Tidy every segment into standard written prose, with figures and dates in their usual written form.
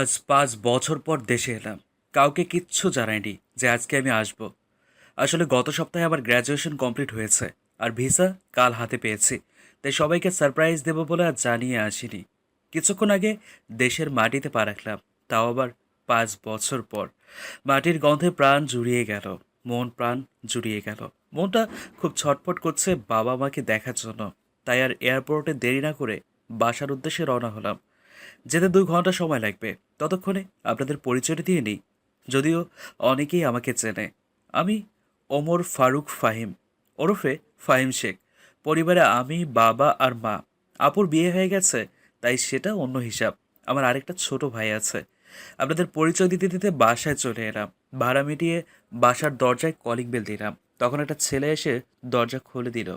আজ ৫ বছর পর দেশে এলাম। কাউকে কিচ্ছু জানাইনি যে আজকে আমি আসব। আসলে গত সপ্তাহে আমার গ্র্যাজুয়েশন কমপ্লিট হয়েছে আর ভিসা কাল হাতে পেয়েছি। তাই সবাইকে সারপ্রাইজ দেবো বলে আজ জানিয়ে আসিনি। কিছুক্ষণ আগে দেশের মাটিতে পা রাখলাম, তাও আবার ৫ বছর পর। মাটির গন্ধে প্রাণ জুড়িয়ে গেল, মন প্রাণ জুড়িয়ে গেল। মনটা খুব ছটফট করছে বাবা মাকে দেখার জন্য। তাই আর এয়ারপোর্টে দেরি না করে বাসার উদ্দেশ্যে রওনা হলাম। যেতে ২ ঘন্টা সময় লাগবে। ততক্ষণে আপনাদের পরিচয় দিয়ে নিই। যদিও অনেকেই আমাকে চেনে। আমি ওমর ফারুক ফাহিম, ওরফে ফাহিম শেখ। পরিবারে আমি, বাবা আর মা। আপুর বিয়ে হয়ে গেছে, তাই সেটা অন্য হিসাব। আমার আরেকটা ছোট ভাই আছে। আপনাদের পরিচয় দিতে দিতে বাসায় চলে এলাম। ভাড়া মিটিয়ে বাসার দরজায় কলিং বেল দিলাম। তখন একটা ছেলে এসে দরজা খুলে দিল।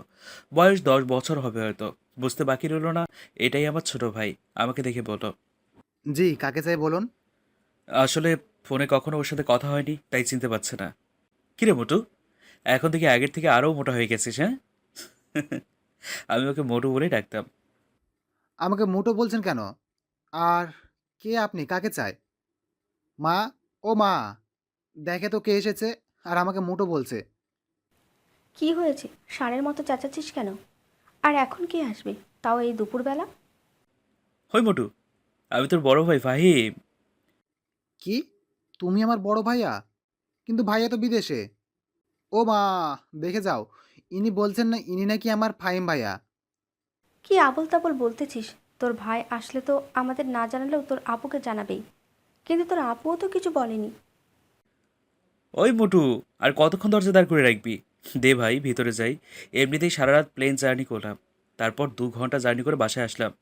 বয়স ১০ বছর হবে হয়তো। বুঝতে বাকি রইল না, এটাই আমার ছোট ভাই। আমাকে দেখে বলল, জি, কাকে চাই বলুন? আসলে ফোনে কখনো ওর সাথে কথা হয়নি, তাই চিনতে পারছে না। কিরে মোটু, এখন থেকে আগের থেকে আরও মোটা হয়ে গেছিস, হ্যাঁ? আমি ওকে মোটু বলেই ডাকতাম। আমাকে মোটো বলছেন কেন? আর কে আপনি? কাকে চাই? মা, ও মা, দেখে তো কে এসেছে আর আমাকে মোটো বলছে। কি হয়েছে? ষাঁড়ের মতো চেঁচাচ্ছিস কেন? আর এখন কে আসবে? তাও এই দুপুরবেলা? হই মোটু, আমি তোর বড় ভাই ফাহিম। কি? তুমি আমার বড় ভাইয়া? কিন্তু ভাইয়া তো বিদেশে। ও মা, দেখে যাও। ইনি বলছেন না ইনি নাকি আমার ফাহিম ভাইয়া। কি আবোল তাবোল বলতেছিস? তোর ভাই আসলে তো আমাদের না জানালেও তোর আপুকে জানাবেই। কিন্তু তোর আপুও তো কিছু বলেনি। ওই মোটু, আর কতক্ষণ দরজা দাঁড় করে রাখবি? দে ভাই, ভিতরে যাই। এমনিতেই সারা রাত প্লেন জার্নি করলাম। তারপর ২ ঘন্টা জার্নি করে বাসায় আসলাম।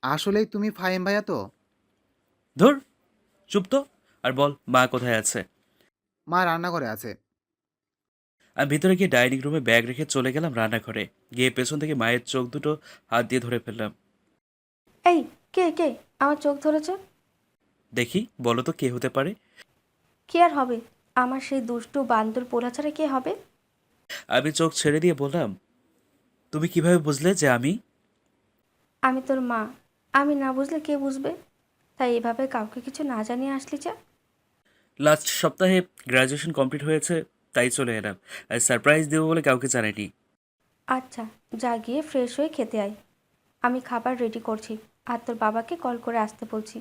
আসলেই তুমি ফাহিম ভাইয়া তো? ধুর, চুপ তো। আর বল, মা কোথায় আছে? মা রান্নাঘরে আছে। আমি ভিতরে গিয়ে ডাইনিং রুমে ব্যাগ রেখে চলে গেলাম রান্নাঘরে। গিয়ে পেছন থেকে মায়ের চোখ দুটো হাত দিয়ে ধরে ফেললাম। এই, কে কে আমার চোখ ধরেছে? দেখি, বলো তো কে হতে পারে? কে আর হবে? আমার সেই দুষ্টু বান্দর পোলা ছাড়া কে হবে? আমি চোখ ছেড়ে দিয়ে বললাম, তুমি কিভাবে বুঝলে যে আমি? আমি তোর মা। আমি না বুঝলে কে বুঝবে? তাই এভাবে কাউকে কিছু না জানিয়ে আসলি যে? লাস্ট সপ্তাহে গ্র্যাজুয়েশন কমপ্লিট হয়েছে, তাই চলে এলাম। আর সারপ্রাইজ দেবো বলে কাউকে জানাইনি। আচ্ছা, যা গিয়ে ফ্রেশ হয়ে খেতে আয়। আমি খাবার রেডি করছি। আর তোর বাবাকে কল করে আসতে বলছি।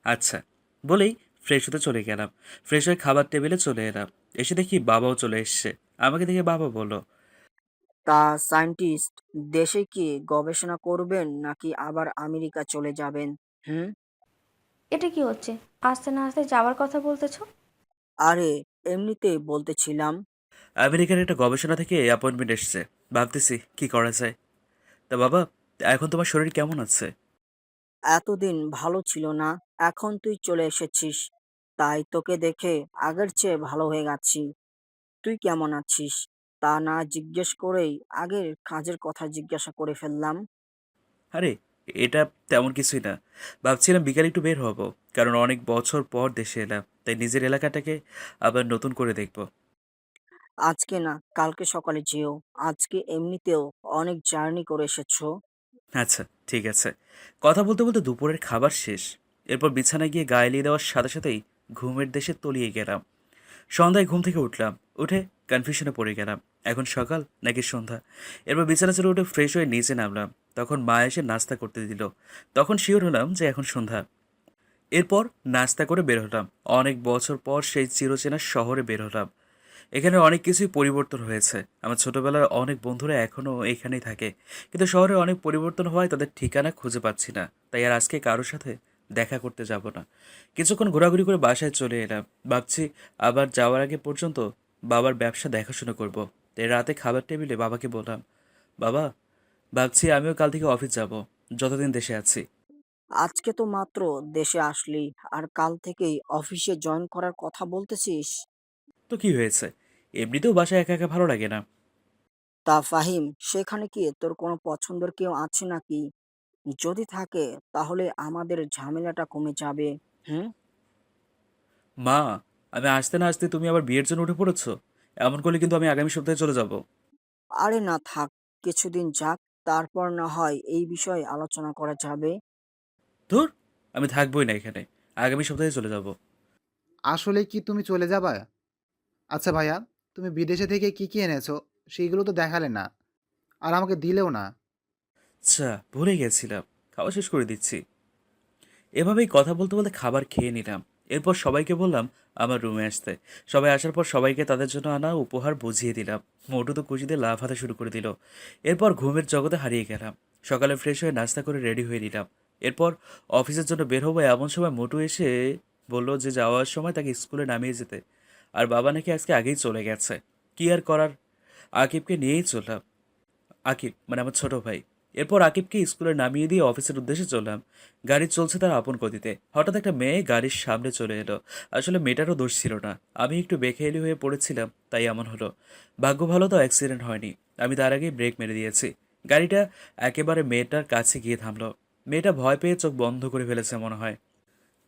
আচ্ছা বলেই ফ্রেশ হতে চলে গেলাম। ফ্রেশ হয়ে খাবার টেবিলে চলে এলাম। এসে দেখি বাবাও চলে এসছে। আমাকে দেখে বাবা বলল, তা সায়েন্টিস্ট দেশে কি গবেষণা করবেন নাকি আবার আমেরিকা চলে যাবেন? হুম? এটা কি হচ্ছে? আসতে না আসতে যাওয়ার কথা বলতেছো? আরে, এমনিতেই বলতেছিলাম। আমেরিকার একটা গবেষণা থেকে অ্যাপয়েন্টমেন্ট এসছে। ভাবতেছি কি করা যায়। তা বাবা, এখন তোমার শরীর কেমন আছে? এতদিন ভালো ছিল না, এখন তুই চলে এসেছিস, তাই তোকে দেখে আগের চেয়ে ভালো হয়ে গেছি। তুই কেমন আছিস তা না জিজ্ঞেস করেই আগের কাজের কথা জিজ্ঞাসা করে ফেললাম। আরে, এটা তেমন কিছুই না। ভাবছিলাম বিকালে একটু বের হব, কারণ অনেক বছর পর দেশে এলাম, তাই নিজের এলাকাটাকে আবার নতুন করে দেখব। আজকে না, কালকে সকালে যেও। আজকে এমনিতেও অনেক জার্নি করে এসেছো। আচ্ছা, ঠিক আছে। কথা বলতে বলতে দুপুরের খাবার শেষ। এরপর বিছানায় গিয়ে গায়ে এলিয়ে দেওয়ার সাথে সাথেই ঘুমের দেশে তলিয়ে গেলাম। সন্ধ্যায় ঘুম থেকে উঠলাম। উঠে কনফিউশনে পড়ে গেলাম, এখন সকাল নাকি সন্ধ্যা। এরপর বিছানা ছেড়ে উঠে ফ্রেশ হয়ে নিচে নামলাম। তখন মা এসে নাস্তা করতে দিল। তখন শিওর হলাম যে এখন সন্ধ্যা। এরপর নাস্তা করে বের হলাম। অনেক বছর পর সেই চিরচেনা শহরে বের হলাম। এখানে অনেক কিছুই পরিবর্তন হয়েছে। আমার ছোটবেলার অনেক বন্ধুরা এখনও এখানেই থাকে, কিন্তু শহরে অনেক পরিবর্তন হওয়ায় তাদের ঠিকানা খুঁজে পাচ্ছি না। তাই আর আজকে কারোর সাথে দেখা করতে যাব না। কিছুক্ষণ ঘোরাঘুরি করে বাসায় চলে এলাম। ভাবছি আবার যাওয়ার আগে পর্যন্ত বাবার ব্যবসা দেখাশোনা করব। তাই রাতে খাবার টেবিলে বাবাকে বললাম, বাবা, ভাবছি আমিও কাল থেকে অফিস যাব, যতদিন দেশে আছি। আজকে তো মাত্র দেশে আসলি, আর কাল থেকেই অফিসে জয়েন করার কথা বলতেছিস? তো কি হয়েছে? এমনিতেও বাসায় একা একা ভালো লাগে না। তা ফাহিম, সেখানে কি তোর কোনো পছন্দের কেউ আছে নাকি? যদি থাকে তাহলে আমাদের ঝামেলাটা কমে যাবে। হুম? মা, আমি আসতে না আসতে তুমি আবার বিয়ের জন্য উঠে পড়েছো। এমন করলে কিন্তু আমি আগামী সপ্তাহে চলে যাব। আরে না, থাক, কিছুদিন যাক, তারপর না হয় এই বিষয়ে আলোচনা করা যাবে। ধুর, আমি থাকবোই না এখানে, আগামী সপ্তাহে চলে যাব। আসলে কি তুমি চলে যাবা? আচ্ছা ভাইয়া, তুমি বিদেশে থেকে কি কি এনেছো সেইগুলো তো দেখালে না, আর আমাকে দিলেও না। আচ্ছা, ভুলে গেছিলাম, খাওয়া শেষ করে দিচ্ছি। এভাবেই কথা বলতে বলতে খাবার খেয়ে নিলাম। এরপর সবাইকে বললাম আমার রুমে আসতে। সবাই আসার পর সবাইকে তাদের জন্য আনা উপহার বুঝিয়ে দিলাম। মোটু তো খুশিতে লাফাতে শুরু করে দিল। এরপর ঘুমের জগতে হারিয়ে গেলাম। সকালে ফ্রেশ হয়ে নাস্তা করে রেডি হয়ে নিলাম। এরপর অফিসের জন্য বের হবো এমন সময় মোটু এসে বলল যে যাওয়ার সময় তাকে স্কুলে নামিয়ে যেতে, আর বাবা নাকি আজকে আগেই চলে গেছে। কি আর করার, আকিবকে নিয়েই চললাম। আকিব মানে আমার ছোট ভাই। এরপর আকিবকে স্কুলে নামিয়ে দিয়ে অফিসের উদ্দেশ্যে চললাম। গাড়ি চলছে তার আপন গতিতে, হঠাৎ একটা মেয়ে গাড়ির সামনে চলে এলো। আসলে মেয়েটারও দোষ ছিল না, আমি একটু বেখেয়ালি হয়ে পড়েছিলাম, তাই এমন হলো। ভাগ্য ভালো তো অ্যাক্সিডেন্ট হয়নি, আমি তার আগেই ব্রেক মেরে দিয়েছি। গাড়িটা একেবারে মেয়েটার কাছে গিয়ে থামলো। মেয়েটা ভয় পেয়ে চোখ বন্ধ করে ফেলেছে মনে হয়।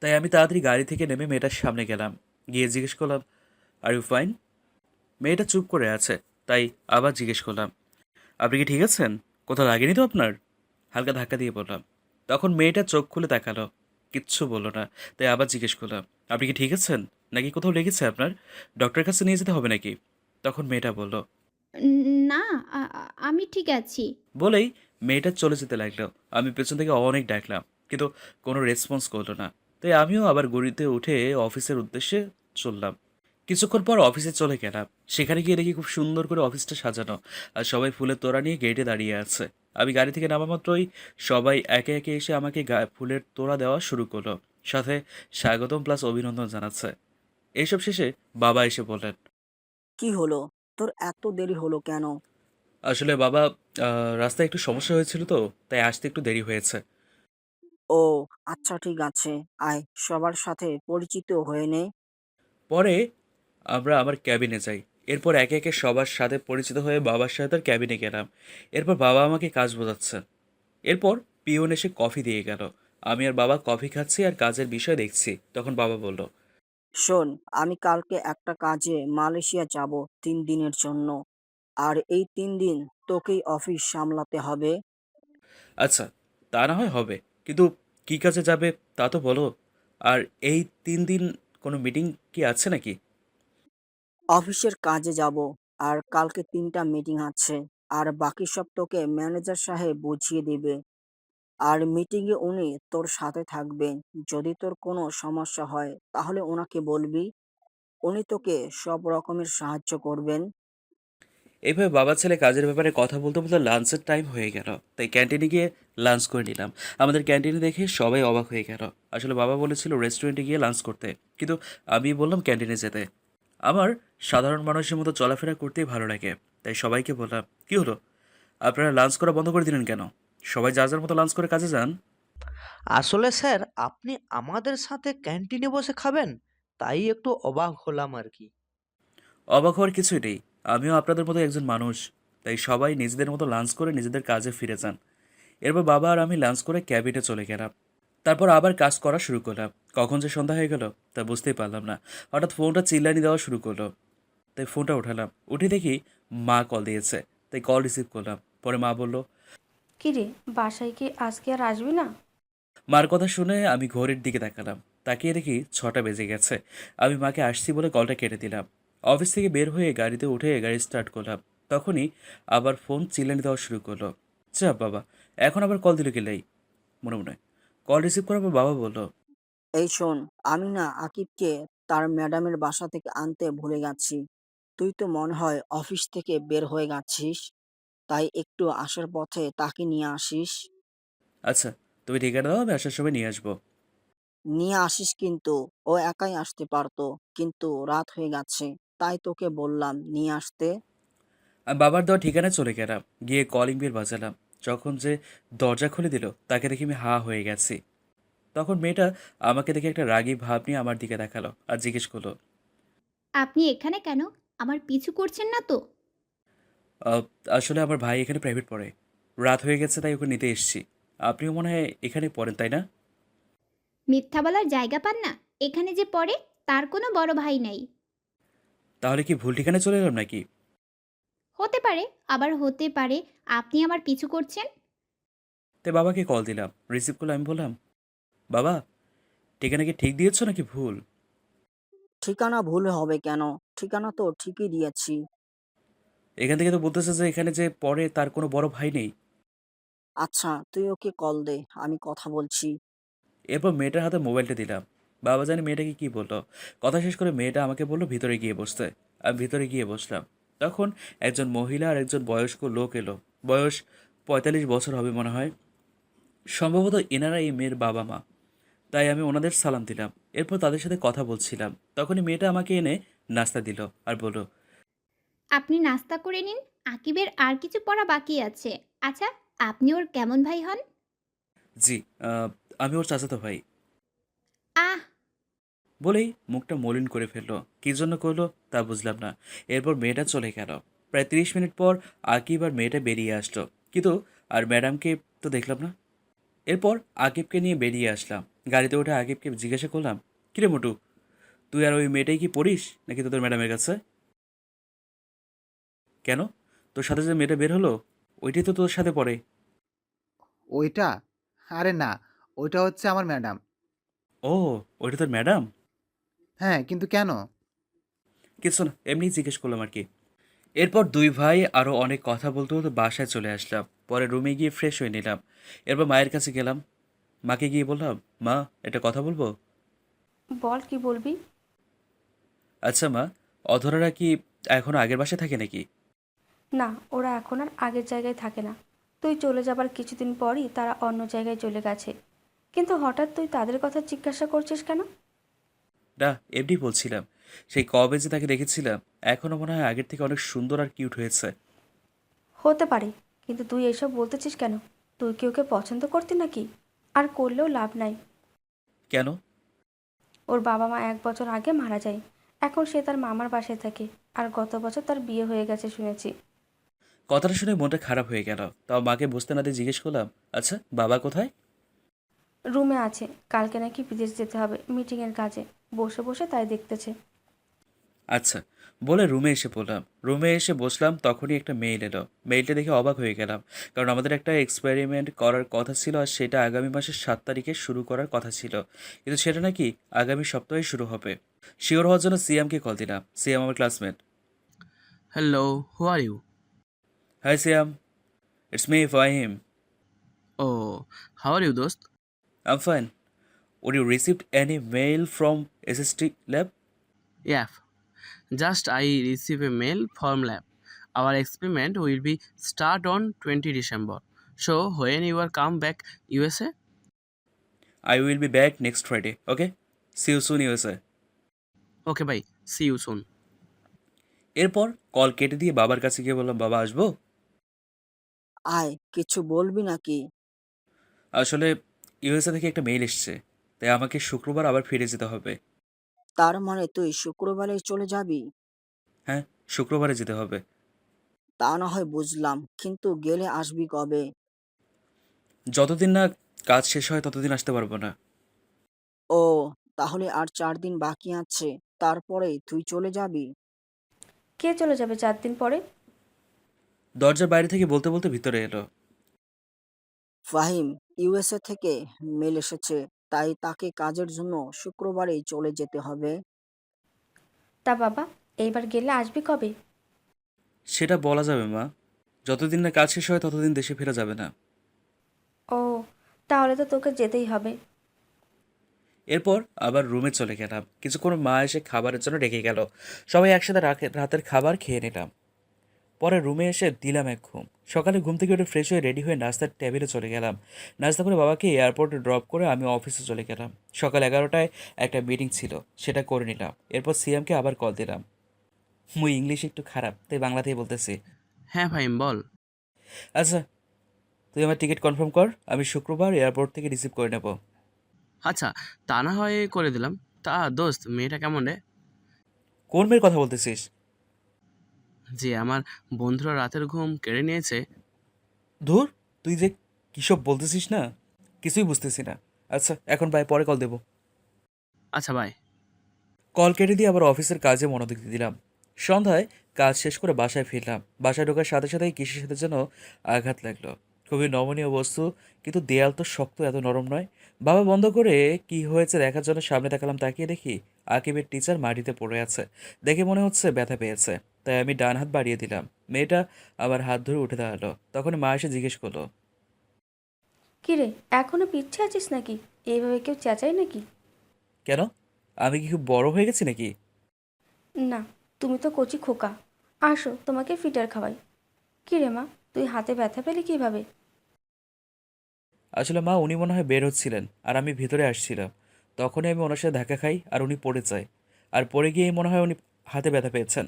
তাই আমি তাড়াতাড়ি গাড়ি থেকে নেমে মেয়েটার সামনে গেলাম। গিয়ে জিজ্ঞেস করলাম, আর ইউ ফাইন? মেয়েটা চুপ করে আছে, তাই আবার জিজ্ঞেস করলাম, আপনি কি ঠিক আছেন? কোথাও লাগেনি তো আপনার? হালকা ধাক্কা দিয়ে বললাম। তখন মেয়েটা চোখ খুলে তাকালো, কিচ্ছু বললো না। তাই আবার জিজ্ঞেস করলাম, আপনি কি ঠিক আছেন? নাকি কোথাও লেগেছে আপনার? ডক্টরের কাছে নিয়ে যেতে হবে নাকি? তখন মেয়েটা বলল। না, আমি ঠিক আছি। বলেই মেয়েটা চলে যেতে লাগলো। আমি পেছন থেকে অনেক ডাকলাম, কিন্তু কোনো রেসপন্স করলো না। তাই আমিও আবার গড়িতে উঠে অফিসের উদ্দেশ্যে চললাম। কিছুক্ষণ পর অফিসে চলে গেলাম। সেখানে গিয়ে দেখি খুব সুন্দর করে অফিসটা সাজানো, আর সবাই ফুলের তোড়া নিয়ে গেটে দাঁড়িয়ে আছে। আমি গাড়ি থেকে নামা মাত্রই সবাই একে একে এসে আমাকে ফুলের তোড়া দেওয়া শুরু করলো, সাথে স্বাগতম প্লাস অভিনন্দন জানাচ্ছে। এইসব শেষে বাবা এসে বললেন, কি হলো? তোর এত দেরি হলো কেন? আসলে বাবা, রাস্তায় একটু সমস্যা হয়েছিল তো, তাই আসতে একটু দেরি হয়েছে। ও আচ্ছা, ঠিক আছে। আয়, সবার সাথে পরিচিত হয়ে নে। পরে আমরা আমার ক্যাবিনে যাই। এরপর একে একে সবার সাথে পরিচিত হয়ে বাবার সাথে তার ক্যাবিনে গেলাম। এরপর বাবা আমাকে কাজ বোঝাচ্ছেন। এরপর পিয়ন এসে কফি দিয়ে গেল। আমি আর বাবা কফি খাচ্ছি আর কাজের বিষয় দেখছি। তখন বাবা বলল, শোন, আমি কালকে একটা কাজে মালয়েশিয়া যাব 3 দিনের জন্য। আর এই 3 দিন তোকেই অফিস সামলাতে হবে। আচ্ছা, তা না হয় হবে, কিন্তু কী কাজে যাবে তা তো বলো। আর এই 3 দিন কোনো মিটিং কি আছে নাকি? অফিসের কাজে যাব। আর কালকে 3টা মিটিং আছে। আর বাকি সব তোকে ম্যানেজার সাহেব বুঝিয়ে দিবে। আর মিটিংয়ে উনি তোর সাথে থাকবেন। যদি তোর কোনো সমস্যা হয় তাহলে ওনাকে বলবি। উনি তোকে সব রকমের সাহায্য করবেন। এইভাবে বাবা ছেলে কাজের ব্যাপারে কথা বলতে বলতে লাঞ্চের টাইম হয়ে গেল। তাই ক্যান্টিনে গিয়ে লাঞ্চ করে নিলাম। আমাদের ক্যান্টিনে দেখে সবাই অবাক হয়ে গেল। আসলে বাবা বলেছিল রেস্টুরেন্টে গিয়ে লাঞ্চ করতে, কিন্তু আমি বললাম ক্যান্টিনে যেতে। আমার সাধারণ মানুষের মতো চলাফেরা করতেই ভালো লাগে, তাই সবাইকে বললাম, কি হলো, আপনারা লাঞ্চ করা বন্ধ করে দিলেন কেন? সবাই যার যার মতো লাঞ্চ করে কাজে যান। আসলে স্যার, আপনি আমাদের সাথে ক্যান্টিনে বসে খাবেন, তাই একটু অবাক হলাম আর কি। অবাক হওয়ার কিছুই নেই, আমিও আপনাদের মতো একজন মানুষ। তাই সবাই নিজেদের মতো লাঞ্চ করে নিজেদের কাজে ফিরে যান। এরপর বাবা আর আমি লাঞ্চ করে ক্যাবিনে চলে গেলাম। তারপর আবার কাজ করা শুরু করলাম। কখন যে সন্ধ্যা হয়ে গেল তা বুঝতেই পারলাম না। হঠাৎ ফোনটা চিল্লানি দেওয়া শুরু করলো। তাই ফোনটা উঠালাম, উঠে দেখি মা কল দিয়েছে। তাই কল রিসিভ করলাম। পরে মা বলল, কি রে, বাসায় কি আজকে আর আসবি না? মার কথা শুনে আমি ঘড়ির দিকে তাকালাম। তাকিয়ে দেখি 6টা বেজে গেছে। আমি মাকে আসছি বলে কলটা কেটে দিলাম। অফিস থেকে বের হয়ে গাড়িতে উঠে গাড়ি স্টার্ট করলাম। তখনই আবার ফোন চিল্লানি দেওয়া শুরু করলো। চাপ বাবা, এখন আবার কল দিল গেলেই মনে মনে। কল রিসিভ করার পর বাবা বলল, এই শোন, আমি না আকিবকে তার ম্যাডামের বাসা থেকে আনতে ভুলে গেছি। তুই তো মনে হয় অফিস থেকে বের হয়ে গেছিস। তাই একটু আসার পথে তাকে নিয়ে আসিস। আচ্ছা, তুমি ঠিকানা দাও, আমি আসার সময় নিয়ে আসবো। নিয়ে আসিস কিন্তু। ও একাই আসতে পারতো, কিন্তু রাত হয়ে গেছে। তাই তোকে বললাম নিয়ে আসতে। আমি বাবার দেওয়া ঠিকানায় চলে গেলাম। গিয়ে কলিং বেল বাজালাম। যখন যে দরজা খুলে দিল তাকে দেখে আমি হা হয়ে গেছি। তখন মেয়েটা আমাকে দেখে একটা রাগী ভাব নিয়ে আমার দিকে দেখালো আর জিজ্ঞেস করলো, আপনি এখানে কেন? আমার পিছু করছেন না তো? "আহ, আসলে আমার ভাই এখানে প্রাইভেট পড়ে। রাত হয়ে গেছে তাই ওকে নিতে এসেছি। আপনিও মনে হয় এখানে পড়েন, তাই না? মিথ্যা বলার জায়গা পান না? এখানে যে পড়ে, তার কোনো বড় ভাই নাই। তাহলে কি ভুল ঠিকানায় চলে এলাম নাকি? হতে পারে, আবার হতে পারে আপনি আমার পিছু করছেন। তাই বাবাকে কল দিলাম। রিসিভ করলে আমি বললাম, বাবা, ঠিকানা কি ঠিক দিয়েছো নাকি ভুল? ঠিকানা ভুল হবে কেন? ঠিকানা তো ঠিকই দিয়েছি। এখান থেকে তো বলতেছে যে এখানে যে পড়ে তার কোনো বড় ভাই নেই। আচ্ছা, তুই ওকে কল দে, আমি কথা বলছি। এরপর মেয়েটার হাতে মোবাইলটা দিলাম। বাবা জানি মেয়েটাকে কি বললো। কথা শেষ করে মেয়েটা আমাকে বললো ভিতরে গিয়ে বসতে। আমি ভিতরে গিয়ে বসলাম। তখন একজন মহিলা আর একজন বয়স্ক লোক এলো। বয়স 45 বছর হবে মনে হয়। সম্ভবত এনারা এই মেয়ের বাবা মা। তাই আমি ওনাদের সালাম দিলাম। এরপর তাদের সাথে কথা বলছিলাম। তখনই মেয়েটা আমাকে এনে নাস্তা দিল আর বলল, আপনি নাস্তা করে নিন, আকিবের আর কিছু পড়া বাকি আছে। আচ্ছা, আপনি ওর কেমন ভাই হন? জি, আহ, আমি ওর চাচাতো ভাই। আহ, বলেই মুখটা মলিন করে ফেললো। কী জন্য করলো তা বুঝলাম না। এরপর মেয়েটা চলে গেল। প্রায় 30 মিনিট পর আকিব আর মেয়েটা বেরিয়ে আসলো, কিন্তু আর ম্যাডামকে তো দেখলাম না। এরপর আকিবকে নিয়ে বেরিয়ে আসলাম। গাড়িতে উঠে আকিবকে জিজ্ঞাসা করলাম, কিরে মোটু, তুই আর ওই মেয়েটাই কি পড়িস নাকি তোদের ম্যাডামের কাছে? কেন, তোর সাথে যে মেয়েটা বের হলো ওইটাই তো তোর সাথে পড়ে। ওইটা? আরে না, ওইটা হচ্ছে আমার ম্যাডাম। ও, ওইটা তোর ম্যাডাম? হ্যাঁ, কিন্তু কেন? কিছু না, এমনি জিজ্ঞেস করলাম আর কি। এরপর দুই ভাই আরও অনেক কথা বলতে বলতে বাসায় চলে আসলাম। পরে রুমে গিয়ে ফ্রেশ হয়ে নিলাম। এরপর মায়ের কাছে গেলাম। মাকে গিয়ে বললাম, মা, একটা কথা বলবো? বল কি বলবি? আচ্ছা মা, অধরারা কি এখনো আগের বাসায় থাকে নাকি? না, ওরা এখন আর আগের জায়গায় থাকে না। তুই চলে যাবার কিছুদিন পরই তারা অন্য জায়গায় চলে গেছে। কিন্তু হঠাৎ তুই তাদের কথা জিজ্ঞাসা করছিস কেন? না, এমনি বলছিলাম। সেই কবে যে তাকে দেখেছিলাম, এখনও মনে হয় আগের থেকে অনেক সুন্দর আর কিউট হয়েছে। হতে পারে, কিন্তু তুই এসব বলতেছিস কেন? তুই কি ওকে পছন্দ করতি নাকি? আর করলেও লাভ নাই। কেন? ওর বাবা মা 1 বছর আগে মারা যায়। এখন সে তার মামার বাসায় থাকে। আর গত বছর তার বিয়ে হয়ে গেছে শুনেছি। কথাটা শুনে মনটা খারাপ হয়ে গেল। তাও মাকে বুঝতে না দিয়ে জিজ্ঞেস করলাম, আচ্ছা বাবা কোথায়? রুমে আছে, কালকে নাকি বিদেশ যেতে হবে মিটিংয়ের কাজে। বসে বসে তাই দেখতেছে। আচ্ছা, বলে রুমে এসে পড়লাম। রুমে এসে বসলাম, তখনই একটা মেইল এলো। মেইলটা দেখে অবাক হয়ে গেলাম, কারণ আমাদের একটা এক্সপেরিমেন্ট করার কথা ছিল আর সেটা আগামী মাসের 7 তারিখে শুরু করার কথা ছিল, কিন্তু সেটা নাকি আগামী সপ্তাহে শুরু হবে। শিওর হওয়ার জন্য সিয়ামকে কল দিলাম। সিয়াম আমার classmate. Hello, who are you? Hi Siyam, it's me Fahim. Oh, how are you, dost? I'm fine. Would you received any mail from SST lab? Yeah, just I receive a mail from lab. Our experiment will be start on 20 December. So when you are come back USA? I will be back next Friday, okay? See you soon USA. Okay, bye. See you soon. এরপর কল কেটে দিয়ে বাবার কাছে গিয়ে বললাম, বাবা আসবো? আয়, কিছু বলবি নাকি? আসলে ইউএসএ থেকে একটা মেইল এসছে, তাই আমাকে শুক্রবার আবার ফিরে যেতে হবে। তার মানে তুই শুক্রবারেই চলে যাবি? হ্যাঁ, শুক্রবারে যেতে হবে। তা না হয় বুঝলাম, কিন্তু গেলে আসবি কবে? যতদিন না কাজ শেষ হয় ততদিন আসতে পারবো না। ও, তাহলে আর 4 দিন বাকি আছে, তারপরেই তুই চলে যাবি? কে চলে যাবে 4 দিন পরে? দরজার বাইরে থেকে বলতে বলতে ভিতরে এলো। ফাহিম, ইউএসএ থেকে মেল এসেছে, তাই তাকে কাজের জন্য শুক্রবারেই চলে যেতে হবে। তা বাবা, এইবার গেলে আসবি কবে? সেটা বলা যাবে মা, যতদিন না কাজ শেষ হয় ততদিন দেশে ফেরা যাবে না। ও, তাহলে তো তোকে যেতেই হবে। এরপর আবার রুমে চলে গেলাম। কিছুক্ষণ মা এসে খাবারের জন্য ডেকে গেল। সবাই একসাথে রাতের খাবার খেয়ে নিলাম। পরে রুমে এসে দিলাম এক ঘুম। সকালে ঘুম থেকে উঠে ফ্রেশ হয়ে রেডি হয়ে নাস্তার টেবিলে চলে গেলাম। নাস্তা করে বাবাকে এয়ারপোর্টে ড্রপ করে আমি অফিসে চলে গেলাম। সকাল 11টায় একটা মিটিং ছিল, সেটা করে নিলাম। এরপর সিএমকে আবার কল দিলাম। মুই ইংলিশ একটু খারাপ, তাই বাংলাতেই বলতেছি। হ্যাঁ ফাহিম, বল। আচ্ছা, তুই আমার টিকিট কনফার্ম কর, আমি শুক্রবার এয়ারপোর্ট থেকে রিসিভ করে নেব। আচ্ছা, তা না হয় করে দিলাম। তা দোস্ত, মেয়েটা কেমন রে? কোন মেয়ের কথা বলতেছিস? যে আমার বন্ধুরা রাতের ঘুম কেড়ে নিয়েছে। ধুর, তুই যে কিসব বলতেছিস না, কিছুই বুঝতেছি না। আচ্ছা এখন বাই, পরে কল দেবো। আচ্ছা, বাই। কল কেটে দিয়ে আবার অফিসের কাজে মনোযোগ দিলাম। সন্ধ্যায় কাজ শেষ করে বাসায় ফিরলাম। বাসায় ঢোকার সাথে সাথেই কিসের সাথে যেন আঘাত লাগলো। খুবই নমনীয় বস্তু, কিন্তু দেয়াল তো শক্ত, এত নরম নয়। বাবা বন্ধ করে কি হয়েছে দেখার জন্য সামনে তাকালাম, তাকিয়ে দেখি আকিবের টিচার মাটিতে পড়ে আছে। দেখে মনে হচ্ছে ব্যথা পেয়েছে, তাই আমি ডান হাত বাড়িয়ে দিলাম। মেয়েটা আবার হাত ধরে উঠে দাঁড়ালো। তখন মা এসে জিজ্ঞেস করলো, কিরে, এখনো পিচ্ছে আছিস নাকি? এইভাবে কেউ চেঁচায় নাকি? কেন? আমি কি খুব বড় হয়ে গেছি নাকি? না, তুমি তো কচি খোকা। আসো, তোমাকে ফিটার খাওয়াই। কিরে মা, তুই হাতে ব্যথা পেলি কিভাবে? আসলে মা, উনি মনে হয় বের হচ্ছিলেন আর আমি ভিতরে আসছিলাম। তখনই আমি ওনার সাথে ধাক্কা খাই আর উনি পড়ে যায়। আর পড়ে গিয়েই মনে হয় উনি হাতে ব্যথা পেয়েছেন।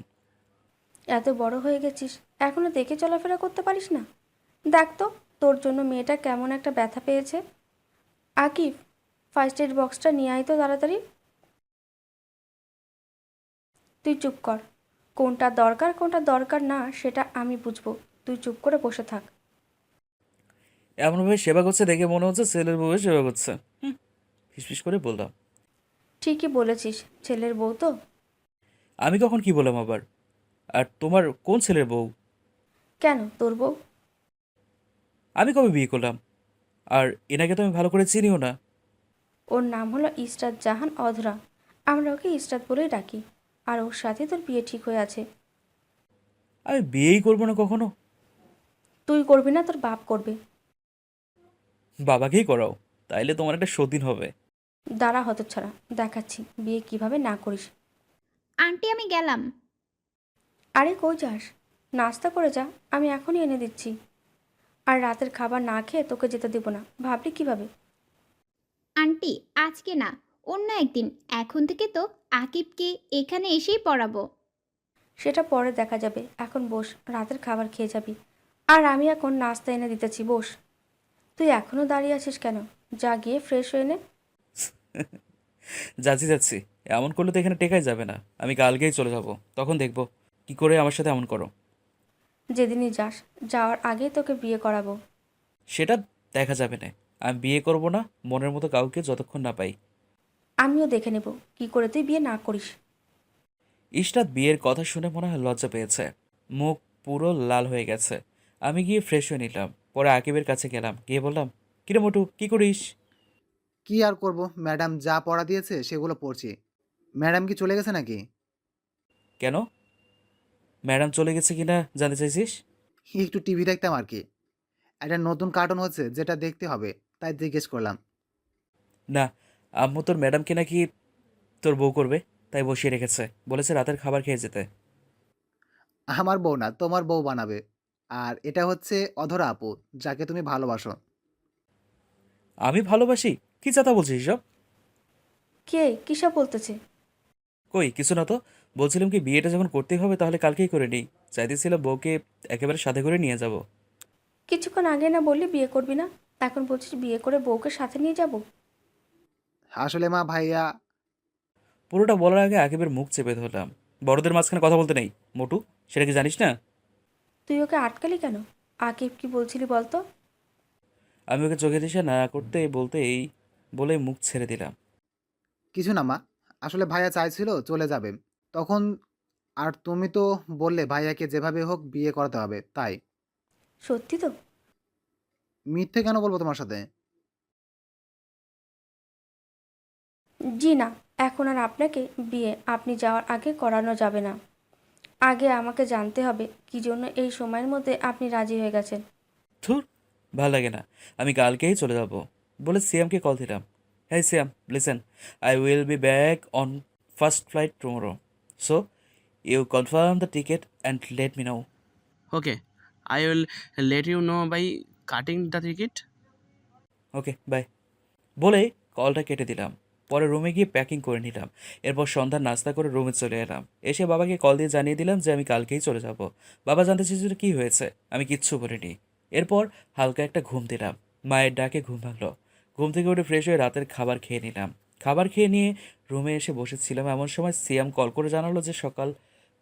এত বড় হয়ে গেছিস, এখনো দেখে চলাফেরা করতে পারিস না? দেখ তো, তোর জন্য মেয়েটা কেমন একটা ব্যথা পেয়েছে। আকিব, ফার্স্ট এড বক্সটা নিয়ে আয় তো তাড়াতাড়ি। তুই চুপ কর। কোনটা দরকার কোনটা দরকার না সেটা আমি বুঝবো। তুই চুপ করে বসে থাক। এমনভাবে সেবা করছে দেখে মনে হচ্ছে ছেলের বউয়ের সেবা করছে। ফিসফিস করে বললাম, ঠিকই বলেছিস, ছেলের বউ তো। আমি কখন কি বললাম আবার? আর তোমার কোন ছেলের বউ? কেন, তোর বউ। আমি কবে বিয়ে করলাম? আর এনাকে তো আমি ভালো করে চিনিও না। ওর নাম হলো ইসরাত জাহান অধরা। আমরা ওকে ইসরাত বলেই ডাকি। আর ওর সাথে তোর বিয়ে ঠিক হয়ে আছে। আমি বিয়েই করবো না কখনো। তুই করবি না, তোর বাপ করবে। বাবাকেই করাও, তাইলে তোমার একটা সতীন হবে। দাঁড়া হতচ্ছাড়া, দেখাচ্ছি বিয়ে কিভাবে না করিস। আন্টি আমি গেলাম। আরে কই যাস? নাস্তা করে যা, আমি এখনই এনে দিচ্ছি। আর রাতের খাবার না খেয়ে তোকে যেতে দেবো না, ভাবলি কিভাবে? আন্টি আজকে না, অন্য একদিন। এখন থেকে তো আকিবকে এখানে এসেই পড়াবো। সেটা পরে দেখা যাবে, এখন বস, রাতের খাবার খেয়ে যাবি। আর আমি এখন নাস্তা এনে দিতেছি, বস। তুই এখনও দাঁড়িয়ে আছিস কেন? যা গিয়ে ফ্রেশ হয়ে নে। যাচ্ছি যাচ্ছি। এমন করলে তো এখানে টেকাই যাবে না। আমি কালকেই চলে যাব, তখন দেখবো কি করে আমার সাথে এমন করো। যেদিনই যাস, যাওয়ার আগেই তোকে বিয়ে করাবো। সেটা দেখা যাবে না। আমি বিয়ে করব না মনের মতো কাউকে যতক্ষণ না পাই। আমিও দেখে নেব কি করে তুই বিয়ে না করিস। ইশরাত বিয়ের কথা শুনে মনে হয় লজ্জা পেয়েছে। মুখ পুরো লাল হয়ে গেছে। আমি গিয়ে ফ্রেশ হয়ে নিলাম। পরে আকিবের কাছে গেলাম, গিয়ে বললাম, কিরে মোটু, কি করিস? কি আর করব, ম্যাডাম যা পড়া দিয়েছে সেগুলো পড়ছি। ম্যাডাম কি চলে গেছে নাকি? কেন? ম্যাডাম চলে গেছে কিনা জানতে চাইছিস? একটু টিভি দেখতাম আর কি। একটা নতুন কার্টুন হচ্ছে যেটা দেখতে হবে, তাই জিজ্ঞেস করলাম। না, আম্মু তোর ম্যাডামকে নাকি তোর বউ করবে, তাই বসিয়ে রেখেছে। বলেছে রাতের খাবার খেয়ে যেতে। আমার বউ না, তোমার বউ বানাবে। আর এটা হচ্ছে অধরা আপু, যাকে তুমি ভালোবাসো। আমি ভালোবাসি? কি চাতা বলছিস সব? কে কিসব বলতেছে? কই কিছু না তো। বলছিলাম কি, বিয়েটা যখন করতেই হবে তাহলে কালকেই করে নিই। চাইতেছিলাম বউকে একেবারে সাথে করে নিয়ে যাব। কিছুক্ষণ আগে না বললি বিয়ে করবি না, এখন বলছিস বিয়ে করে বউকে সাথে নিয়ে যাব? আসলে মা ভাইয়া, পুরোটা বলার আগে আকিবের মুখ চেপে ধরলাম। বড়দের মাঝখানে কথা বলতে নেই, মোটু। সেটা কি জানিস না? তুই ওকে আটকালি কেন? আকিব কি বলছিলি বলতো? আমি ওকে চোখে দিশা না করতে বলতে এই বলে মুখ ছেড়ে দিলাম। কিছু না মা। আসলে ভাইয়া চাইছিল চলে যাবে তখন। আর তুমি তো বললে ভাইয়াকে যেভাবে হোক বিয়ে করাতে হবে, তাই। সত্যি তো? মিথ্যে কেন বলবো তোমার সাথে? জি না, এখন আর আপনাকে বিয়ে আপনি যাওয়ার আগে করানো যাবে না। আগে আমাকে জানতে হবে কি জন্য এই সময়ের মধ্যে আপনি রাজি হয়ে গেছেন। ধুর, ভাল লাগে না। আমি কালকেই চলে যাব বলে সিয়ামকে কল দিলাম। হ্যাঁ Siam, listen, I will be back on first flight tomorrow. So you confirm the ticket and let me know. Okay, I will let you know by cutting the ticket. Okay, bye বলে কলটা কেটে দিলাম। পরে রুমে গিয়ে packing করে নিলাম। এরপর সন্ধ্যার নাস্তা করে রুমে চলে এলাম। এসে বাবাকে কল দিয়ে জানিয়ে দিলাম যে আমি কালকেই চলে যাব। বাবা জানতে চেয়েছিল কী হয়েছে, আমি কিচ্ছু বলিনি। এরপর হালকা একটা ঘুম দিলাম। মায়ের ডাকে ঘুম ভাঙলো। ঘুম থেকে উঠে ফ্রেশ হয়ে রাতের খাবার খেয়ে নিলাম। খাবার খেয়ে নিয়ে রুমে এসে বসেছিলাম, এমন সময় সিয়াম কল করে জানালো যে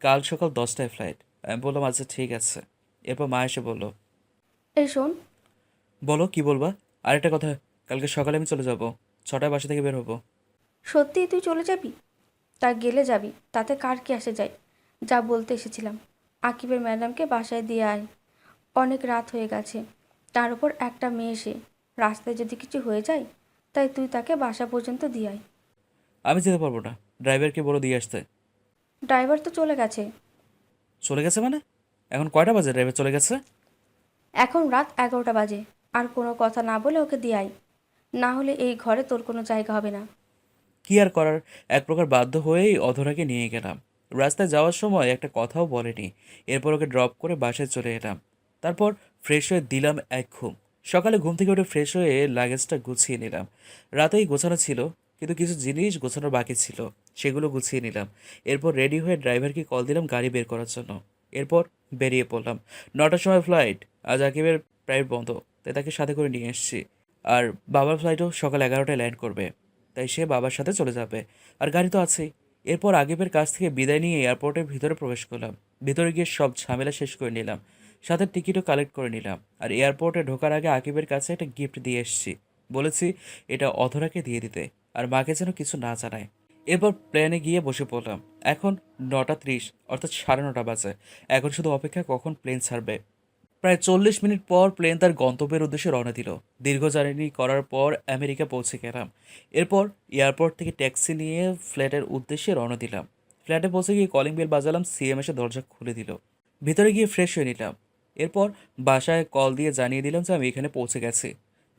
কাল সকাল 10টায় ফ্লাইট। আমি বললাম আচ্ছা ঠিক আছে। এরপর মা এসে বলল, এই শোন। বলো কি বলবা? আরেকটা কথা, কালকে সকালে আমি চলে যাব, 6টায় বাসা থেকে বের হবো। সত্যিই তুই চলে যাবি? তা গেলে যাবি, তাতে কার কি আসে যায়। যা বলতে এসেছিলাম, আকিবের ম্যাডামকে বাসায় দিয়ে আয়। অনেক রাত হয়ে গেছে, তার উপর একটা মেয়ে এসে রাস্তায় যদি কিছু হয়ে যায় তাই তুই তাকে বাসা পর্যন্ত দিয়ে আয়। আমি যেতে পারবো না, ড্রাইভারকে বলে দিয়ে আসতে। ড্রাইভার তো চলে গেছে। চলে গেছে মানে? এখন কয়টা বাজে ড্রাইভার চলে গেছে? এখন রাত 11টা বাজে। আর কোনো কথা না বলে ওকে দিয়ে আয়, না হলে এই ঘরে তোর কোনো জায়গা হবে না। কি আর করার, এক প্রকার বাধ্য হয়েই অধরাকে নিয়ে গেলাম। রাস্তায় যাওয়ার সময় একটা কথাও বলেনি। এরপর ওকে ড্রপ করে বাসায় চলে এলাম। তারপর ফ্রেশ হয়ে দিলাম এক ঘুম। সকালে ঘুম থেকে উঠে ফ্রেশ হয়ে লাগেজটা গুছিয়ে নিলাম। রাতেই গোছানো ছিল, কিন্তু কিছু জিনিস গোছানোর বাকি ছিল, সেগুলো গুছিয়ে নিলাম। এরপর রেডি হয়ে ড্রাইভারকে কল দিলাম গাড়ি বের করার জন্য। এরপর বেরিয়ে পড়লাম। 9টার সময় ফ্লাইট। আজ আকিবের প্রায় বন্ধ, তাই তাকে সাথে করে নিয়ে এসেছি। আর বাবার ফ্লাইটও সকাল 11টায় ল্যান্ড করবে, তাই সে বাবার সাথে চলে যাবে। আর গাড়ি তো আছেই। এরপর আগিবের কাছ থেকে বিদায় নিয়ে এয়ারপোর্টের ভিতরে প্রবেশ করলাম। ভিতরে গিয়ে সব ঝামেলা শেষ করে নিলাম, সাথে টিকিটও কালেক্ট করে নিলাম। আর এয়ারপোর্টে ঢোকার আগে আকিবের কাছে একটা গিফট দিয়ে এসেছি। বলেছি এটা অধরাকে দিয়ে দিতে, আর মাকে যেন কিছু না জানায়। এরপর প্লেনে গিয়ে বসে পড়লাম। এখন 9টা 30, অর্থাৎ 9:30 বাজে। এখন শুধু অপেক্ষা কখন প্লেন ছাড়বে। প্রায় 40 মিনিট পর প্লেন তার গন্তব্যের উদ্দেশ্যে রওনা দিল। দীর্ঘ জার্নি করার পর আমেরিকা পৌঁছে গেলাম। এরপর এয়ারপোর্ট থেকে ট্যাক্সি নিয়ে ফ্ল্যাটের উদ্দেশ্যে রওনা দিলাম। ফ্ল্যাটে পৌঁছে গিয়ে কলিং বেল বাজালাম, সিএম এসে দরজা খুলে দিল। ভিতরে গিয়ে ফ্রেশ হয়ে নিলাম। এরপর বাসায় কল দিয়ে জানিয়ে দিলাম যে আমি এখানে পৌঁছে গেছি।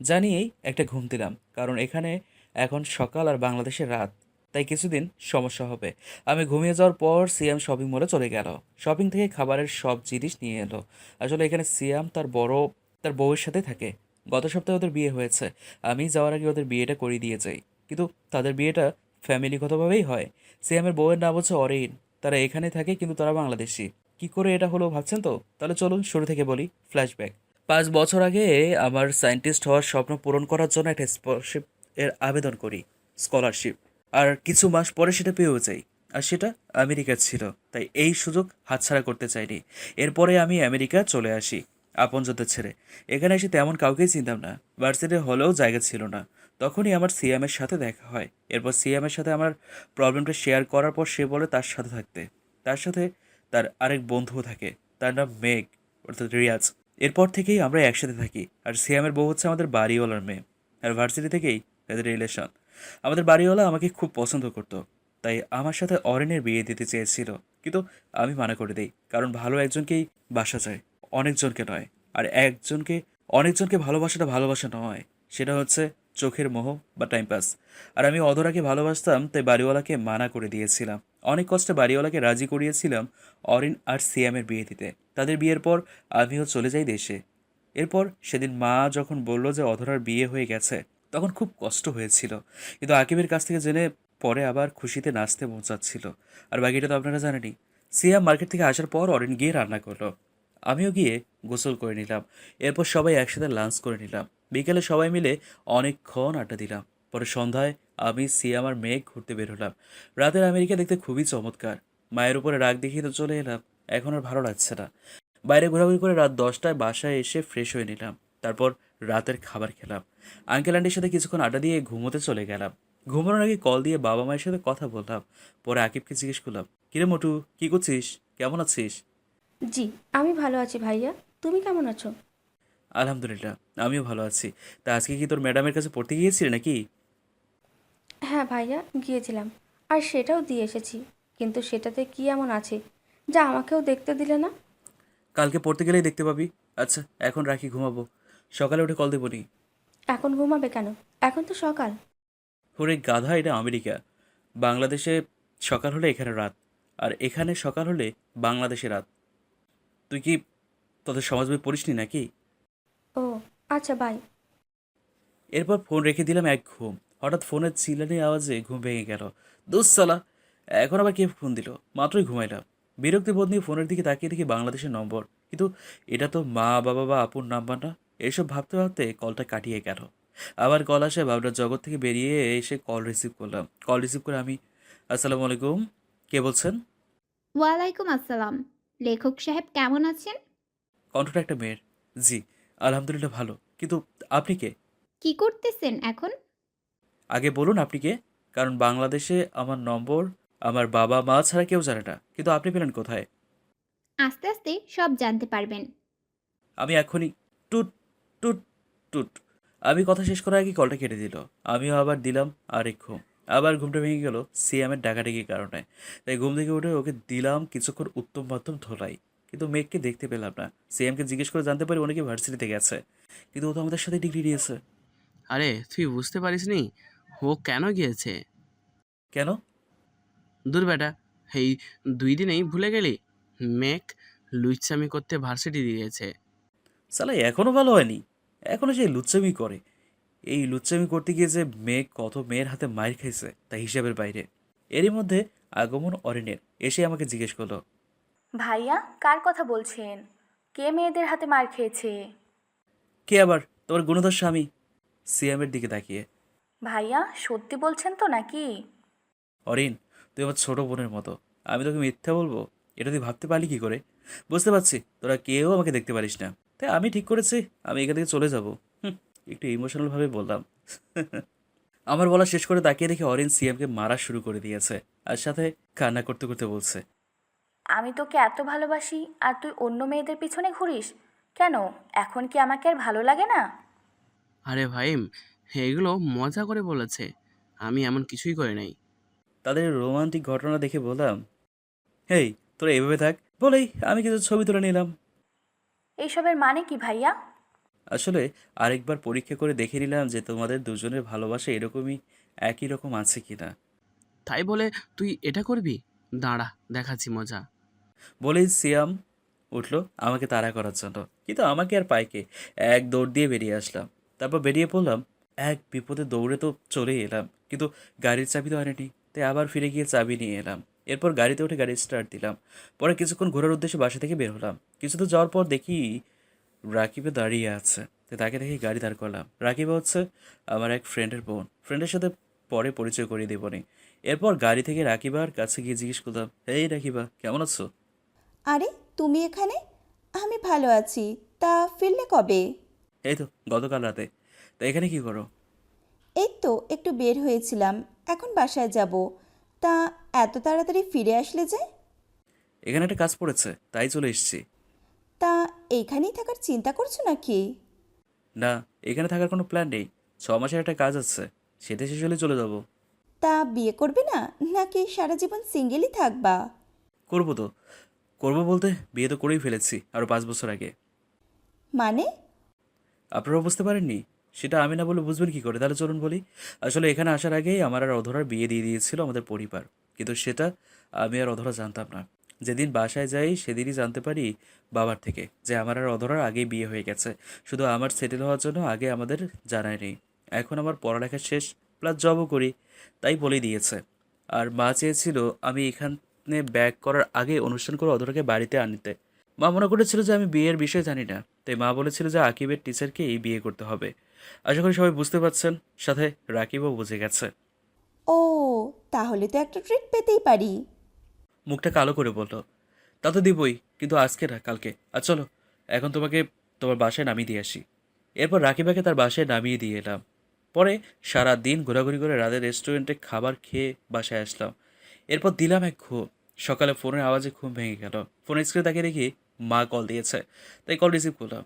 জানিয়েই একটা ঘুম দিলাম, কারণ এখানে এখন সকাল আর বাংলাদেশের রাত, তাই কিছুদিন সমস্যা হবে। আমি ঘুমিয়ে যাওয়ার পর সিএম শপিং মলে চলে গেল। শপিং থেকে খাবারের সব জিনিস নিয়ে এলো। আসলে এখানে সিয়াম তার বউয়ের সাথে থাকে। গত সপ্তাহে ওদের বিয়ে হয়েছে। আমি যাওয়ার আগে ওদের বিয়েটা করিয়ে দিয়ে যাই, কিন্তু তাদের বিয়েটা ফ্যামিলিগতভাবেই হয়। সিয়ামের বউয়ের নাম হচ্ছে অরিন। তারা এখানে থাকে, কিন্তু তারা বাংলাদেশি। কি করে এটা হলো ভাবছেন তো? তাহলে চলুন শুরু থেকে বলি, ফ্ল্যাশব্যাক। 5 বছর আগে আমার সায়েন্টিস্ট হওয়ার স্বপ্ন পূরণ করার জন্য একটা স্কলারশিপ এর আবেদন করি, স্কলারশিপ। আর কিছু মাস পরে সেটা পেয়েও যাই, আর সেটা আমেরিকা ছিল। তাই এই সুযোগ হাতছাড়া করতে চাইনি। এরপরে আমি আমেরিকা চলে আসি আপনজনদের ছেড়ে। এখানে এসে তেমন কাউকেই চিনতাম না, ভার্সিটি হলেও জায়গা ছিল না। তখনই আমার সিএমের সাথে দেখা হয়। এরপর সিএমের সাথে আমার প্রবলেমটা শেয়ার করার পর সে বলে তার সাথে থাকতে। তার সাথে তার আরেক বন্ধুও থাকে, তার নাম মেঘ, অর্থাৎ রিয়াজ। এরপর থেকেই আমরা একসাথে থাকি। আর সিয়ামের বউ হচ্ছে আমাদের বাড়িওয়ালার মেয়ে। আর ভার্সিটি থেকেই তাদের রিলেশন। আমাদের বাড়িওয়ালা আমাকে খুব পছন্দ করতো, তাই আমার সাথে অরিনের বিয়ে দিতে চেয়েছিল, কিন্তু আমি মানা করে দিই, কারণ ভালো একজনকেই বাসা যায়, অনেকজনকে নয়। আর অনেকজনকে ভালোবাসাটা ভালোবাসা নয়, সেটা হচ্ছে চোখের মোহ বা টাইম পাস। আর আমি অধরাকে ভালোবাসতাম, তাই বাড়িওয়ালাকে মানা করে দিয়েছিলাম। অনেক কষ্টে বাড়িওয়ালাকে রাজি করিয়েছিলাম অরিন আর সিয়ামের বিয়ে দিতে। তাদের বিয়ের পর আমিও চলে যাই দেশে। এরপর সেদিন মা যখন বলল যে অধরার বিয়ে হয়ে গেছে, তখন খুব কষ্ট হয়েছিল, কিন্তু আকিবের কাছ থেকে জেনে পরে আবার খুশিতে নাচতে মন চাচ্ছিল। আর বাকিটা তো আপনারা জানেনই। সিয়াম মার্কেট থেকে আসার পর অরিন গিয়ে রান্না করলো, আমিও গিয়ে গোসল করে নিলাম। এরপর সবাই একসাথে লাঞ্চ করে নিলাম। বিকেলে সবাই মিলে অনেকক্ষণ আড্ডা দিলাম। পরে সন্ধ্যায় আমি সিয়াম আর মেঘ ঘুরতে বের হলাম। রাতের আমেরিকা দেখতে খুবই চমৎকার। মায়ের উপরে রাগ দেখিয়ে তো চলে এলাম, এখন আর ভালো লাগছে না। বাইরে ঘোরাঘুরি করে রাত 10টায় বাসায় এসে ফ্রেশ হয়ে নিলাম। তারপর রাতের খাবার খেলাম। আঙ্কেল আন্টির সাথে কিছুক্ষণ আড্ডা দিয়ে ঘুমোতে চলে গেলাম। ঘুমানোর আগে কল দিয়ে বাবা মায়ের সাথে কথা বললাম। পরে আকিবকে জিজ্ঞেস করলাম, কিরে মোটু, কি করছিস, কেমন আছিস? জি, আমি ভালো আছি ভাইয়া। তুমি কেমন আছো? আলহামদুলিল্লাহ, আমিও ভালো আছি। তা আজকে কি তোর ম্যাডামের কাছে পড়তে গিয়েছিলি নাকি? হ্যাঁ ভাইয়া, গিয়েছিলাম। আর সেটাও দিয়ে এসেছি। কিন্তু সেটাতে কি এমন আছে যা আমাকেও দেখতে দিলে না? কালকে পড়তে গেলেই দেখতে পাবি। আচ্ছা এখন রাখি, ঘুমাবো। সকালে উঠে কল দেবো নি। এখন ঘুমাবে কেন? এখন তো সকাল। ওরে গাধা, এটা আমেরিকা। বাংলাদেশে সকাল হলে এখানে রাত, আর এখানে সকাল হলে বাংলাদেশে রাত। তুই কি তোদের সমাজ বই পড়িসনি নাকি? ও আচ্ছা, বাই। এরপর ফোন রেখে দিলাম এক ঘুম। হঠাৎ ফোনের চিল্লানির আওয়াজে ঘুম ভেঙে গেল। দুঃসালা, এখন আবার কে ফোন দিল? মাত্রই ঘুমাইলাম। বিরক্তি বোধ নিয়ে ফোনের দিকে তাকিয়ে দেখি বাংলাদেশের নম্বর, কিন্তু এটা তো মা বাবা বা আপুর নাম্বার না। এইসব ভাবতে ভাবতে কলটা কাটিয়ে গেল। আবার কল আসে, ভাবনার জগৎ থেকে বেরিয়ে এসে কল রিসিভ করলাম। কল রিসিভ করে আমি, আসসালামু আলাইকুম, কে বলছেন? ওয়ালাইকুম আসসালাম। লেখক সাহেব কেমন আছেন? কণ্ঠটা একটা মেয়ের। জি, আলহামদুলিল্লাহ ভালো, কিন্তু আপনি কে? কি করতেছেন এখন? আগে বলুন আপনি কে, কারণ বাংলাদেশে আমার নম্বর আমার বাবা মা ছাড়া কেউ জানে না, কিন্তু আপনি পেলেন কোথায়? আস্তে আস্তে সব জানতে পারবেন। আমি এখনই টুট টুট টুট। আমি কথা শেষ করার আগে কলটা কেটে দিল। আমিও আবার দিলাম আরেক ঘুম। আবার ঘুমটা ভেঙে গেল সিয়ামের ডাকাডাকির কারণে। তাই ঘুম থেকে উঠে ওকে দিলাম কিছুক্ষণ উত্তম মধ্যম ধোলাই। কিন্তু মেঘকে দেখতে পেলাম না। সিয়ামকে জিজ্ঞেস করে জানতে পারি অনেকে ভার্সিটিতে গেছে, কিন্তু ও তো আমাদের সাথে ডিগ্রি নিয়েছে। আরে তুই বুঝতে পারিসনি ও কেন গিয়েছে? কেন? দূর বেটা, এই 2 দিনেই ভুলে গেলি? মেক লুইচামি করতে ভার্সিটি দিয়েছে। সালা এখনো ভালো হয়নি, এখনো সেই লুচ্চামি করে। এই লুচ্চামি করতে গিয়ে যে মেয়ে কত মেয়ের হাতে মাইর খাইছে তা হিসাবের বাইরে। এরই মধ্যে আগমন অরিনের এসে আমাকে জিজ্ঞেস করলো, ভাইয়া, কার কথা বলছেন? কে মেয়েদের হাতে মার খেয়েছে? কে আবার? তোমার গুণধর স্বামী। সিয়ামের দিকে তাকিয়ে, ভাইয়া, সত্যি বলছেন তো নাকি? অরিন, তুই আমার ছোট বোনের মতো, আমি তোকে মিথ্যা বলবো? এটা তুই ভাবতে পারলি কি করে? বুঝতে পারছি তোরা কেউ আমাকে দেখতে পারিস না, তাই আমি ঠিক করেছি আমি এখান থেকে চলে যাব। একটু ইমোশনাল ভাবে বললাম। আমার বলা শেষ করে তাকিয়ে দেখে অরিন সিএমকে মারা শুরু করে দিয়েছে, আর সাথে কান্না করতে করতে বলছে, আমি তোকে এত ভালোবাসি আর তুই অন্য মেয়েদের পিছনে ঘুরিস কেন? এখন কি আমাকে আর ভালো লাগে না? আরে ভাইম, এগুলো মজা করে বলেছে, আমি এমন কিছুই করে নাই। তাদের রোমান্টিক ঘটনা দেখে বললাম, হেই তোরা এভাবে থাক বলেই আমি কিছু ছবি তুলে নিলাম। এইসবের মানে কি ভাইয়া? আসলে আরেকবার পরীক্ষা করে দেখে নিলাম যে তোমাদের দুজনের ভালোবাসা এরকমই একই রকম আছে কিনা। তাই বলে তুই এটা করবি? দাঁড়া, দেখাচ্ছি মজা। বলেই সিয়াম উঠলো আমাকে তাড়া করার জন্য, কিন্তু আমাকে আর পাইকে এক দৌড় দিয়ে বেরিয়ে আসলাম। তারপর বেরিয়ে পড়লাম, এক বিপদে দৌড়ে তো চলেই এলাম, কিন্তু গাড়ির চাবি তো আনেনি, তাই আবার ফিরে গিয়ে চাবি নিয়ে এলাম। এরপর গাড়িতে উঠে গাড়ি স্টার্ট দিলাম। পরে কিছুক্ষণ ঘোরার উদ্দেশ্যে বাসা থেকে বের হলাম। কিছু তো যাওয়ার পর দেখি রাকিবে দাঁড়িয়ে আছে, তো তাকে দেখে গাড়ি দাঁড় করলাম। রাকিবা হচ্ছে আমার এক ফ্রেন্ডের বোন, ফ্রেন্ডের সাথে পরে পরিচয় করিয়ে দেবনি। এরপর গাড়ি থেকে রাকিবার কাছে গিয়ে জিজ্ঞেস করলাম, এই রাকিবা কেমন আছো? আরে তুমি এখানে? আমি ভালো আছি। তা ফিরলে কবে? এই তো গতকাল রাতে। তা এখানে কি করো? এই তো একটু বের হয়েছিলাম, এখন বাসায় যাব। তা এত তাড়াতাড়ি ফিরে আসলে যে? এখানে একটা কাজ পড়েছে তাই চলে এসেছি। তা এইখানেই থাকার চিন্তা করছো নাকি? না, এখানে থাকার কোনো প্ল্যান নেই। 6 মাসের একটা কাজ আছে, সেটা শেষ হলে চলে যাব। তা বিয়ে করবে না, নাকি সারা জীবন সিঙ্গেলই থাকবা? করবো তো। করবো বলতে বিয়ে তো করেই ফেলেছি আরও 5 বছর আগে। মানে? আপনারাও বুঝতে পারেননি? সেটা আমি না বলে বুঝবেন কি করে? তাহলে চলুন বলি। আসলে এখানে আসার আগেই আমার আর অধরার বিয়ে দিয়ে দিয়েছিল আমাদের পরিবার, কিন্তু সেটা আমি আর অধরা জানতাম না। যেদিন বাসায় যাই সেদিনই জানতে পারি বাবার থেকে যে আমার আর অধরার আগেই বিয়ে হয়ে গেছে। শুধু আমার সেটেল হওয়ার জন্য আগে আমাদের জানায় নেই। এখন আমার পড়ালেখা শেষ, প্লাস জবও করি, তাই বলে দিয়েছে। আর মা চেয়েছিল আমি এখানে ব্যাক করার আগে অনুষ্ঠান করে অধরাকে বাড়িতে আনতে। মা মনে করেছিল যে আমি বিয়ের বিষয়ে জানি না, তাই মা বলেছিল যে আকিবের টিচারকেই বিয়ে করতে হবে। আশা করি সবাই বুঝতে পারছেন, সাথে রাকিবও বুঝে গেছে। ও, তাহলে তো একটা ট্রিট পেতেই পারি। মুখটা কালো করে বলল, তা তো দিবই, কিন্তু আজকে না, কালকে। আর চলো এখন তোমাকে তোমার বাসায় নামিয়ে দিয়ে আসি। এরপর রাকিবাকে তার বাসায় নামিয়ে দিয়ে এলাম। পরে সারা দিন ঘোরাঘুরি করে রাতের রেস্টুরেন্টে খাবার খেয়ে বাসায় আসলাম। এরপর দিলাম এক ঘুম। সকালে ফোনের আওয়াজে ঘুম ভেঙে গেল। ফোনের স্ক্রিনে তাকিয়ে দেখি মা কল দিয়েছে, তাই কল রিসিভ করলাম।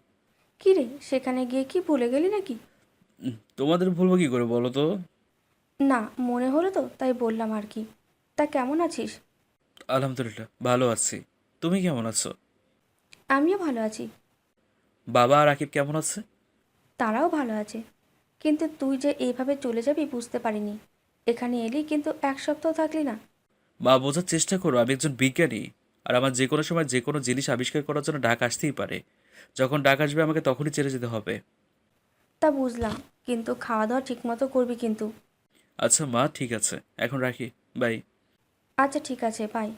কী রে, সেখানে গিয়ে কি ভুলে গেলি নাকি? তোমাদের ভুলবো কি করে বলো তো? না, মনে হলো তো তাই বললাম আর কি। তা কেমন আছিস? আলহামদুলিল্লাহ ভালো আছি। তুমি কেমন আছো? আমিও ভালো আছি। বাবা আর রাকিব কেমন আছে? তারাও ভালো আছে। কিন্তু তুই যে এইভাবে চলে যাবি বুঝতে পারিনি। এখানে এলি কিন্তু 1 সপ্তাহ থাকলি না। মা, বোঝার চেষ্টা করো আমি একজন বিজ্ঞানী, আর আমার যে কোনো সময় যে কোনো জিনিস আবিষ্কার করার জন্য ডাক আসতেই পারে। যখন ডাক আসবে আমাকে তখনই ছেড়ে যেতে হবে। তা বুঝলাম, কিন্তু খাওয়া দাওয়া ঠিকমতো করবি কিন্তু। আচ্ছা মা, ঠিক আছে, এখন রাখি, বাই। আচ্ছা ঠিক আছে, বাই।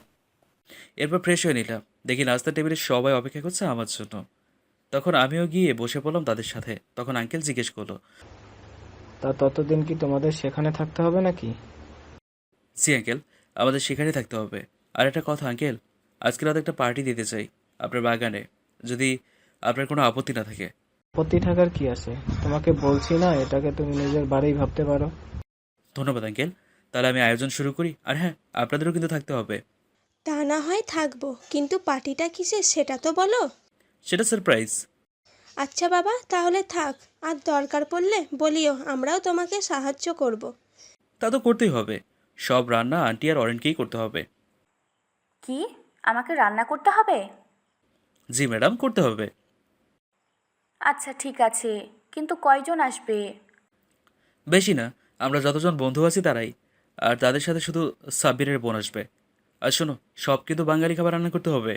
এরপর ফ্রেশ হয়ে নিলাম, দেখি নাস্তার টেবিলে সবাই অপেক্ষা করছে আমার জন্য। তখন আমিও গিয়ে বসে পড়লাম তাদের সাথে। তখন আঙ্কেল জিজ্ঞেস করলো, তা ততদিন কি তোমাদের সেখানে থাকতে হবে নাকি? জি আঙ্কেল, আমাদের সেখানে থাকতে হবে। আর একটা কথা আঙ্কেল, আজকে রাতে একটা পার্টি দিতে চাই আপনার বাগানে, যদি আপনার কোনো আপত্তি না থাকে। আপত্তি থাকার কি আছে? তোমাকে বলছি না, এটাকে তুমি নিজের বাড়ি ভাবতে পারো। ধন্যবাদ আঙ্কেল, তাহলে আমি আয়োজন শুরু করি। আর হ্যাঁ, আপনাদেরও কিন্তু থাকতে হবে। তা না হয় থাকবো, কিন্তু পার্টিটা কিসের সেটা তো বলো। সেটা সারপ্রাইজ। আচ্ছা বাবা, তাহলে থাক। আর দরকার পড়লে বলিও, আমরাও তোমাকে সাহায্য করব। তা তো করতেই হবে। সব রান্না আন্টি আর অরেনকেই করতে হবে। কি, আমাকে রান্না করতে হবে? জি ম্যাডাম, করতে হবে। আচ্ছা ঠিক আছে, কিন্তু কয়জন আসবে? বেশি না, আমরা যতজন বন্ধু আছি তারাই। আর তাদের সাথে শুধু সাব্বিরের বোন আসবে। আর শোনো, সব কিন্তু বাঙালি খাবার রান্না করতে হবে।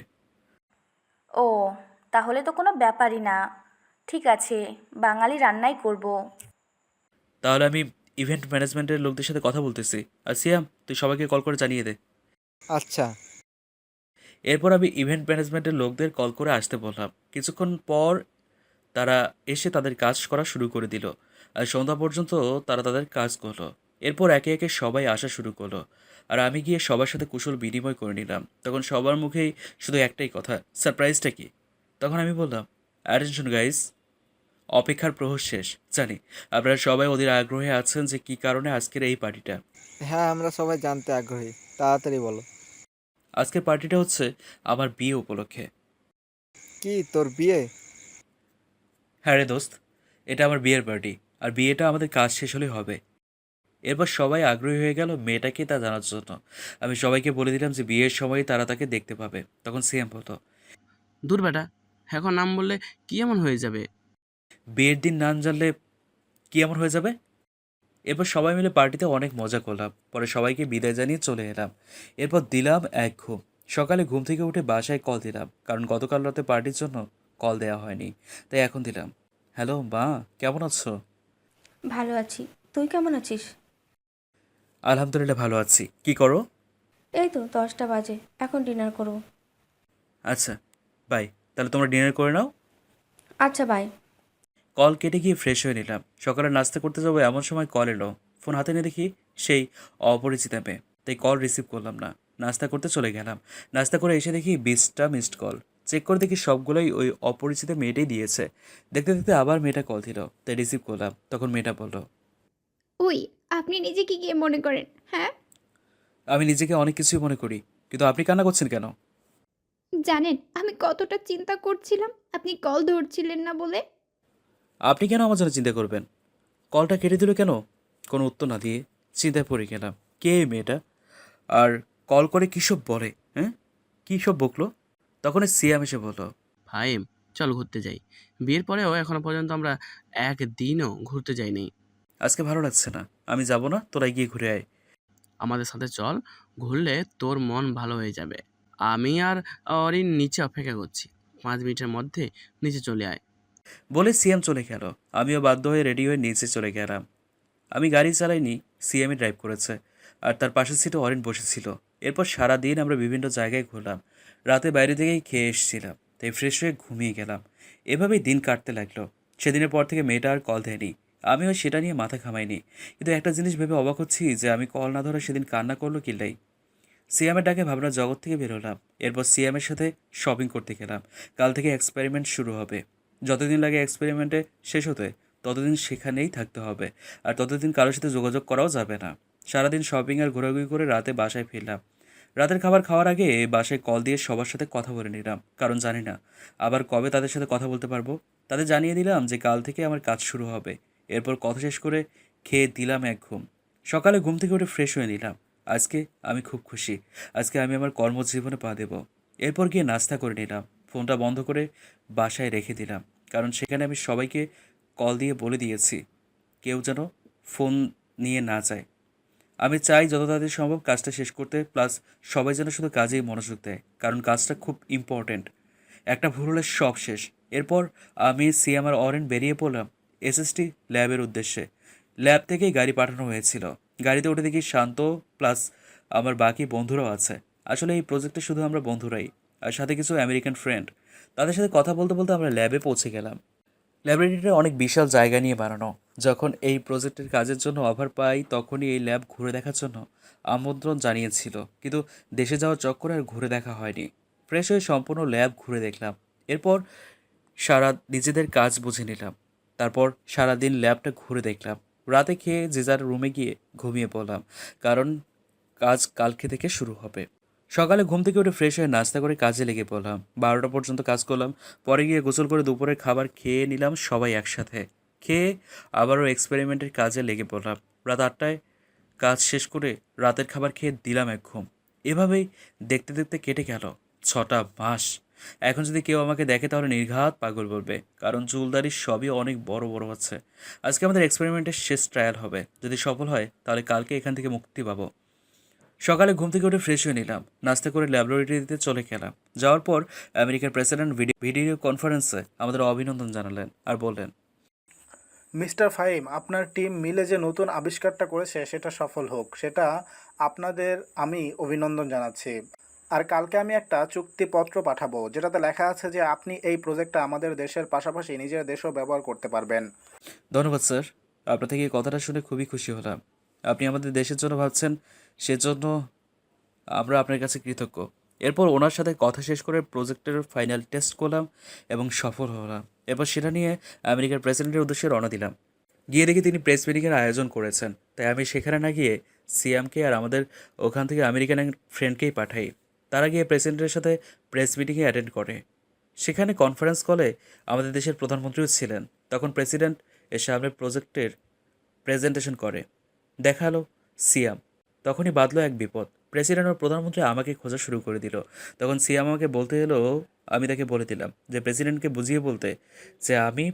ও, তাহলে তো কোনো ব্যাপারই না। ঠিক আছে, বাঙালি রান্নাই করব। তাহলে আমি ইভেন্ট ম্যানেজমেন্টের লোকদের সাথে কথা বলতেছি। আর সিয়াম, তুই সবাইকে কল করে জানিয়ে দে। আচ্ছা। এরপর আমি ইভেন্ট ম্যানেজমেন্টের লোকদের কল করে আসতে বললাম। কিছুক্ষণ পর তারা এসে তাদের কাজ করা শুরু করে দিল। আর সন্ধ্যা পর্যন্ত তারা তাদের কাজ করলো। এরপর একে একে সবাই আসা শুরু করলো। আর আমি গিয়ে সবার সাথে কুশল বিনিময় করে নিলাম। তখন সবার মুখেই শুধু একটাই কথা, সারপ্রাইজটা কি? তখন আমি বললাম, অ্যাটেনশন গাইস, অপেক্ষার প্রহর শেষ। জানি আপনারা সবাই ওদের আগ্রহে আছেন যে কী কারণে আজকের এই পার্টিটা। হ্যাঁ, আমরা সবাই জানতে আগ্রহী, তাড়াতাড়ি বলো। আজকের পার্টিটা হচ্ছে আমার বিয়ে উপলক্ষে। কি, তোর বিয়ে? হ্যাঁ রে দোস্ত, এটা আমার বিয়ের পার্টি। আর বিয়েটা আমাদের কাজ শেষ হলেই হবে। এরপর সবাই আগ্রহী হয়ে গেল মেয়েটাকে তা জানার জন্য। আমি সবাইকে বলে দিলাম যে বিয়ের সময় তারা তাকে দেখতে পাবে। তখন সিএম বলল, দূর বেটা, এখন নাম বললে কি এমন হয়ে যাবে? বিয়ের দিন নাম জানলে কি এমন হয়ে যাবে? এরপর সবাই মিলে পার্টিতে অনেক মজা করলাম। পরে সবাইকে বিদায় জানিয়ে চলে এলাম। এরপর দিলাম এক ঘুম। সকালে ঘুম থেকে উঠে বাসায় কল দিলাম, কারণ গতকাল রাতে পার্টির জন্য কল দেওয়া হয়নি, তাই এখন দিলাম। হ্যালো মা, কেমন আছো? ভালো আছি, তুই কেমন আছিস? আলহামদুলিল্লাহ ভালো আছি। কি করো? এই তো 10টা বাজে, এখন ডিনার করব। আচ্ছা, বাই। তাহলে তোমরা ডিনার করে নাও। আচ্ছা বাই। কল কেটে গিয়ে ফ্রেশ হয়ে নিলাম। সকালে নাস্তা করতে যাবো এমন সময় কল এলো। ফোন হাতে নিয়ে দেখি সেই অপরিচিতা মেয়ে, তাই কল রিসিভ করলাম না। নাস্তা করতে চলে গেলাম। নাস্তা করে এসে দেখি 20টা মিসড কল। চেক করে দেখি সবগুলোই ওই অপরিচিত মেয়েটাই দিয়েছে। দেখতে দেখতে আবার মেয়েটা কল দিল, তাই রিসিভ করলাম। তখন মেয়েটা বলল, ওই, আপনি নিজেকে কি মনে করেন? হ্যাঁ, আমি নিজেকে অনেক কিছুই মনে করি, কিন্তু আপনি কান্না করছেন কেন? জানেন আমি কতটা চিন্তা করছিলাম আপনি কল ধরছিলেন না বলে। আপনি কেন আমার জন্য চিন্তা করবেন? কলটা কেটে দিল কেন? কোনো উত্তর না দিয়ে চিন্তায় পড়ে গেলাম। কে এই মেয়েটা? আর কল করে কী সব বলে? হ্যাঁ, কী সব বকলো? তখন সিয়াম এসে বলল, ফাহিম, চল ঘুরতে যাই। বিয়ের পরেও এখনো পর্যন্ত আমরা একদিনও ঘুরতে যাইনি। আজকে ভালো লাগছে না, আমি যাব না, তোরা গিয়ে ঘুরে আয়। আমাদের সাথে চল, ঘুরলে তোর মন ভালো হয়ে যাবে। আমি আর অরিন নিচে অপেক্ষা করছি, 5 মিনিটের মধ্যে নিচে চলে আয়। বলে সিয়াম চলে গেল। আমিও বাধ্য হয়ে রেডি হয়ে নিচে চলে গেলাম। আমি গাড়ি চালাইনি, সিয়ামই ড্রাইভ করেছে। আর তার পাশের সিটে অরেন বসেছিল। এরপর সারা দিন আমরা বিভিন্ন জায়গায় ঘুরলাম। রাতে বাইরে থেকেই খেয়ে এসেছিলাম, তাই ফ্রেশ হয়ে ঘুমিয়ে গেলাম। এভাবেই দিন কাটতে লাগলো। সেদিনের পর থেকে মেয়েটা আর কল দেয়নি। আমিও সেটা নিয়ে মাথা ঘামাইনি। কিন্তু একটা জিনিস ভেবে অবাক হচ্ছি যে আমি কল না ধরে সেদিন কান্না করলো কিল্লাই। সিয়ামের ডাকে ভাবনার জগৎ থেকে বেরোলাম। এরপর সিয়ামের সাথে শপিং করতে গেলাম। কাল থেকে এক্সপেরিমেন্ট শুরু হবে। যতদিন লাগে এক্সপেরিমেন্টে শেষ হতে, ততদিন সেখানেই থাকতে হবে। আর ততদিন কারোর সাথে যোগাযোগ করাও যাবে না। সারাদিন শপিং আর ঘোরাঘুরি করে রাতে বাসায় ফিরলাম। রাতের খাবার খাওয়ার আগে বাসায় কল দিয়ে সবার সাথে কথা বলে নিলাম, কারণ জানি না আবার কবে তাদের সাথে কথা বলতে পারবো। তাদের জানিয়ে দিলাম যে কাল থেকে আমার কাজ শুরু হবে। এরপর কথা শেষ করে খেয়ে দিলাম এক ঘুম। সকালে ঘুম থেকে উঠে ফ্রেশ হয়ে নিলাম। আজকে আমি খুব খুশি। আজকে আমি আমার কর্মজীবনে পা দেব। এরপর গিয়ে নাস্তা করে নিলাম। ফোনটা বন্ধ করে বাসায় রেখে দিলাম, কারণ সেখানে আমি সবাইকে কল দিয়ে বলে দিয়েছি কেউ যেন ফোন নিয়ে না যায়। আমি চাই যত তাড়াতাড়ি সম্ভব কাজটা শেষ করতে, প্লাস সবাই যেন শুধু কাজেই মনোযোগ দেয়, কারণ কাজটা খুব ইম্পর্ট্যান্ট। একটা ভুল হলে সব শেষ। এরপর আমি সিএম আর অরেন বেরিয়ে পড়লাম এসএসটি ল্যাবের উদ্দেশ্যে। ল্যাব থেকেই গাড়ি পাঠানো হয়েছিল। গাড়িতে উঠে দেখি শান্ত প্লাস আমার বাকি বন্ধুরাও আছে। আসলে এই প্রজেক্টে শুধু আমরা বন্ধুরাই, আর সাথে কিছু আমেরিকান ফ্রেন্ড। তাদের সাথে কথা বলতে বলতে আমরা ল্যাবে পৌঁছে গেলাম। ল্যাবরেটরিটা অনেক বিশাল জায়গা নিয়ে বানানো। যখন এই প্রজেক্টের কাজের জন্য অফার পাই তখনই এই ল্যাব ঘুরে দেখার জন্য আমন্ত্রণ জানিয়েছিল, কিন্তু দেশে যাওয়ার চক্করে আর ঘুরে দেখা হয়নি। ফ্রেশ হয়ে সম্পূর্ণ ল্যাব ঘুরে দেখলাম। এরপর সারা নিজেদের কাজ বুঝে নিলাম। তারপর সারাদিন ল্যাবটা ঘুরে দেখলাম। রাতে খেয়ে যে যার রুমে গিয়ে ঘুমিয়ে পড়লাম, কারণ কাজ কালকে থেকে শুরু হবে। সকালে ঘুম থেকে উঠে ফ্রেশ হয়ে নাস্তা করে কাজে লেগে পড়লাম। 12টা পর্যন্ত কাজ করলাম। পরে গিয়ে গোসল করে দুপুরের খাবার খেয়ে নিলাম সবাই একসাথে। খেয়ে আবারও এক্সপেরিমেন্টের কাজে লেগে পড়লাম। রাত 8টায় কাজ শেষ করে রাতের খাবার খেয়ে দিলাম এক ঘুম। এভাবেই দেখতে দেখতে কেটে গেল 6টা মাস। এখন যদি কেউ আমাকে দেখে তাহলে নির্ঘাত পাগল বলবে, কারণ চুলদারি সবই অনেক বড় বড় হচ্ছে। আজকে আমাদের এক্সপেরিমেন্টের শেষ ট্রায়াল হবে। যদি সফল হয় তাহলে কালকে এখান থেকে মুক্তি পাবো। সকালে ঘুম থেকে উঠে ফ্রেশ হয়ে নিলাম, নাস্তা করে ল্যাবরেটরিতে চলে গেলাম। যাওয়ার পর আমেরিকার প্রেসিডেন্ট ভিডিও কনফারেন্সে আমাদের অভিনন্দন জানালেন আর বললেন, মিস্টার ফাহিম, আপনার টিম মিলে যে নতুন আবিষ্কারটা করেছে সেটা সফল হোক, সেটা আপনাদের আমি অভিনন্দন জানাচ্ছি। আর কালকে আমি একটা চুক্তিপত্র পাঠাবো যেটাতে লেখা আছে যে আপনি এই প্রজেক্টটা আমাদের দেশের পাশাপাশি নিজের দেশেও ব্যবহার করতে পারবেন। ধন্যবাদ স্যার। আপনার থেকে এই কথাটা শুনে খুবই খুশি হলাম। আপনি আমাদের দেশের জন্য ভাবছেন, সেজন্য আমরা আপনার কাছে কৃতজ্ঞ। এরপর ওনার সাথে কথা শেষ করে প্রজেক্টের ফাইনাল টেস্ট করলাম এবং সফল হলাম। এরপর সেটা নিয়ে আমেরিকার প্রেসিডেন্টের উদ্দেশ্যে রওনা দিলাম। গিয়ে দেখি তিনি প্রেস মিটিংয়ের আয়োজন করেছেন, তাই আমি সেখানে না গিয়ে সিএমকে আর আমাদের ওখান থেকে আমেরিকান এক ফ্রেন্ডকেই পাঠাই। তারা গিয়ে প্রেসিডেন্টের সাথে প্রেস মিটিংয়ে অ্যাটেন্ড করে। সেখানে কনফারেন্স কলে আমাদের দেশের প্রধানমন্ত্রীও ছিলেন। তখন প্রেসিডেন্ট এসে আমাদের প্রজেক্টের প্রেজেন্টেশন করে। দেখালো সিয়াম। তখনই বাঁধলো এক বিপদ। প্রেসিডেন্ট ও প্রধানমন্ত্রী আমাকে খোঁজা শুরু করে দিল। তখন সিয়াম আমাকে বলতে এলো, আমি তাকে বলে দিলাম যে প্রেসিডেন্টকে বুঝিয়ে বলতে যে আমি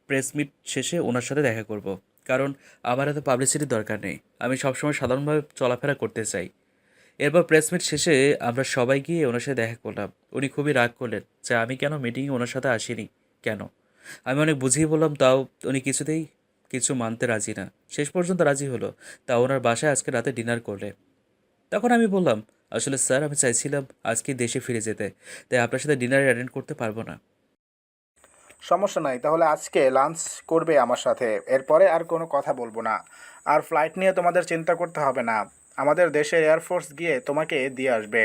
প্রেস মিট শেষে ওনার সাথে দেখা করব, কারণ আমার এত পাবলিসিটির দরকার নেই। আমি সবসময় সাধারণভাবে চলাফেরা করতে চাই। এরপর প্রেস মিট শেষে আমরা সবাই গিয়ে ওনার সাথে দেখা করলাম। উনি খুবই রাগ করলেন যে আমি কেন মিটিংয়ে ওনার সাথে আসিনি কেন। আমি অনেক বুঝিয়ে বললাম, তাও উনি কিছুতেই কিছু মানতে রাজি না। শেষ পর্যন্ত রাজি হলো, তা ওনার বাসায় আজকে রাতে ডিনার করলে। তখন আমি বললাম, আসলে স্যার আমি চাইছিলাম আজকে দেশে ফিরে যেতে, তাই আপনার সাথে ডিনারে অ্যাটেন্ড করতে পারবো না। সমস্যা নাই, তাহলে আজকে লাঞ্চ করবে আমার সাথে, এরপরে আর কোনো কথা বলবো না। আর ফ্লাইট নিয়ে তোমাদের চিন্তা করতে হবে না, আমাদের দেশের এয়ারফোর্স গিয়ে তোমাকে দিয়ে আসবে।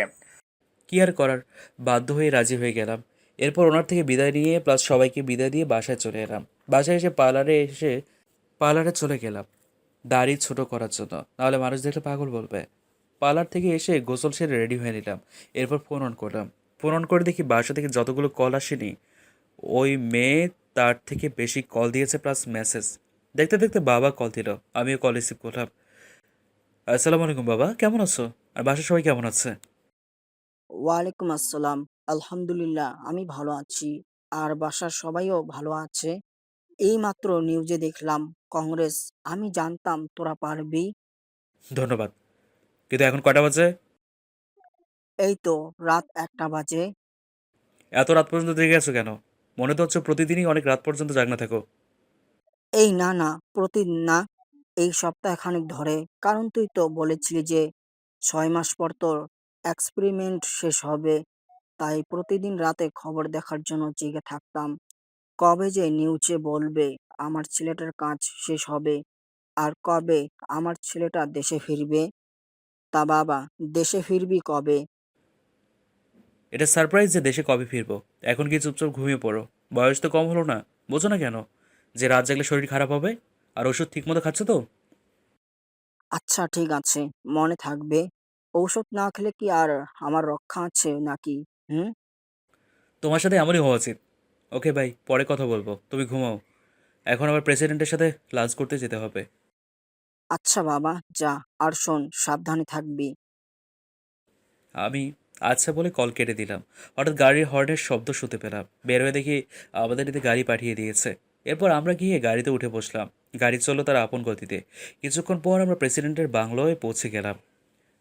কি আর করার, বাধ্য হয়ে রাজি হয়ে গেলাম। এরপর ওনার থেকে বিদায় নিয়ে প্লাস সবাইকে বিদায় দিয়ে বাসায় চলে এলাম। বাসায় এসে পার্লারে চলে গেলাম দাড়ি ছোট করার জন্য, নাহলে মানুষ দেখলে পাগল বলবে। পার্লার থেকে এসে গোসল সেরে রেডি হয়ে নিলাম। এরপর ফোন অন করলাম। ফোন অন করে দেখি বাসা থেকে যতগুলো কল আসেনি, ওই মেয়ে তার থেকে বেশি কল দিয়েছে প্লাস মেসেজ। দেখতে দেখতে বাবা কল দিল, আমিও কল রিসিভ করলাম। আসসালামু আলাইকুম বাবা, কেমন আছো? আর বাসার সবাই কেমন আছে? ওয়ালাইকুম আসসালাম। আলহামদুলিল্লাহ, আমি ভালো আছি। আর বাসার সবাইও ভালো আছে। এইমাত্র নিউজে দেখলাম কংগ্রেস। আমি জানতাম তোরা পারবি। ধন্যবাদ। কিন্তু এখন কয়টা বাজে? এই তো রাত 1টা বাজে। এত রাত পর্যন্ত জেগে আছো কেন? মনে তো হচ্ছে প্রতিদিনই অনেক রাত পর্যন্ত জাগনা থাকো। এই না না, প্রতিদিন না, এই সপ্তাহখানেক ধরে। কারণ তুই তো বলেছিলি যে 6 মাস পর তোর এক্সপেরিমেন্ট শেষ হবে, তাই প্রতিদিন রাতে খবর দেখার জন্য জেগে থাকতাম। কবে যে নিউজে বলবে আমার ছেলেটার কাজ শেষ হবে, আর কবে আমার ছেলেটা দেশে ফিরবে। তা বাবা, দেশে ফিরবি কবে? এটা সারপ্রাইজ যে দেশে কবে ফিরবো। এখন কি চুপচাপ ঘুমিয়ে পড়ো? বয়স তো কম হলো না, বোঝো না কেন যে রাত জাগলে শরীর খারাপ হবে? আর ওষুধ ঠিকমতো খাচ্ছ তো? আচ্ছা ঠিক আছে, মনে থাকবে। ঔষধ না খেলে কি আর আমার রক্ষা আছে নাকি? হুম। তোমার সাথে এমনই হওয়া উচিত। ওকে ভাই, পরে কথা বলবো, তুমি ঘুমাও। এখন আবার প্রেসিডেন্টের সাথে লাঞ্চ করতে যেতে হবে। আচ্ছা বাবা, যা। আর শোন, সাবধানে থাকবি। আমি আচ্ছা বলে কল কেটে দিলাম। হঠাৎ গাড়ির হর্নের শব্দ শুনতে পেলাম। বের হয়ে দেখি আমাদের এতে গাড়ি পাঠিয়ে দিয়েছে। এরপর আমরা গিয়ে গাড়িতে উঠে বসলাম। গাড়ি চললো তার আপন গতিতে। কিছুক্ষণ পর আমরা প্রেসিডেন্টের বাংলোয় পৌঁছে গেলাম।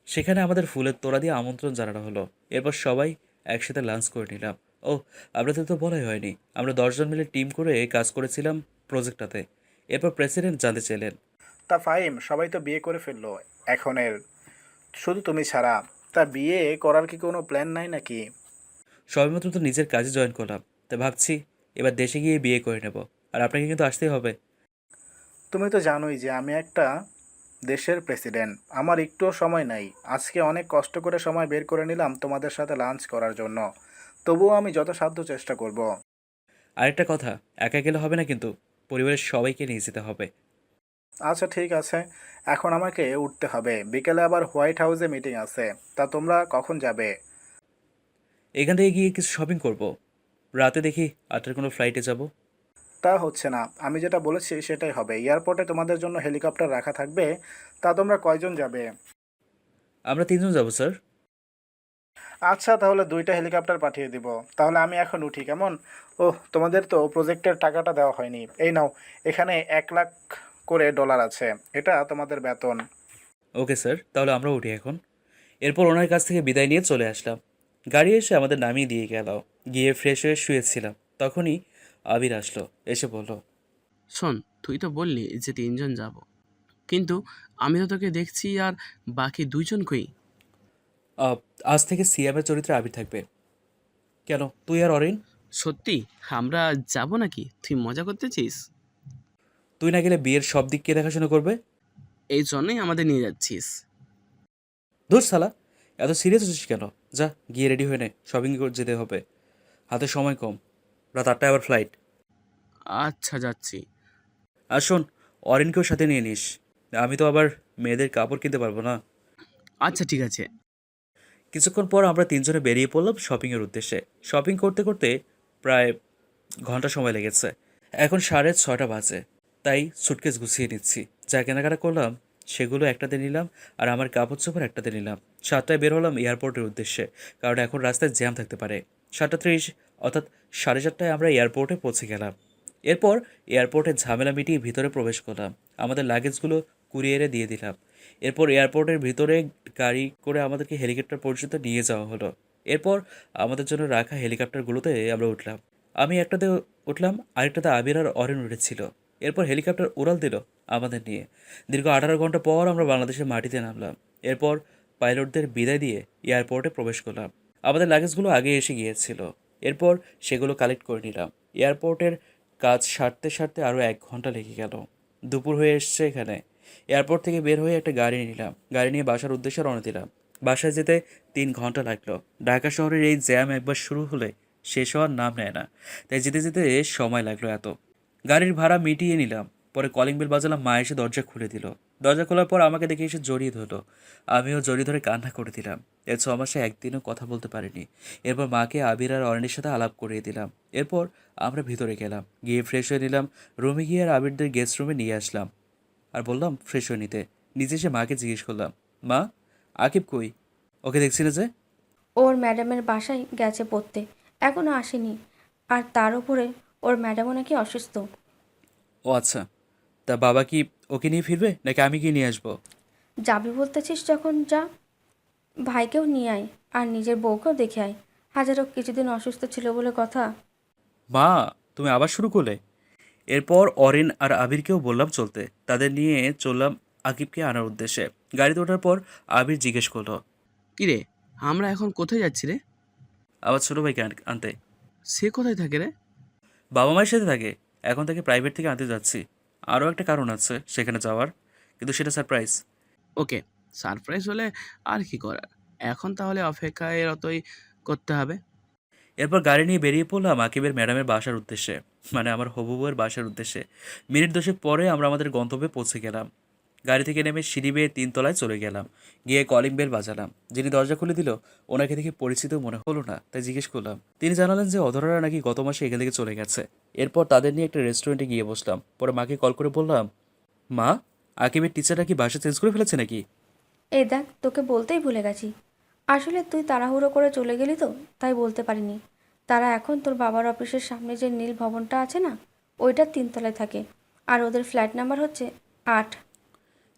সেখানে আমাদের ফুলের তোড়া দিয়ে আমন্ত্রণ জানানো হলো। এরপর সবাই একসাথে লাঞ্চ করে নিলাম। ও, আপনাদের তো বলাই হয়নি, আমরা 10 জন মিলে টিম করে কাজ করেছিলাম প্রজেক্টটাতে। এরপর প্রেসিডেন্ট জানতে চাইলেন, তা ফাহিম, সবাই তো বিয়ে করে ফেললো এখনের, শুধু তুমি ছাড়া। তা বিয়ে করার কি কোনো প্ল্যান নাই নাকি? সবেমাত্র তো নিজের কাজে জয়েন করলাম, তাই ভাবছি এবার দেশে গিয়ে বিয়ে করে নেব। আর আপনাকে কিন্তু আসতেই হবে। তুমি তো জানোই যে আমি একটা দেশের প্রেসিডেন্ট, আমার একটুও সময় নাই। আজকে অনেক কষ্ট করে সময় বের করে নিলাম তোমাদের সাথে লাঞ্চ করার জন্য, তবুও আমি যথাসাধ্য চেষ্টা করব। আরেকটা কথা, একা গেলে হবে না কিন্তু, পরিবারের সবাইকে নিয়ে যেতে হবে। আচ্ছা ঠিক আছে, এখন আমাকে উঠতে হবে, বিকেলে আবার হোয়াইট হাউসে মিটিং আছে। তা তোমরা কখন যাবে? এখান থেকে গিয়ে কিছু শপিং করব। রাতে দেখি 8টার কোনো ফ্লাইটে যাব। তা হচ্ছে না। আমি যেটা বলেছি সেটাই হবে। এয়ারপোর্টে তোমাদের জন্য হেলিকপ্টার রাখা থাকবে। তা তোমরা কয়জন যাবে? আমরা 3 জন যাব স্যার। আচ্ছা, তাহলে 2টা হেলিকপ্টার পাঠিয়ে দিব। তাহলে আমি এখন উঠি, কেমন? ওহ, তোমাদের তো প্রজেক্টের টাকাটা দেওয়া হয়নি। এই নাও, এখানে 1 লাখ করে ডলার আছে। এটা তোমাদের বেতন। ওকে স্যার, তাহলে আমরা উঠি এখন। এরপর ওনার কাছ থেকে বিদায় নিয়ে চলে আসলাম। গাড়ি এসে আমাদের নামিয়ে দিয়ে গেল। গিয়ে ফ্রেশ হয়ে শুয়েছিলাম, তখনই আবির আসলো, এসে বলল, শোন, তুই তো বললি যে 3 জন যাব, কিন্তু আমি তো তোকে দেখছি আর বাকি 2 জন কই? "আহ, আজ থেকে সিয়ামের চরিত্রে আবির থাকবে। কেন, তুই আর অরিন? সত্যি আমরা যাব নাকি? তুই মজা করতেছিস? তুই না গেলে বিয়ের সব দিক কে দেখাশোনা করবে? এই জন্যই আমাদের নিয়ে যাচ্ছিস? ধুর শালা, এত সিরিয়াস হচ্ছিস কেন? যা, গিয়ে রেডি হয়ে নে, শপিং যেতে হবে। হাতে সময় কম, রাত 8টায় আবার ফ্লাইট। আচ্ছা, যাচ্ছি। আর শোন, অরিনকেও সাথে নিয়ে নিস। আমি তো আবার মেয়েদের কাপড় কিনতে পারবো না। আচ্ছা, ঠিক আছে। কিছুক্ষণ পর আমরা 3 জনে বেরিয়ে পড়লাম শপিংয়ের উদ্দেশ্যে। শপিং করতে করতে প্রায় ঘন্টা সময় লেগেছে। এখন 6:30 বাজে, তাই সুটকেস গুছিয়ে নিচ্ছি। যা কেনাকাটা করলাম সেগুলো একটাতে নিলাম, আর আমার কাপড় চোপড় একটাতে নিলাম। 7টায় বের হলাম এয়ারপোর্টের উদ্দেশ্যে, কারণ এখন রাস্তায় জ্যাম থাকতে পারে। 7:30 অর্থাৎ 4:30টায় আমরা এয়ারপোর্টে পৌঁছে গেলাম। এরপর এয়ারপোর্টের ঝামেলা মিটিয়ে ভিতরে প্রবেশ করলাম। আমাদের লাগেজগুলো কুরিয়ারে দিয়ে দিলাম। এরপর এয়ারপোর্টের ভিতরে গাড়ি করে আমাদেরকে হেলিকপ্টার পর্যন্ত নিয়ে যাওয়া হলো। এরপর আমাদের জন্য রাখা হেলিকপ্টারগুলোতে আমরা উঠলাম। আমি একটাতে উঠলাম, আরেকটাতে আবির আর অরেন উঠেছিল। এরপর হেলিকপ্টার উড়াল দিল আমাদের নিয়ে। দীর্ঘ 18 ঘন্টা পর আমরা বাংলাদেশের মাটিতে নামলাম। এরপর পাইলটদের বিদায় দিয়ে এয়ারপোর্টে প্রবেশ করলাম। আমাদের লাগেজগুলো আগে এসে গিয়েছিল। এরপর সেগুলো কালেক্ট করে নিলাম। এয়ারপোর্টের কাজ সারতে সারতে আরও 1 ঘন্টা লেগে গেল। দুপুর হয়ে এসছে এখানে। এয়ারপোর্ট থেকে বের হয়ে একটা গাড়ি নিলাম। গাড়ি নিয়ে বাসার উদ্দেশ্যে রওনা দিলাম। বাসায় যেতে 3 ঘন্টা লাগলো। ঢাকা শহরের এই জ্যাম একবার শুরু হলে শেষ হওয়ার নাম নেয় না, তাই যেতে যেতে সময় লাগলো এত। গাড়ির ভাড়া মিটিয়ে নিলাম। পরে কলিং বেল বাজালাম, মা এসে দরজা খুলে দিল। দরজা খোলার পর আমাকে দেখে এসে জড়িয়ে ধরলো। আমিও জড়িয়ে ধরে কান্না করে দিলাম। এর 6 মাসে একদিনও কথা বলতে পারিনি। এরপর মাকে আবির আর অরণের সাথে আলাপ করিয়ে দিলাম। এরপর আমরা ভিতরে গেলাম, গিয়ে ফ্রেশ হয়ে নিলাম। রুমে গিয়ে আর আবিরদের গেস্ট রুমে নিয়ে আসলাম আর বললাম ফ্রেশ হয়ে নিতে। নিজে এসে মাকে জিজ্ঞেস করলাম, মা, আকিব কই? ওকে দেখছি না যে। ওর ম্যাডামের বাসায় গেছে পড়তে, এখনও আসেনি। আর তার উপরে ওর ম্যাডামও নাকি অসুস্থ। ও আচ্ছা, তা বাবা কি ওকে নিয়ে ফিরবে নাকি আমি গিয়ে নিয়ে আসবো? যাবি বলতেছিস যখন যা, ভাইকেও নিয়ে আয় আর নিজের বউকেও দেখে আয়। হাজারো কিছুদিন অসুস্থ ছিল বলে কথা। মা, তুমি আবার শুরু করলে? এরপর অরিন আর আবিরকেও বললাম চলতে। তাদের নিয়ে চললাম আকিবকে আনার উদ্দেশ্যে। গাড়িতে ওঠার পর আবির জিজ্ঞেস করলো, কিরে, আমরা এখন কোথায় যাচ্ছি রে? আবার ছোটো ভাইকে আনতে। সে কোথায় থাকে রে? বাবা মায়ের সাথে থাকে। এখন তাকে প্রাইভেট থেকে আনতে যাচ্ছি। আরও একটা কারণ আছে সেখানে যাওয়ার, কিন্তু সেটা সারপ্রাইজ। ওকে, সারপ্রাইজ হলে আর কি করার। এখন তাহলে অপেক্ষায় এতই করতে হবে? এরপর গাড়ি নিয়ে বেরিয়ে পড়লাম আকিবের ম্যাডামের বাসার উদ্দেশ্যে, মানে আমার হবু বউয়ের বাসার উদ্দেশ্যে। মিনিট 10 পরে আমরা আমাদের গন্তব্যে পৌঁছে গেলাম। গাড়ি থেকে নেমে সিঁড়ি বেয়ে 3 তলায় চলে গেলাম। গিয়ে কলিং বেল বাজালাম। যিনি দরজা খুলে দিল ওনাকে দেখে পরিচিত মনে হলো না, তাই জিজ্ঞেস করলাম। তিনি জানালেন যে অধরারা নাকি গত মাসে এখান থেকে চলে গেছে। এরপর তাদের নিয়ে একটা রেস্টুরেন্টে গিয়ে বসলাম। পরে মাকে কল করে বললাম, মা, আকিবের টিচারটা কি বাসা চেঞ্জ করে ফেলেছে নাকি? এই দেখ, তোকে বলতেই ভুলে গেছি। আসলে তুই তাড়াহুড়ো করে চলে গেলি তো, তাই বলতে পারিনি। তারা এখন তোর বাবার অফিসের সামনে যে নীল ভবনটা আছে না, ওইটার 3 তলায় থাকে। আর ওদের ফ্ল্যাট নাম্বার হচ্ছে 8।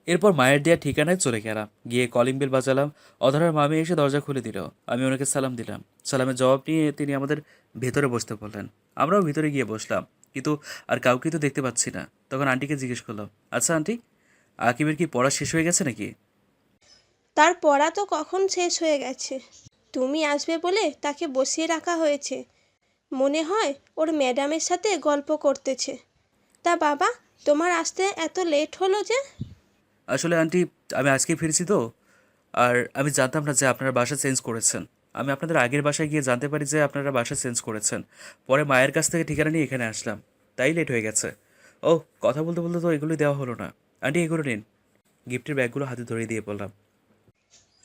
এরপর মায়ের দেওয়া ঠিকানায় চলে গেলাম। গিয়ে কলিং বেল বাজালাম। অধরার মামি এসে দরজা খুলে দিল। আমি ওনাকে সালাম দিলাম। সালামের জবাব নিয়ে তিনি আমাদের ভেতরে বসতে বললেন। আমরাও ভিতরে গিয়ে বসলাম, কিন্তু আর কাউকে তো দেখতে পাচ্ছি না। তখন আন্টিকে জিজ্ঞেস করলাম, আচ্ছা আন্টি, আকিবের কি পড়া শেষ হয়ে গেছে নাকি? তার পড়া তো কখন শেষ হয়ে গেছে। তুমি আসবে বলে তাকে বসিয়ে রাখা হয়েছে। মনে হয় ওর ম্যাডামের সাথে গল্প করতেছে। তা বাবা, তোমার আসতে এত লেট হলো যে? আসলে আন্টি, আমি আজকেই ফিরেছি তো, আর আমি জানতাম না যে আপনারা বাসা চেঞ্জ করেছেন। আমি আপনাদের আগের বাসায় গিয়ে জানতে পারি যে আপনারা বাসা চেঞ্জ করেছেন। পরে মায়ের কাছ থেকে ঠিকানা নিয়ে এখানে আসলাম, তাই লেট হয়ে গেছে। ও, কথা বলতে বলতে তো এগুলোই দেওয়া হলো না। আন্টি, এগুলো নিন। গিফটের ব্যাগগুলো হাতে ধরিয়ে দিয়ে বললাম,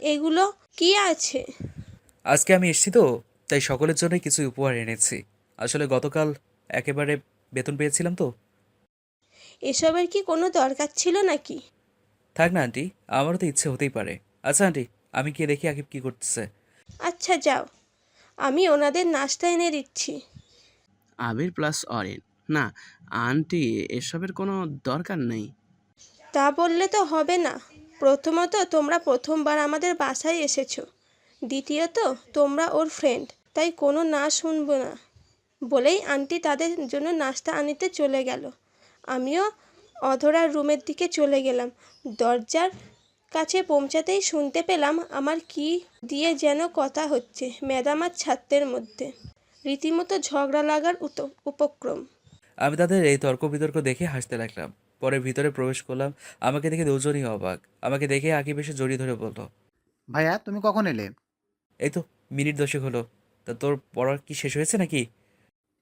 এগুলো কি আছে? আজকে আমি এসেছি তো, তাই সকলের জন্য কিছু উপহার এনেছি। আসলে গতকাল একেবারে বেতন পেয়েছিলাম তো। এসবের কি কোনো দরকার ছিল নাকি? থাক না আন্টি, আমারও তো ইচ্ছে হতেই পারে। আচ্ছা আন্টি, আমি গিয়ে দেখি আকিব কী করতেছে। আচ্ছা যাও, আমি ওনাদের নাস্তা এনে দিচ্ছি। আবির প্লাস অরিন। না, আন্টি, এসবের কোনো দরকার নেই। তা বললে তো হবে না। প্রথমত তোমরা প্রথমবার আমাদের বাসায় এসেছো, দ্বিতীয়ত তোমরা ওর ফ্রেন্ড, তাই কোনো না শুনবো না বলেই আন্টি তাদের জন্য নাস্তা আনিতে চলে গেল। আমিও অধরার রুমের দিকে চলে গেলাম। দরজার কাছে পৌঁছাতেই শুনতে পেলাম আমার কি দিয়ে যেন কথা হচ্ছে ম্যাডাম আর ছাত্রের মধ্যে। রীতিমতো ঝগড়া লাগার উপক্রম। আমি তাদের এই তর্ক বিতর্ক দেখে হাসতে লাগলাম। পরে ভিতরে প্রবেশ করলাম। আমাকে দেখে দুজনই অবাক। আমাকে দেখে আকিব এসে জড়িয়ে ধরে বলল, ভাইয়া তুমি কখন এলে? এই তো মিনিট 10 হলো। তা তোর পড়া কি শেষ হয়েছে নাকি?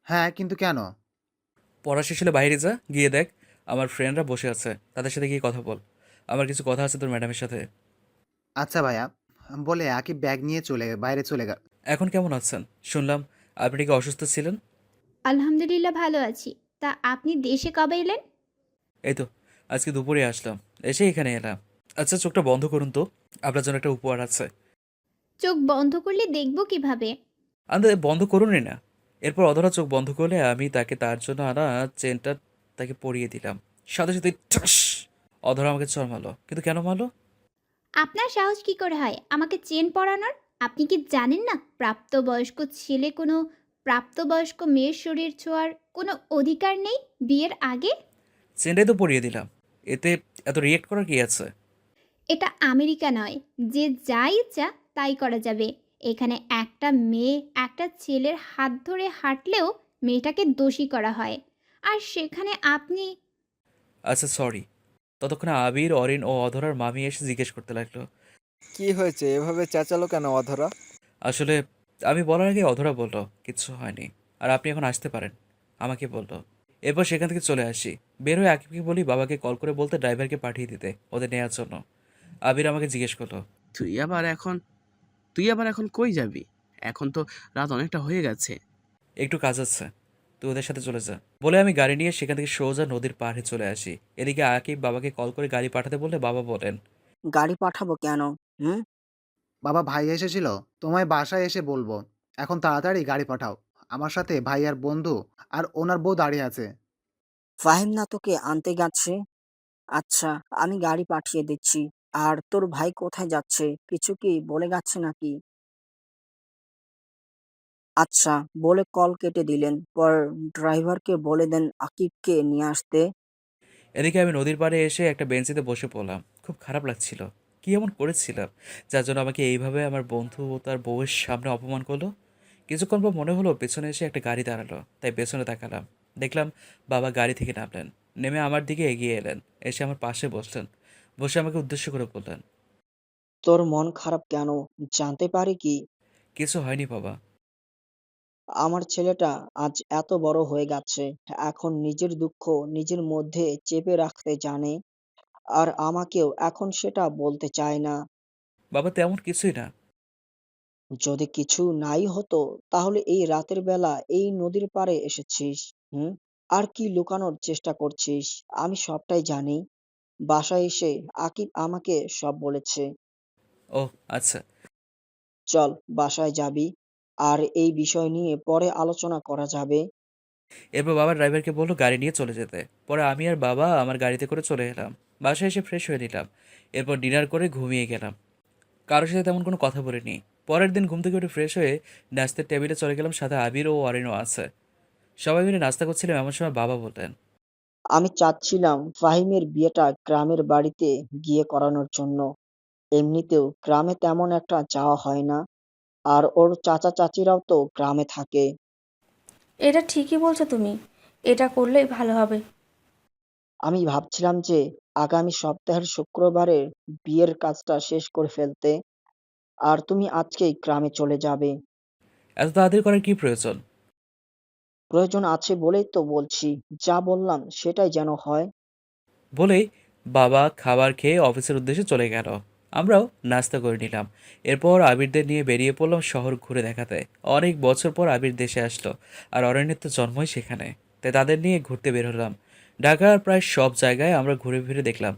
হ্যাঁ, কিন্তু কেন? পড়া শেষ হলে বাইরে যা, গিয়ে দেখ আমার ফ্রেন্ডরা বসে আছে, তাদের সাথে গিয়ে কথা বল। আমার কিছু কথা আছে তোর ম্যাডামের সাথে। আচ্ছা ভাইয়া, বলে আকিব ব্যাগ নিয়ে বাইরে চলে গেল। এখন কেমন আছেন? শুনলাম আপনি কি অসুস্থ ছিলেন। আলহামদুলিল্লাহ ভালো আছি। তা আপনি দেশে কবে এলেন? এই তো আজকে দুপুরে আসলাম, এসে এখানে এলাম। আচ্ছা চোখটা বন্ধ করুন তো, আপনার জন্য একটা উপহার আছে। চোখ বন্ধ করলে দেখব কিভাবে? আন্দে বন্ধ করুনই না। এরপর অধরা চোখ বন্ধ করলে আমি তাকে তার জন্য আনা চেনটা তাকে পরিয়ে দিলাম। সাথে সাথে ঠাস, অধরা আমাকে চড় মারলো। কিন্তু কেন মারলো? আপনার সাহস কি করে হয় আমাকে চেন পরানোর? আপনি কি জানেন না প্রাপ্তবয়স্ক ছেলে কোনো প্রাপ্তবয়স্ক মেয়ের শরীর ছোঁয়ার কোনো অধিকার নেই বিয়ের আগে? চেনটাই তো পরিয়ে দিলাম, এতে এত রিয়েক্ট করার কি আছে? এটা আমেরিকা নয় যে যা ইচ্ছা তাই করা যাবে। এখানে একটা মেয়ে একটা ছেলের হাত ধরে হাঁটলেও মেয়েটাকে দোষী করা হয়, আর সেখানে আপনি... আচ্ছা সরি। ততক্ষণে আবির, অরিন ও অধরার মামি এসে জিজ্ঞেস করতে লাগলো, কি হয়েছে, এভাবে চেঁচালো কেন অধরা? আসলে আমি বলার আগে অধরা বলল কিচ্ছু হয়নি, আর আপনি এখন আসতে পারেন, আমাকে বলল। এরপর সেখান থেকে চলে আসি। বের হয়ে আকিবকে বলি বাবাকে কল করে বলতে ড্রাইভারকে পাঠিয়ে দিতে ওদের নেওয়ার জন্য। আবির আমাকে জিজ্ঞেস করলো, তুই আবার এখন তুই আবার এখন কই যাবি? এখন তো রাত অনেকটা হয়ে গেছে। একটু কাজ আছে, তুই ওদের সাথে চলে যা। বলে আমি গাড়ি নিয়ে সেখান থেকে সোজা নদীর পাড়ে চলে আসি। এদিকে আকিব বাবাকে কল করে গাড়ি পাঠাতে বললে বাবা বলেন, গাড়ি পাঠাবো কেন? হুম? বাবা, ভাই এসেছিল, তোমায় বাসায় এসে বলবো। এখন তাড়াতাড়ি গাড়ি পাঠাও। আমার সাথে ভাইয়ার বন্ধু আর ওনার বউ দাঁড়িয়ে আছে। ফাহিম না তোকে আনতে গেছে? আচ্ছা, আমি গাড়ি পাঠিয়ে দিচ্ছি। আর তোর ভাই কোথায় যাচ্ছে কিছু কি বলে গেছে নাকি? আচ্ছা, বলে কল কেটে দিলেন। পর ড্রাইভারকে বলে দেন আকিবকে নিয়ে আসতে। এদিকে আমি নদীর পাড়ে এসে একটা বেঞ্চিতে বসে পড়লাম। খুব খারাপ লাগছিল। কি এমন করেছিলাম যার জন্য আমাকে এইভাবে আমার বন্ধু ও তার বউয়ের সামনে অপমান করলো? কিছুক্ষণ পর মনে হলো পেছনে এসে একটা গাড়ি দাঁড়ালো, তাই পেছনে তাকালাম। দেখলাম বাবা গাড়ি থেকে নামলেন, নেমে আমার দিকে এগিয়ে এলেন, এসে আমার পাশে বসলেন। বসে আমাকে উদ্দেশ্য করে বললেন, তোর মন খারাপ কেন, জানতে পারি কি? কিছু হয়নি বাবা। আমার ছেলেটা আজ এত বড় হয়ে গেছে, এখন নিজের দুঃখ নিজের মধ্যে চেপে রাখতে জানে, আর আমাকেও এখন সেটা বলতে চায় না। বাবা তেমন কিছুই না। যদি কিছু নাই হতো তাহলে এই রাতের বেলা এই নদীর পাড়ে এসেছিস? হুম? আর কি লুকানোর চেষ্টা করছিস? আমি সবটাই জানি। বাসায় এসে আকিব আমাকে সব বলেছে। ও আচ্ছা। চল বাসায় যাবি, আর এই বিষয় নিয়ে পরে আলোচনা করা যাবে। এরপর বাবা ড্রাইভারকে বললো গাড়ি নিয়ে চলে যেতে। পরে আমি আর বাবা আমার গাড়িতে করে চলে এলাম। বাসায় এসে ফ্রেশ হয়ে নিলাম। এরপর ডিনার করে ঘুমিয়ে গেলাম। কারোর সাথে তেমন কোনো কথা বলিনি। পরের দিন ঘুম থেকে উঠে ফ্রেশ হয়ে নাস্তার টেবিলে চলে গেলাম, সাথে আবির ও অরিনও আছে। সবাই মিলে নাস্তা করছিলাম, এমন সময় বাবা বললেন, আমি চাচ্ছিলাম ফাহিমের বিয়েটা গ্রামের বাড়িতে গিয়ে করানোর জন্য। এমনিতেও গ্রামে তেমন একটা যাওয়া হয় না, আর ওর চাচা চাচিরাও তো গ্রামে থাকে। এটা ঠিকই বলছো তুমি, এটা করলেই ভালো হবে। আমি ভাবছিলাম যে আগামী সপ্তাহের শুক্রবারে বিয়ের কাজটা শেষ করে ফেলতে, আর তুমি আজকেই গ্রামে চলে যাবে। এত তাড়াতাড়ি করার কি প্রয়োজন? প্রয়োজন আছে বলেই তো বলছি, যা বললাম সেটাই যেন হয়। বলেই বাবা খাবার খেয়ে অফিসের উদ্দেশ্যে চলে গেল। আমরাও নাস্তা করে নিলাম। এরপর আবিরদের নিয়ে বেরিয়ে পড়লাম শহর ঘুরে দেখাতে। অনেক বছর পর আবির দেশে আসলো, আর অরণ্যের তো জন্মই সেখানে, তাই তাদের নিয়ে ঘুরতে বের হলাম। ঢাকার প্রায় সব জায়গায় আমরা ঘুরে ফিরে দেখলাম।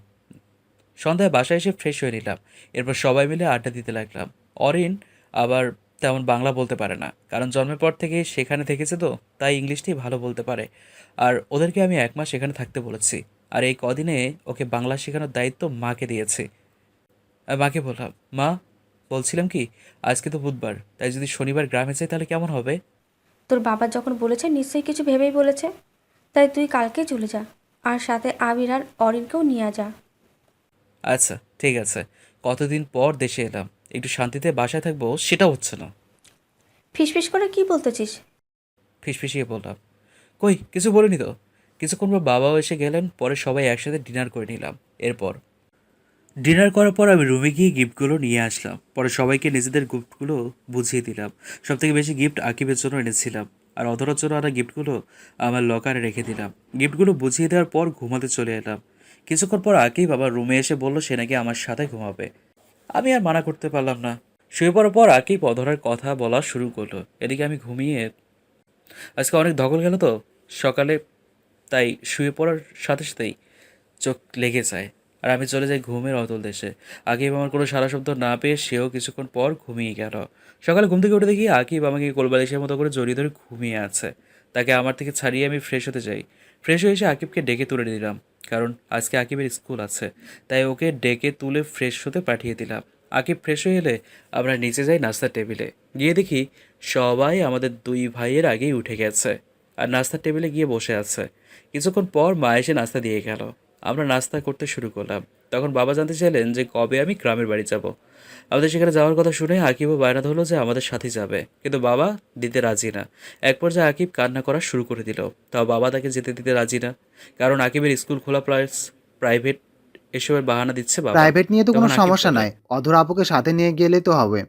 সন্ধ্যায় বাসায় এসে ফ্রেশ হয়ে নিলাম। এরপর সবাই মিলে আড্ডা দিতে লাগলাম। অরিন আবার তেমন বাংলা বলতে পারে না, কারণ জন্মের পর থেকে সেখানে থেকেছে তো, তাই ইংলিশটাই ভালো বলতে পারে। আর ওদেরকে আমি 1 মাস সেখানে থাকতে বলেছি। আর এই কদিনে ওকে বাংলা শেখানোর দায়িত্ব মাকে দিয়েছি। আর মাকে বললাম, মা, বলছিলাম কি, আজকে তো বুধবার, তাই যদি শনিবার গ্রামে যাই তাহলে কেমন হবে? তোর বাবা যখন বলেছে নিশ্চয়ই কিছু ভেবেই বলেছে। তাই তুই কালকেই চলে যা, আর সাথে আবির আর অরিনকেও নিয়ে যা। আচ্ছা, ঠিক আছে। কতদিন পর দেশে এলাম, একটু শান্তিতে বাসায় থাকবো, সেটা হচ্ছে না। ফিসফিস করে কি বলতেছিস? ফিসফিসিয়ে বললাম, কই কিছু বলিনি তো। কিছুক্ষণ পর বাবাও এসে গেলেন, পরে সবাই একসাথে ডিনার করে নিলাম। এরপর ডিনার করার পর আমি রুমে গিয়ে গিফটগুলো নিয়ে আসলাম। পরে সবাইকে নিজেদের গিফটগুলো বুঝিয়ে দিলাম। সবথেকে বেশি গিফট আকিবের জন্য এনেছিলাম, আর অধরার জন্য আনা গিফটগুলো আমার লকারে রেখে দিলাম। গিফটগুলো বুঝিয়ে দেওয়ার পর ঘুমাতে চলে এলাম। কিছুক্ষণ পর আকিব আবার রুমে এসে বলল সে নাকি আমার সাথে ঘুমাবে। আমি আর মানা করতে পারলাম না। শুয়ে পড়ার পর আকিব অধরার কথা বলা শুরু করলো। এদিকে আমি ঘুমিয়ে, আজকে অনেক ধকল গেল তো সকালে, তাই শুয়ে পড়ার সাথে সাথেই চোখ লেগে যায়, আর আমি চলে যাই ঘুমের অতল দেশে। আকিব আমার কোনো সারা শব্দ না পেয়ে সেও কিছুক্ষণ পর ঘুমিয়ে গেল। সকালে ঘুম থেকে উঠে দেখি আকিব আমাকে কোলবালিশের মতো করে জড়িয়ে ধরে ঘুমিয়ে আছে। তাকে আমার থেকে ছাড়িয়ে আমি ফ্রেশ হতে যাই। ফ্রেশ হয়ে এসে আকিবকে ডেকে তুলে দিলাম, কারণ আজকে আকিবের স্কুল আছে, তাই ওকে ডেকে তুলে ফ্রেশ হতে পাঠিয়ে দিলাম। আকিব ফ্রেশ হয়ে এলে আমরা নিচে যাই নাস্তার টেবিলে। গিয়ে দেখি সবাই আমাদের 2 ভাইয়ের আগেই উঠে গেছে আর নাস্তার টেবিলে গিয়ে বসে আছে। কিছুক্ষণ পর মা এসে নাস্তা দিয়ে গেল। আমরা নাস্তা করতে শুরু করলাম। তখন বাবা জানতে চাইলেন যে কবে আমি গ্রামের বাড়ি যাব। আমাদের সেখানে যাওয়ার কথা শুনে আকিবও বায়না ধরলো যে আমাদের সাথে যাবে, কিন্তু বাবা দিতে রাজি না। এক পর্যায়ে আকিব কান্না করা শুরু করে দিল, তাও বাবা তাকে যেতে দিতে রাজি না, কারণ আকিবের স্কুল খোলা প্লাস প্রাইভেট, এসবের বাহানা দিচ্ছে বাবা। প্রাইভেট নিয়ে তো কোনো তখন আকিব সমস্যা বলল, নাই, অধরা আপুকে সাথে নিয়ে গেলেই তো হবে।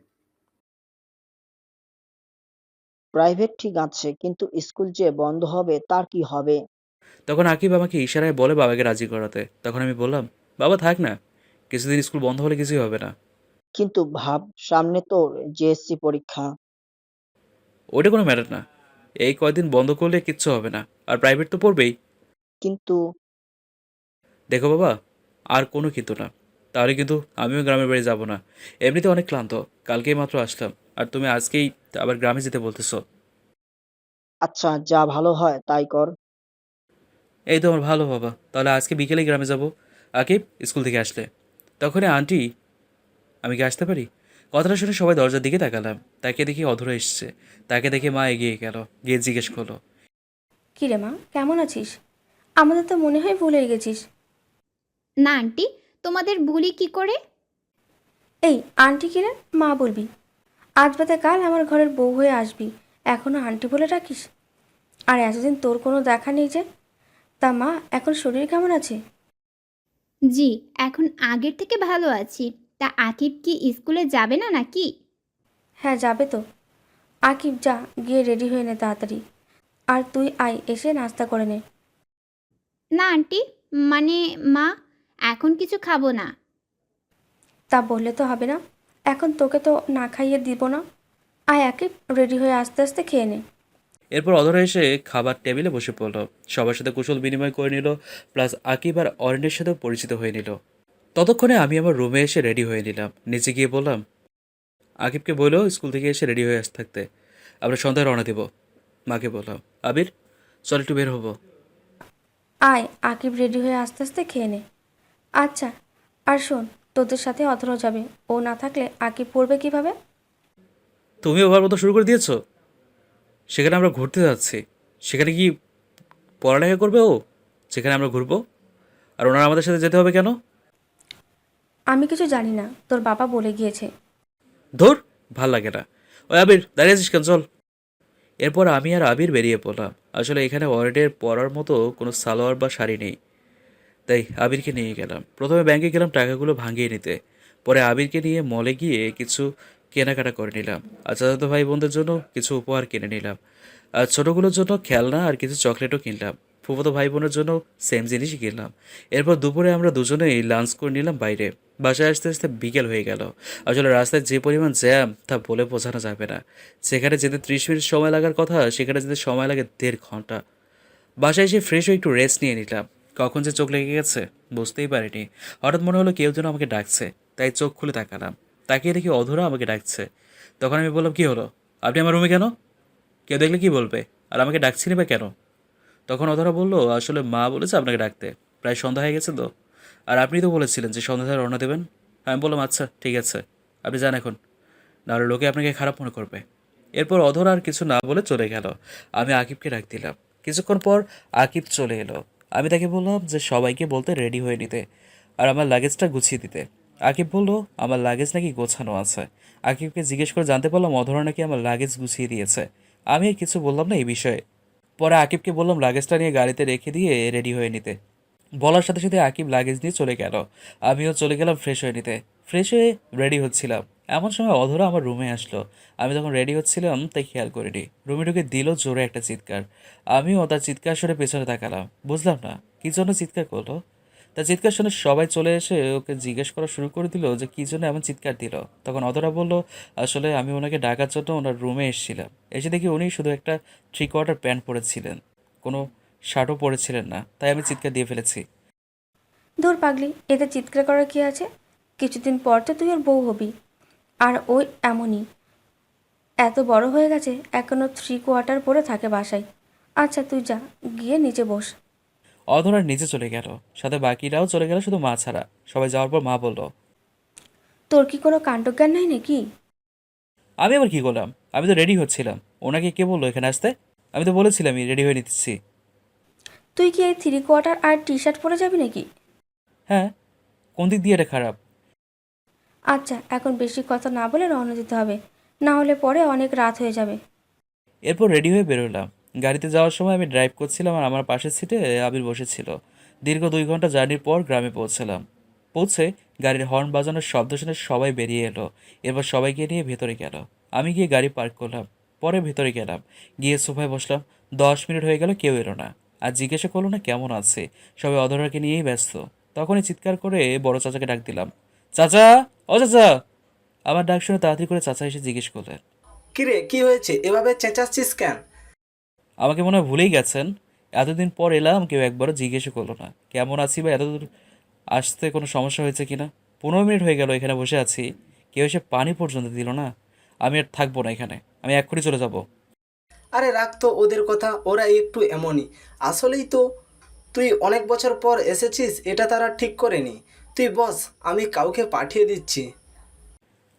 প্রাইভেট ঠিক আছে, কিন্তু স্কুল যে বন্ধ হবে তার কি হবে? তখন আকিব আমাকে ইশারায় বলে বাবাকে রাজি করাতে। তখন আমি বললাম, বাবা থাক না, কিছুদিন স্কুল বন্ধ হলে কিছুই হবে না। কিন্তু ভাব, সামনে তোর জিএসসি পরীক্ষা। ওটা কোনো ম্যাটার না, এই কয়দিন বন্ধ করলে কিচ্ছু হবে না, আর প্রাইভেট তো পড়বেই। কিন্তু দেখো বাবা, আর কোনো কিন্তু না, তাহলে কিন্তু আমিও গ্রামের বাড়ি যাব না। এমনিতে অনেক ক্লান্ত, কালকেই মাত্র আসলাম, আর তুমি আজকেই আবার গ্রামে যেতে বলতেছো। আচ্ছা, যা ভালো হয় তাই কর। এই তো আমার ভালো বাবা, তাহলে আজকে বিকেলেই গ্রামে যাব আকিব স্কুল থেকে আসলে। তখনই আন্টি, আমি কি আসতে পারি? কথাটা শুনে সবাই দরজার দিকে তাকালাম। তাকে দেখি অধরা এসছে। তাকে দেখে মা এগিয়ে গেল, গিয়ে জিজ্ঞেস করলো, কী রে মা, কেমন আছিস? আমাদের তো মনে হয় ভুলে গেছিস। না আন্টি, তোমাদের ভুলি কি করে? এই আন্টি কী রে, মা বলবি? আজ বাদে কাল আমার ঘরের বউ হয়ে আসবি, এখনও আন্টি বলে রাখিস? আর এতদিন তোর কোনো দেখা নেই যে। তা মা, এখন শরীর কেমন আছে? জি, এখন আগের থেকে ভালো আছি। তা আকিব কি স্কুলে যাবে না নাকি? হ্যাঁ যাবে তো। আকিব যা, গিয়ে রেডি হয়ে নে তাড়াতাড়ি। আর তুই আয়, এসে নাস্তা করে নে। না আন্টি, মানে মা, এখন কিছু খাবো না। তা বললে তো হবে না, এখন তোকে তো না খাইয়ে দিব না। আয় আকিব, রেডি হয়ে আস্তে আস্তে খেয়ে নে। এরপর অধরা এসে খাবার টেবিলে বসে পড়লো, সবার সাথে কুশল বিনিময় করে নিল, প্লাস আকিব আর অরেনের সাথেও পরিচিত হয়ে নিল। ততক্ষণে আমি আমার রুমে এসে রেডি হয়ে নিলাম। নিচে গিয়ে বললাম, আকিবকে বললো স্কুল থেকে এসে রেডি হয়ে আসতে থাকতে, আমরা সন্ধ্যায় রওনা দেব। মাকে বললাম, আবির চল একটু বের হবো। আয় আকিব, রেডি হয়ে আস্তে আস্তে খেয়ে নে। আচ্ছা, আর শোন, তোদের সাথে অধরা যাবে, ও না থাকলে আকিব পড়বে কিভাবে? তুমি ওভার মতো শুরু করে দিয়েছো। সেখানে আমরা ঘুরতে যাচ্ছি, সেখানে কি পড়ালেখা করবে ও? সেখানে আমরা ঘুরবো, আর ওনারা আমাদের সাথে যেতে হবে কেন? আমি কিছু জানি না, তোর বাবা বলে গিয়েছে। ধুর, ভাল লাগে না। ওই আবির, দাঁড়িয়ে আছিস কেন, চল। এরপর আমি আর আবির বেরিয়ে পড়লাম। আসলে এখানে ওয়ার্ডের পরার মতো কোনো সালোয়ার বা শাড়ি নেই, তাই আবিরকে নিয়ে গেলাম। প্রথমে ব্যাংকে গেলাম টাকাগুলো ভাঙিয়ে নিতে, পরে আবিরকে নিয়ে মলে গিয়ে কিছু কেনাকাটা করে নিলাম। আর চাচাতো ভাই বোনদের জন্য কিছু উপহার কিনে নিলাম, আর ছোটোগুলোর জন্য খেলনা আর কিছু চকলেটও কিনলাম। ফুফাতো ভাই বোনের জন্য সেম জিনিসই কিনলাম। এরপর দুপুরে আমরা দুজনেই লাঞ্চ করে নিলাম বাইরে। বাসায় আসতে আসতে বিকেল হয়ে গেল। আসলে রাস্তায় যে পরিমাণ জ্যাম তা বলে বোঝানো যাবে না। সেখানে যেতে 30 মিনিট সময় লাগার কথা, সেখানে যেতে সময় লাগে 1.5 ঘন্টা। বাসায় এসে ফ্রেশ হয়ে একটু রেস্ট নিয়ে নিলাম। কখন যে চোখ লেগে গেছে বুঝতেই পারিনি। হঠাৎ মনে হলো কেউ যেন আমাকে ডাকছে, তাই চোখ খুলে তাকালাম। তাকিয়ে দেখি অধরা আমাকে ডাকছে। তখন আমি বললাম, কী হলো? আপনি আমার রুমে কেন? কেউ দেখলে কি বলবে? আর আমাকে ডাকছিনি বা কেন? তখন অধরা বলল, আসলে মা বলেছে আপনাকে ডাকতে, প্রায় সন্ধ্যা হয়ে গেছে তো। আর আপনি তো বলেছিলেন যে সন্ধ্যায় রওনা দেবেন। আমি বললাম, আচ্ছা ঠিক আছে, আপনি যান এখন, নাহলে লোকে আপনাকে খারাপ মনে করবে। এরপর অধরা আর কিছু না বলে চলে গেল। আমি আকিবকে ডাক দিলাম। কিছুক্ষণ পর আকিব চলে এলো। আমি তাকে বললাম যে সবাইকে বলতে রেডি হয়ে নিতে আর আমার লাগেজটা গুছিয়ে দিতে। আকিব বলল, আমার লাগেজ নাকি গোছানো আছে। আকিবকে জিজ্ঞেস করে জানতে পারলাম অধরা নাকি আমার লাগেজ গুছিয়ে দিয়েছে। আমি আর কিছু বললাম না এই বিষয়ে। পরে আকিবকে বললাম লাগেজটা নিয়ে গাড়িতে রেখে দিয়ে রেডি হয়ে নিতে। বলার সাথে সাথে আকিব লাগেজ নিয়ে চলে গেল। আমিও চলে গেলাম ফ্রেশ হয়ে নিতে। ফ্রেশ হয়ে রেডি হচ্ছিলাম, এমন সময় অধরা আমার রুমে আসলো। আমি তখন রেডি হচ্ছিলাম তাই খেয়াল করিনি। রুমে ঢুকে দিল জোরে একটা চিৎকার। আমিও তার চিৎকার শুনে পেছনে তাকালাম। বুঝলাম না কী জন্য চিৎকার করলো। তার চিৎকার শুনে সবাই চলে এসে ওকে জিজ্ঞেস করা শুরু করে দিল যে কী জন্য এমন চিৎকার দিল। তখন অধরা বলল, আসলে আমি ওনাকে ডাকার জন্য ওনার রুমে এসেছিলাম। এসে দেখি উনি শুধু একটা 3/4 প্যান্ট পরেছিলেন, কোনো শার্টও পরেছিলেন না, তাই আমি চিৎকার দিয়ে ফেলেছি। দূর পাগলি, এতে চিৎকার করার কী আছে? কিছুদিন পর তো তুই ওর বউ হবি। আর ওই এমনই, এত বড় হয়ে গেছে এখনও 3/4 পরে থাকে বাসায়। আচ্ছা তুই যা, গিয়ে নিচে বস। অধরা নিচে চলে গেল, সাথে বাকিরাও চলে গেল শুধু মা ছাড়া। সবাই যাওয়ার পর মা বলল, তোর কি কোনো কাণ্ডজ্ঞান নাই নাকি? আমি আবার কী করলাম? আমি তো রেডি হচ্ছিলাম। ওনাকে কে বললো এখানে আসতে? আমি তো বলেছিলামই রেডি হয়ে নিতেছি। তুই কি এই 3/4 আর টি শার্ট পরে যাবি নাকি? হ্যাঁ, কোন দিক দিয়ে এটা খারাপ? আচ্ছা এখন বেশি কথা না বলে রওনা দিতে হবে, না হলে পরে অনেক রাত হয়ে যাবে। এরপর রেডি হয়ে বেরোলাম। গাড়িতে যাওয়ার সময় আমি ড্রাইভ করছিলাম আর আমার পাশের সিটে আবির বসেছিল। দীর্ঘ 2 ঘন্টা জার্নির পর গ্রামে পৌঁছলাম। পৌঁছে গাড়ির হর্ন বাজানোর শব্দ শুনে সবাই বেরিয়ে এলো। এরপর সবাইকে নিয়ে ভেতরে গেল। আমি গিয়ে গাড়ি পার্ক করলাম। পরে ভেতরে গেলাম, গিয়ে সোফায় বসলাম। 10 মিনিট হয়ে গেল, কেউ এলো না। আর জিজ্ঞাসা করলো না কেমন আছে। সবাই অধরাকে নিয়েই ব্যস্ত। তখনই চিৎকার করে বড় চাচাকে ডাক দিলাম, চাচা, ও চাচা। আমার ডাক শুনে তাড়াতাড়ি করে চাচা এসে জিজ্ঞেস করলেন, কিরে কি হয়েছে এভাবে চেঁচাচ্ছিস কেন? আমাকে মনে হয় ভুলেই গেছেন। এতদিন পর এলাম, কেউ একবারও জিজ্ঞেসও করলো না কেমন আছি বা এতদূর আসতে কোনো সমস্যা হয়েছে কি না। 15 মিনিট হয়ে গেল এখানে বসে আছি, কেউ এসে পানি পর্যন্ত দিল না। আমি আর থাকবো না এখানে, আমি এক্ষুনি চলে যাব। আরে রাখ তো ওদের কথা, ওরা একটু এমনই। আসলেই তো তুই অনেক বছর পর এসেছিস, এটা তারা ঠিক করেনি। তুই বস, আমি কাউকে পাঠিয়ে দিচ্ছি।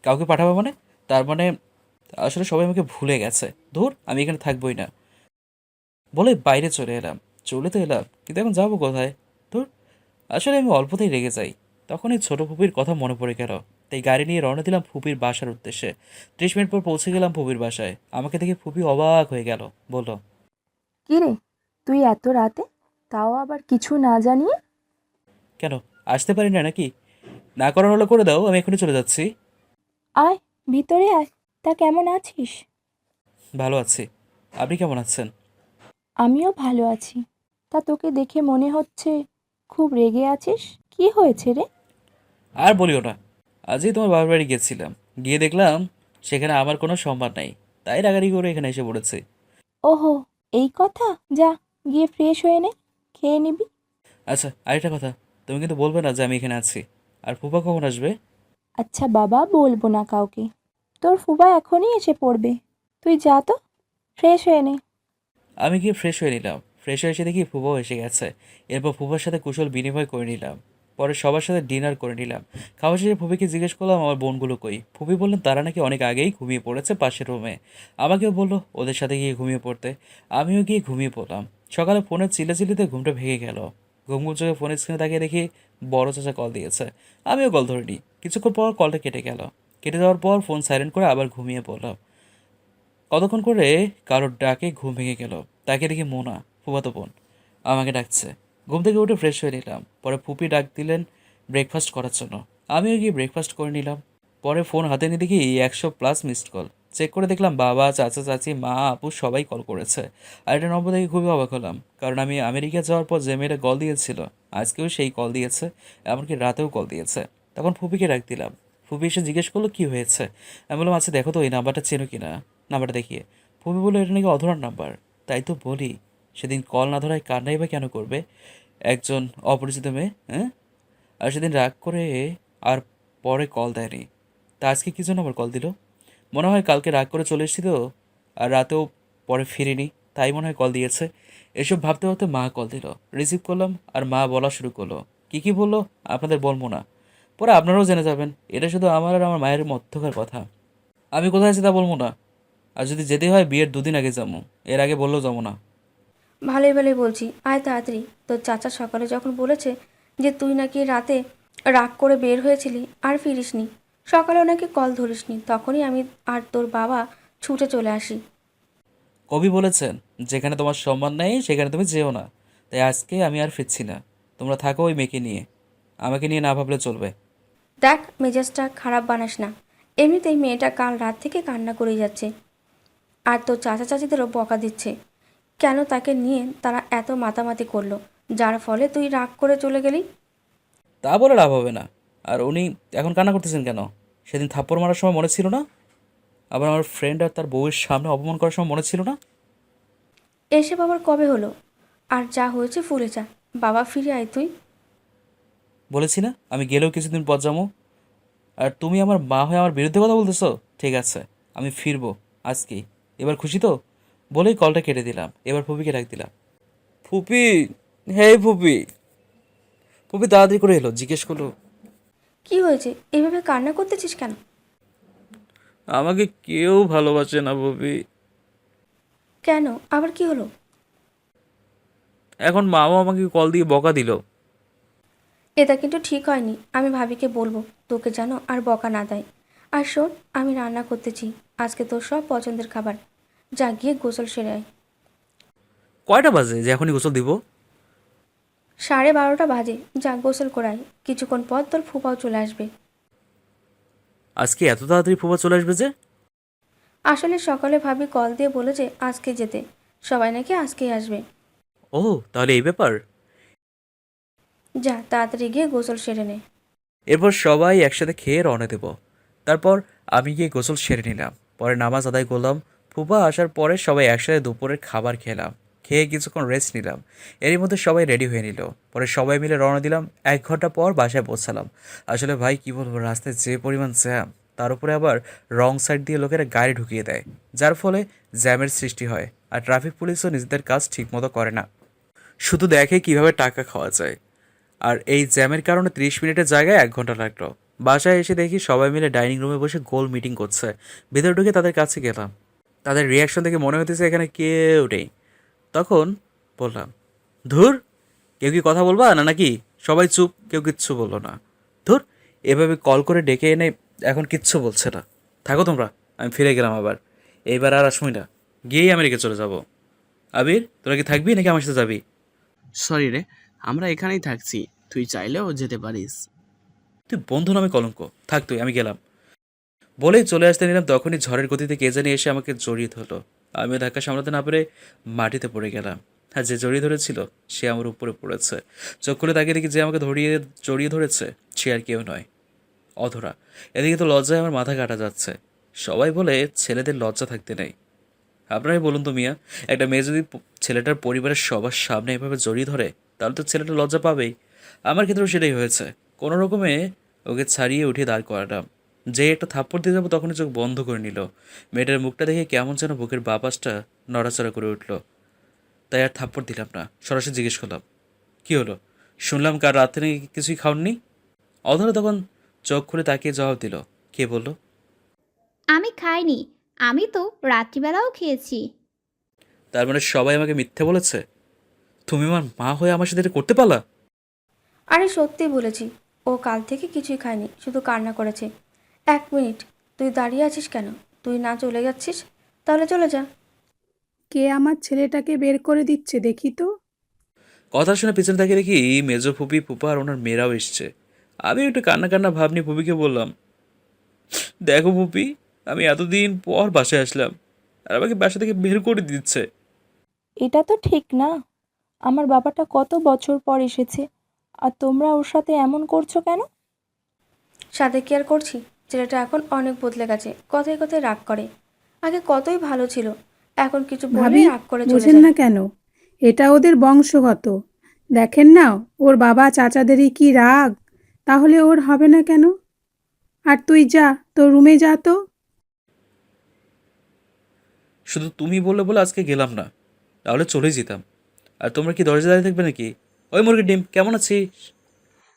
কাউকে পাঠাবো মানে? তার মানে আসলে সবাই আমাকে ভুলে গেছে। ধুর, আমি এখানে থাকবোই না বলে বাইরে চলে এলাম। চলে তো এলাম, কিন্তু এখন যাবো কোথায়? ধুর, আসলে আমি অল্পতেই রেগে যাই। তখনই ছোট ফুপির কথা মনে পড়ে গেল, তাই গাড়ি নিয়ে রওনা দিলাম ফুপির বাসার উদ্দেশ্যে। 30 মিনিট পর পৌঁছে গেলাম ফুপির বাসায়। আমাকে দেখে ফুপি অবাক হয়ে গেল, বলল, কি রে, তুই এত রাতে, তাও আবার কিছু না জানিয়ে? কেন আসতে পারি না নাকি? না করার হলে করে দাও, আমি এখনই চলে যাচ্ছি। আয়, ভিতরে আয়। তা কেমন আছিস? ভালো আছি, আপনি কেমন আছেন? আমিও ভালো আছি। তা তোকে দেখে মনে হচ্ছে খুব রেগে আছিস। কি হয়েছে রে? আর বলিও না, আজই তোমার বাবার বাড়ি গেছিলাম, গিয়ে দেখলাম সেখানে আমার কোনো সম্মান নাই, তাই রাগারি করে এখানে এসে পড়েছি। ওহো, এই কথা। যা, গিয়ে ফ্রেশ হয়ে নে, খেয়ে নিবি। আচ্ছা, আরেকটা কথা, তুমি কিন্তু বলবে না যে আমি এখানে আছি। আর ফুপা কখন আসবে? আচ্ছা বাবা, বলবো না কাউকে। তোর ফুবা এখনই এসে পড়বে। তুই যা তো, ফ্রেশ হয়ে নে। আমি গিয়ে ফ্রেশ হয়ে নিলাম। ফ্রেশ হয়ে এসে দেখি ফুপাও এসে গেছে। এরপর ফুপার সাথে কুশল বিনিময় করে নিলাম। পরে সবার সাথে ডিনার করে নিলাম। খাওয়া শেষে ফুপিকে জিজ্ঞেস করলাম আমার বোনগুলো কই। ফুপি বললেন তারা নাকি অনেক আগেই ঘুমিয়ে পড়েছে পাশের রুমে। আমাকেও বললো ওদের সাথে গিয়ে ঘুমিয়ে পড়তে। আমিও গিয়ে ঘুমিয়ে পড়লাম। সকালে ফোনের চিল্লাচিল্লিতে ঘুমটা ভেঙে গেল। ঘুম চোখে ফোনের স্ক্রিনে তাকিয়ে দেখি বড় চাচা কল দিয়েছে। আমিও কল ধরিনি। কিছুক্ষণ পর কলটা কেটে গেল। কেটে যাওয়ার পর ফোন সাইলেন্ট করে আবার ঘুমিয়ে পড়লাম। কতক্ষণ করে কারোর ডাকে ঘুম ভেঙে গেল। তাকে দেখি মোনা, ফুফাতো বোন, আমাকে ডাকছে। ঘুম থেকে উঠে ফ্রেশ হয়ে নিলাম। পরে ফুপি ডাক দিলেন ব্রেকফাস্ট করার জন্য। আমিও গিয়ে ব্রেকফাস্ট করে নিলাম। পরে ফোন হাতে নিয়ে দেখি 100+ মিসড কল। চেক করে দেখলাম বাবা, চাচা, চাচি, মা, আপু সবাই কল করেছে। আর এটা নম্বর দেখে খুবই অবাক হলাম, কারণ আমি আমেরিকা যাওয়ার পর যে মেয়েটা কল দিয়েছিল আজকেও সেই কল দিয়েছে, এমনকি রাতেও কল দিয়েছে। তখন ফুপিকে ডাক দিলাম। ফুপি এসে জিজ্ঞেস করলো কী হয়েছে। আমি বললাম আচ্ছা দেখো তো এই নাম্বারটা চেনো কি না। নাম্বারটা দেখিয়ে ফুপি বললো এটা নাকি অধরার নাম্বার। তাই তো বলি, সেদিন কল না ধরায় কান্নাই বা কেন করবে একজন অপরিচিত মেয়ে? হ্যাঁ, আর সেদিন রাগ করে আর পরে কল দেয়নি, তা আজকে কী জন্য আবার কল দিল? মনে হয় কালকে রাগ করে চলে এসেছি তো, আর রাতেও পরে ফিরিনি, তাই মনে হয় কল দিয়েছে। এসব ভাবতে ভাবতে মা কল দিল, রিসিভ করলাম, আর মা বলা শুরু করলো। কী বললো আপনাদের বলবো না, পরে আপনারাও জেনে যাবেন। এটা শুধু আমার আর আমার মায়ের মধ্যকার কথা, আমি কোথায় আছি তা বলবো না। আর যদি যেতে হয় বিয়ের 2 দিন আগে যাবো, এর আগে বললেও যাবো না। ভালোই ভালোই বলছি, আয় তাড়াতাড়ি। তোর চাচা সকালে যখন বলেছে যে তুই নাকি রাতে রাগ করে বের হয়েছিলি আর ফিরিসনি, সকালেও নাকি কল ধরিসনি, তখনই আমি আর তোর বাবা ছুটে চলে আসি। কবি বলেছেন, যেখানে তোমার সম্মান নেই সেখানে তুমি যেও না। তাই আজকে আমি আর ফিরছি না, তোমরা থাকো ওই মেয়েকে নিয়ে, আমাকে নিয়ে না ভাবলে চলবে। দেখ, মেজাজটা খারাপ বানাস না। এমনিতেই মেয়েটা কাল রাত থেকে কান্না করেই যাচ্ছে, আর তোর চাচা চাচিদেরও বকা দিচ্ছে কেন তাকে নিয়ে তারা এত মাতামাতি করলো, যার ফলে তুই রাগ করে চলে গেলি। তা বলে লাভ হবে না। আর উনি এখন কান্না করতেছেন কেন? সেদিন থাপ্পড় মারার সময় মনে ছিল না? আবার আমার ফ্রেন্ড আর তার বউয়ের সামনে অপমান করার সময় মনে ছিল না? এসে বাবার কবে হলো? আর যা হয়েছে ভুলে যা। বাবা, ফিরে আয় তুই। বলেছি না আমি গেলেও কিছুদিন পর যাবো। আর তুমি আমার মা হয়ে আমার বিরুদ্ধে কথা বলতেছো? ঠিক আছে, আমি ফিরবো আজকেই। এবার খুশি তো? বলেই কলটা কেটে দিলাম। এবার ফুপিকে ডাক দিলাম। ফুপি, হে ফুপি। ফুপি তাড়াতাড়ি করে এলো, জিজ্ঞেস করলো, কি হয়েছে? এভাবে কান্না করতেছিস কেন? আমাকে কেউ ভালোবাসে না ফুপি। কেন, আবার কি হলো? এখন মাও আমাকে কল দিয়ে বকা দিল। এটা কিন্তু ঠিক হয়নি। আমি ভাবিকে বলবো তোকে যেন আর বকা না দেয়। আর শোন, আমি রান্না করতেছি আজকে তোর সব পছন্দের খাবার। যা গিয়ে গোসল সেরে আয়। কয়টা বাজে যে এখনই গোসল দিব? 12:30 বাজে। যা গোসল করাই, কিছুক্ষণ পর তোর ফুপাও চলে আসবে। আজকে এত তাড়াতাড়ি ফুপা চলে আসবে যে? আসলে সকালে ভাবি কল দিয়ে বলেছে আজকে যেতে, সবাই নাকি আজকেই আসবে। ও, তাহলে এই ব্যাপার। যা তাড়াতাড়ি গিয়ে গোসল সেরে নে। এরপর সবাই একসাথে খেয়ে রওনা দেব। তারপর আমি গিয়ে গোসল সেরে নিলাম, পরে নামাজ আদায় করলাম। ফুপা আসার পরে সবাই একসাথে দুপুরের খাবার খেলাম, খেয়ে কিছুক্ষণ রেস্ট নিলাম। এরই মধ্যে সবাই রেডি হয়ে নিল, পরে সবাই মিলে রওনা দিলাম। 1 ঘন্টা পর বাসায় পৌঁছালাম। আসলে ভাই কি বলবো, রাস্তায় যে পরিমাণ জ্যাম, তার উপরে আবার রং সাইড দিয়ে লোকেরা গাড়ি ঢুকিয়ে দেয়, যার ফলে জ্যামের সৃষ্টি হয়। আর ট্রাফিক পুলিশও নিজেদের কাজ ঠিকমতো করে না, শুধু দেখে কিভাবে টাকা খাওয়া যায়। আর এই জ্যামের কারণে 30 মিনিটের জায়গায় 1 ঘন্টা লাগলো। বাসায় এসে দেখি সবাই মিলে ডাইনিং রুমে বসে গোল মিটিং করছে। ভেতরে ঢুকে তাদের কাছে গেলাম, তাদের রিয়াকশন দেখে মনে হতেছে এখানে কেউ নেই। তখন বললাম, ধুর, কেউ কি কথা বলবা না নাকি? সবাই চুপ, কেউ কিচ্ছু বললো না। ধুর, এভাবে কল করে ডেকে এনে এখন কিচ্ছু বলছে না। থাকো তোমরা, আমি ফিরে গেলাম আবার। এইবার আর আসবই না, গিয়েই আমেরিকা চলে যাব। আবির, তোরা কি থাকবি নাকি আমার সাথে যাবি? সরি রে, আমরা এখানেই থাকছি, তুই চাইলেও যেতে পারিস। তুই বন্ধু নামে কলঙ্ক, থাক তুই, আমি গেলাম। বলেই চলে আসতে নিলাম, তখনই ঝড়ের গতিতে কে জানি এসে আমাকে জড়িয়ে ধরলো। আমিও ধাক্কা সামলাতে না পেরে মাটিতে পড়ে গেলাম। আর যে জড়িয়ে ধরেছিল সে আমার উপরে পড়েছে। চোখ খুলে তাকিয়ে দেখি যে আমাকে জড়িয়ে ধরেছে সে আর কেউ নয়, অধরা। এদিকে তো লজ্জায় আমার মাথা কাটা যাচ্ছে। সবাই বলে ছেলেদের লজ্জা থাকতে নেই। আপনারাই বলুন তো মিয়া, একটা মেয়ে যদি ছেলেটার পরিবারের সবার সামনে এভাবে জড়িয়ে ধরে, তাহলে তো ছেলেটা লজ্জা পাবেই। আমার ক্ষেত্রেও সেটাই হয়েছে। কোনো রকমে ওকে ছাড়িয়ে উঠিয়ে দাঁড় করালাম। যেই একটা থাপ্পড় দিয়ে যাবো তখনই চোখ বন্ধ করে নিল। মেয়েটার মুখটা দেখে কেমন যেন বুকের বাপাসটা নড়াচড়া করে উঠল। তাই আর থাপ্পড় দিলাম না, সরাসরি জিজ্ঞেস করলাম, কী হলো? শুনলাম কার রাতে নাকি কিছুই খাওননি। অধরা তখন চোখ খুলে তাকিয়ে জবাব দিল, কে বললো? আমি খাইনি, আমি তো রাত্রিবেলাও খেয়েছি। তার মানে সবাই আমাকে মিথ্যে বলেছে? তুমি আমার মা হয়ে আমার সাথে এটা করতে পারলা? আরে সত্যিই বলেছি, ও কাল থেকে কিছুই খায়নি, শুধু কান্না করেছে। 1 মিনিট, তুই দাঁড়িয়ে আছিস কেন? তুই না চলে যাচ্ছিস? তাহলে চলে যা। কে আমার ছেলেটাকে বের করে দিচ্ছে দেখি তো। কথা শুনে পিছনে তাকিয়ে দেখি মেজো ফুপি, ফুপা আর ওনার মেয়েরাও এসছে। আমি একটু কান্না কান্না ভাব নিয়ে ফুপিকে বললাম, দেখো ফুপি, আমি এতদিন পর বাসায় আসলাম আর আমাকে বাসা থেকে বের করে দিচ্ছে। এটা তো ঠিক না। আমার বাবাটা কত বছর পর এসেছে, আর তোমরা ওর সাথে এমন করছো কেন? সাথে কি আর করছি? ছেলেটা এখন অনেক বদলে গেছে, কথায় কথায় রাগ করে। আগে কতই ভালো ছিল, এখন কিছু বললে ভাবি, রাগ করে চলে বোঝেন যায়। না কেন? এটা ওদের বংশগত। দেখেন না ওর বাবা চাচাদেরই কি রাগ, তাহলে ওর হবে না কেন? আর তুই যা, তোর রুমে যা তো। শুধু তুমি বললে বলে আজকে গেলাম না, তাহলে চলে যেতাম। আর তোমরা কি দরজা দাঁড়িয়ে থাকবে নাকি? ওই মুরগির ডিম, কেমন আছিস?